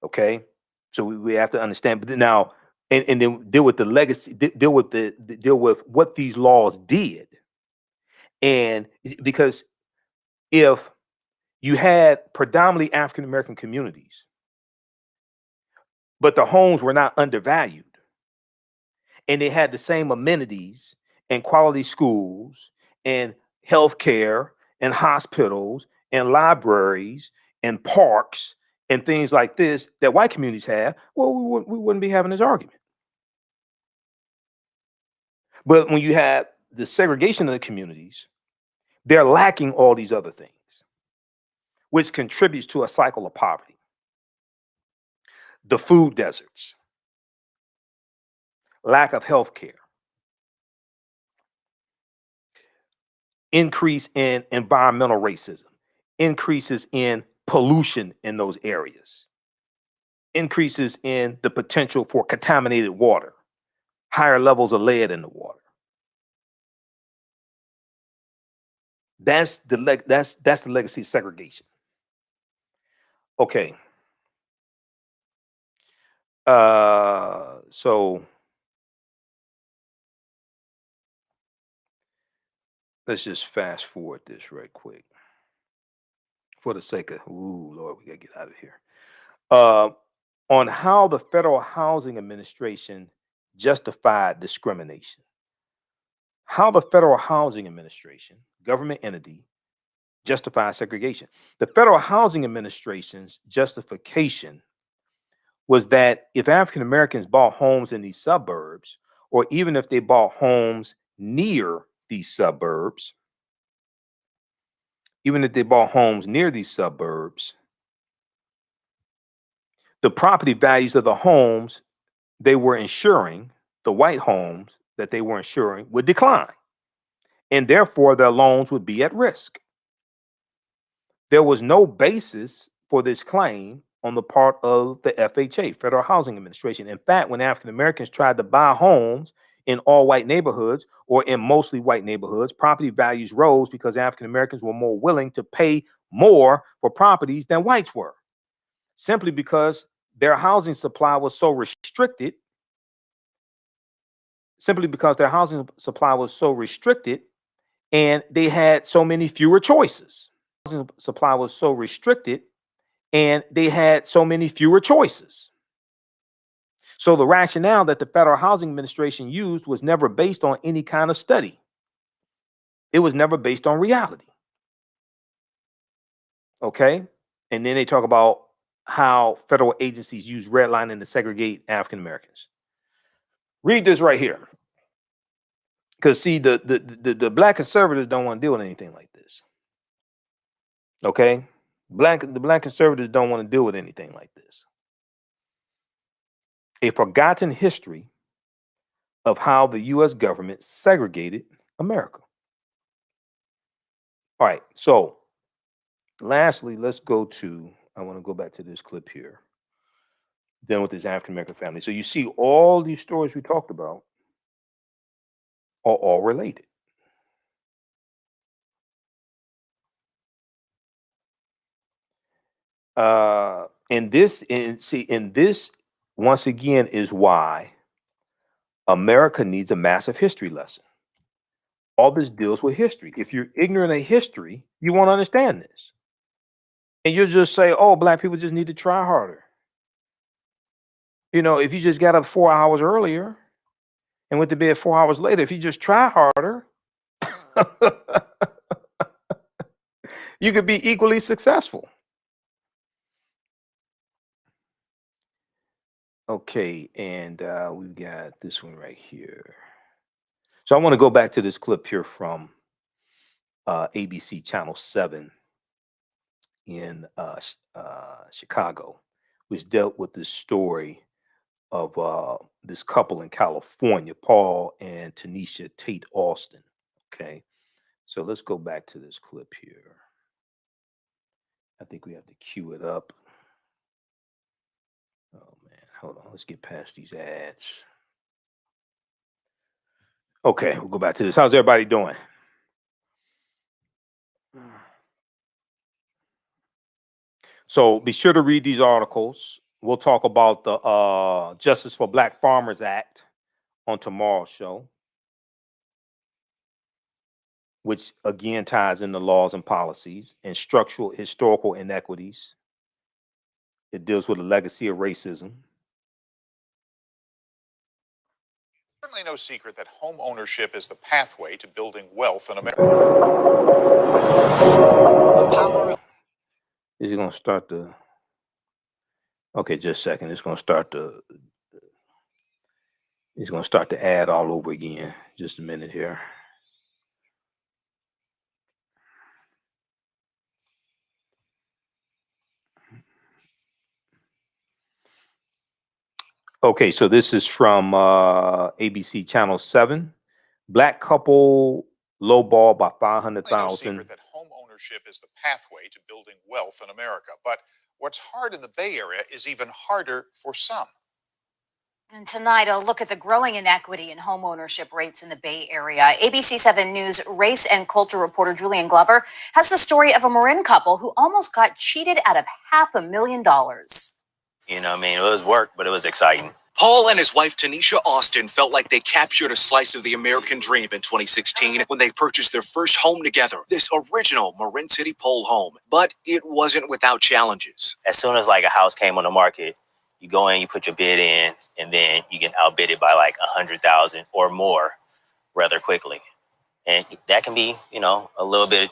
Okay, so we have to understand. But now, and then deal with the legacy, deal with what these laws did, and because if you had predominantly African American communities, but the homes were not undervalued, and they had the same amenities and quality schools and healthcare and hospitals and libraries and parks and things like this that white communities have, well, we wouldn't be having this argument. But when you have the segregation of the communities, they're lacking all these other things, which contributes to a cycle of poverty. The food deserts, lack of health care, increase in environmental racism, increases in pollution in those areas, increases in the potential for contaminated water, higher levels of lead in the water. That's the legacy of segregation. Okay. So let's just fast forward this right quick for the sake of, Lord, we gotta get out of here. On how the Federal Housing Administration justified discrimination. How the Federal Housing Administration, government entity, justifies segregation. The Federal Housing Administration's justification was that if African Americans bought homes in these suburbs, or even if they bought homes near these suburbs, the property values of the homes they were insuring, the white homes that they were insuring, would decline, and therefore their loans would be at risk. There was no basis for this claim on the part of the FHA, Federal Housing Administration. In fact, when African Americans tried to buy homes in all white neighborhoods or in mostly white neighborhoods, property values rose because African Americans were more willing to pay more for properties than whites were, simply because their housing supply was so restricted. And they had so many fewer choices. Supply was so restricted and they had so many fewer choices. So the rationale that the Federal Housing Administration used was never based on any kind of study. It was never based on reality. Okay? And then they talk about how federal agencies use redlining to segregate African Americans. Read this right here. Because see, the black conservatives don't want to deal with anything like this. Okay? The black conservatives don't want to deal with anything like this. A forgotten history of how the U.S. government segregated America. All right, so lastly, let's go to, I want to go back to this clip here, dealing with this African American family. So you see all these stories we talked about are all related. And this once again is why America needs a massive history lesson. All this deals with history. If you're ignorant of history, you won't understand this. And you'll just say, oh, black people just need to try harder. You know, if you just got up 4 hours earlier and went to bed 4 hours later, if you just try harder, you could be equally successful. Okay, and we've got this one right here. So I want to go back to this clip here from ABC Channel 7 in Chicago, which dealt with this story of this couple in California, Paul and Tanisha Tate Austin. Okay, so let's go back to this clip here. I think we have to cue it up. Oh man, hold on. Let's get past these ads. Okay, we'll go back to this. How's everybody doing? So be sure to read these articles. We'll talk about the Justice for Black Farmers Act on tomorrow's show, which again ties into laws and policies and structural historical inequities. It deals with the legacy of racism. Certainly no secret that home ownership is the pathway to building wealth in America. Is it going to start the... Okay, just a second. It's going to start the... It's going to start the ad all over again. Just a minute here. Okay, so this is from ABC Channel 7. Black couple lowball by 500,000. No secret that home ownership is the pathway to building wealth in America. But what's hard in the Bay Area is even harder for some. And tonight, a look at the growing inequity in home ownership rates in the Bay Area. ABC 7 News race and culture reporter Giuliani Glover has the story of a Marin couple who almost got cheated out of $500,000. You know what I mean? It was work, but it was exciting. Paul and his wife Tanisha Austin felt like they captured a slice of the American dream in 2016 when they purchased their first home together, this original Marin City pole home. But it wasn't without challenges. As soon as like a house came on the market, you go in, you put your bid in, and then you get outbidded by like 100,000 or more rather quickly. And that can be, you know, a little bit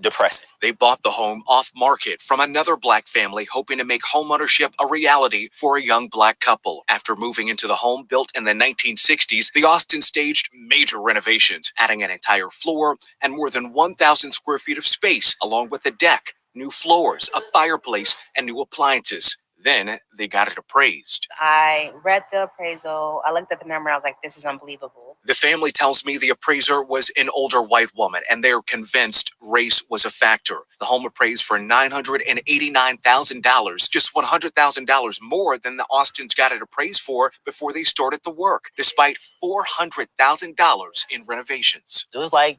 depressing. They bought the home off market from another black family, hoping to make homeownership a reality for a young black couple. After moving into the home built in the 1960s, the Austin staged major renovations, adding an entire floor and more than 1,000 square feet of space, along with a deck, new floors, a fireplace, and new appliances. Then they got it appraised. I read the appraisal. I looked at the number. I was like, this is unbelievable. The family tells me the appraiser was an older white woman, and they're convinced race was a factor. The home appraised for $989,000, just $100,000 more than the Austins got it appraised for before they started the work, despite $400,000 in renovations. It was like,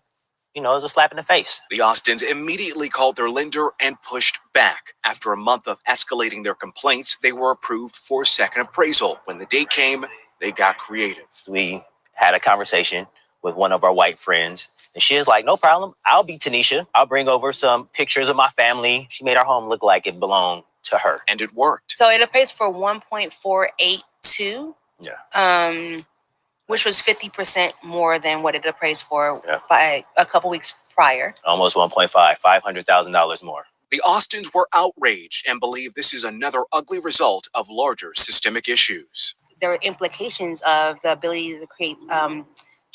you know, it was a slap in the face. The Austins immediately called their lender and pushed back. After a month of escalating their complaints, they were approved for a second appraisal. When the day came, they got creative. We had a conversation with one of our white friends, and she was like, no problem. I'll be Tanisha. I'll bring over some pictures of my family. She made our home look like it belonged to her. And it worked. So it appraised for 1.482. Yeah. Which was 50% more than what it appraised for by a couple weeks prior. Almost 1.5, $500,000 more. The Austins were outraged and believe this is another ugly result of larger systemic issues. There were implications of the ability to create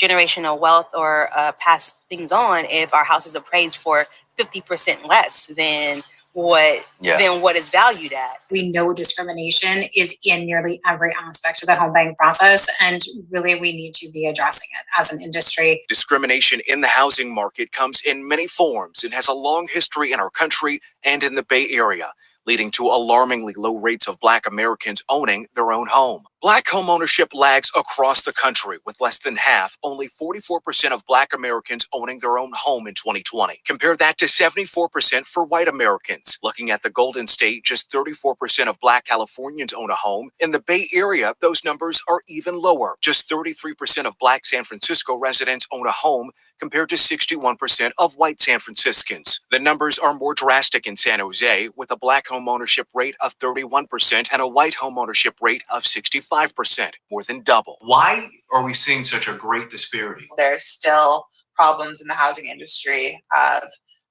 generational wealth or pass things on if our house is appraised for 50% less than what is valued at. We know discrimination is in nearly every aspect of the home buying process, and really we need to be addressing it as an industry. Discrimination in the housing market comes in many forms and has a long history in our country and in the Bay Area, leading to alarmingly low rates of Black Americans owning their own home. Black homeownership lags across the country, with less than half, only 44% of Black Americans owning their own home in 2020. Compare that to 74% for white Americans. Looking at the Golden State, just 34% of Black Californians own a home. In the Bay Area, those numbers are even lower. Just 33% of Black San Francisco residents own a home, compared to 61% of white San Franciscans. The numbers are more drastic in San Jose, with a Black homeownership rate of 31% and a white homeownership rate of 65%, more than double. Why are we seeing such a great disparity? There's still problems in the housing industry of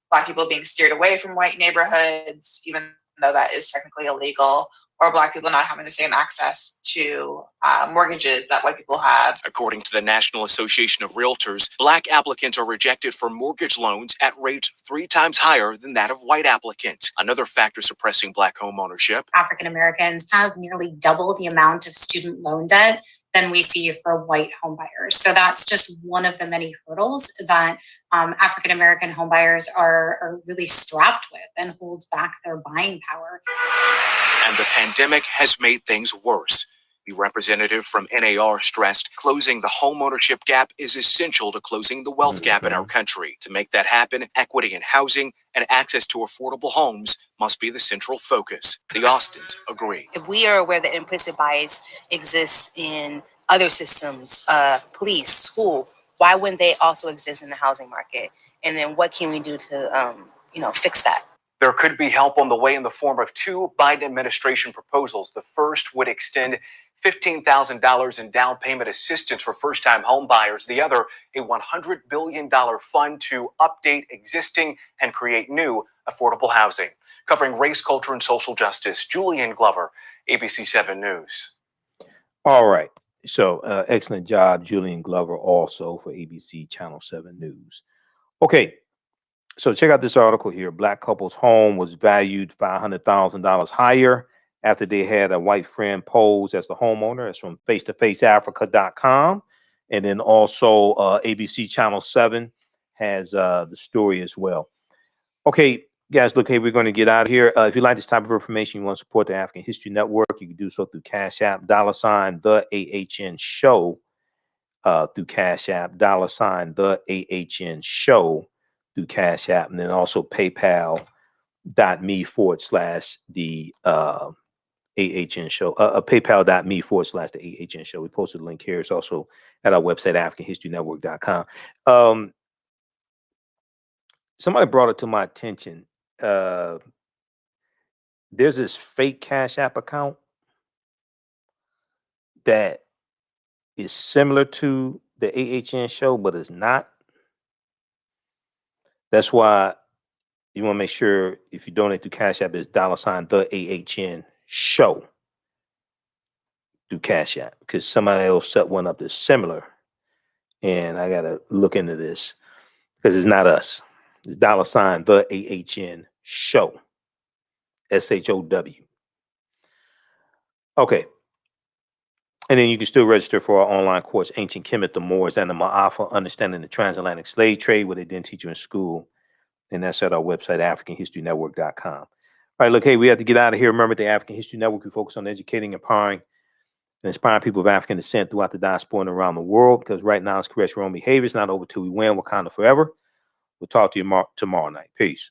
Black people being steered away from white neighborhoods, even though that is technically illegal, or Black people not having the same access to mortgages that white people have. According to the National Association of Realtors, Black applicants are rejected for mortgage loans at rates 3 times higher than that of white applicants. Another factor suppressing Black homeownership. African Americans have nearly double the amount of student loan debt than we see for white homebuyers. So that's just one of the many hurdles that African American homebuyers are really strapped with and holds back their buying power. And the pandemic has made things worse. The representative from NAR stressed closing the homeownership gap is essential to closing the wealth gap in our country. To make that happen, equity in housing and access to affordable homes must be the central focus. The Austins agree. If we are aware that implicit bias exists in other systems, police, school, why wouldn't they also exist in the housing market? And then what can we do to, fix that? There could be help on the way in the form of 2 Biden administration proposals. The first would extend $15,000 in down payment assistance for first-time home buyers. The other, a $100 billion fund to update existing and create new affordable housing. Covering race, culture, and social justice, Giuliani Glover, ABC 7 News. All right. So excellent job, Giuliani Glover, also for ABC Channel 7 News. Okay. So check out this article here. Black couple's home was valued $500,000 higher after they had a white friend pose as the homeowner. It's from face-to-faceafrica.com. And then also ABC Channel 7 has the story as well. Okay, guys, look, hey, we're going to get out of here. If you like this type of information, you want to support the African History Network, you can do so through Cash App, $ the AHN Show, through Cash App, $ the AHN Show, through Cash App, and then also paypal.me/ the AHN Show, paypal.me/ the AHN Show. We posted a link here. It's also at our website, AfricanHistoryNetwork.com. Somebody brought it to my attention. There's this fake Cash App account that is similar to the AHN Show, but it's not. That's why you want to make sure if you donate through Cash App, it's $ the AHN Show through Cash App, because somebody else set one up that's similar. And I got to look into this because it's not us. It's $ the AHN Show. SHOW. Okay. And then you can still register for our online course, Ancient Kemet, the Moors, and the Ma'afa, Understanding the Transatlantic Slave Trade, what they didn't teach you in school. And that's at our website, AfricanHistoryNetwork.com. All right, look, hey, we have to get out of here. Remember, the African History Network, we focus on educating, empowering, and inspiring people of African descent throughout the diaspora and around the world, because right now it's correct your own behavior. It's not over till we win. Wakanda forever. We'll talk to you tomorrow night. Peace.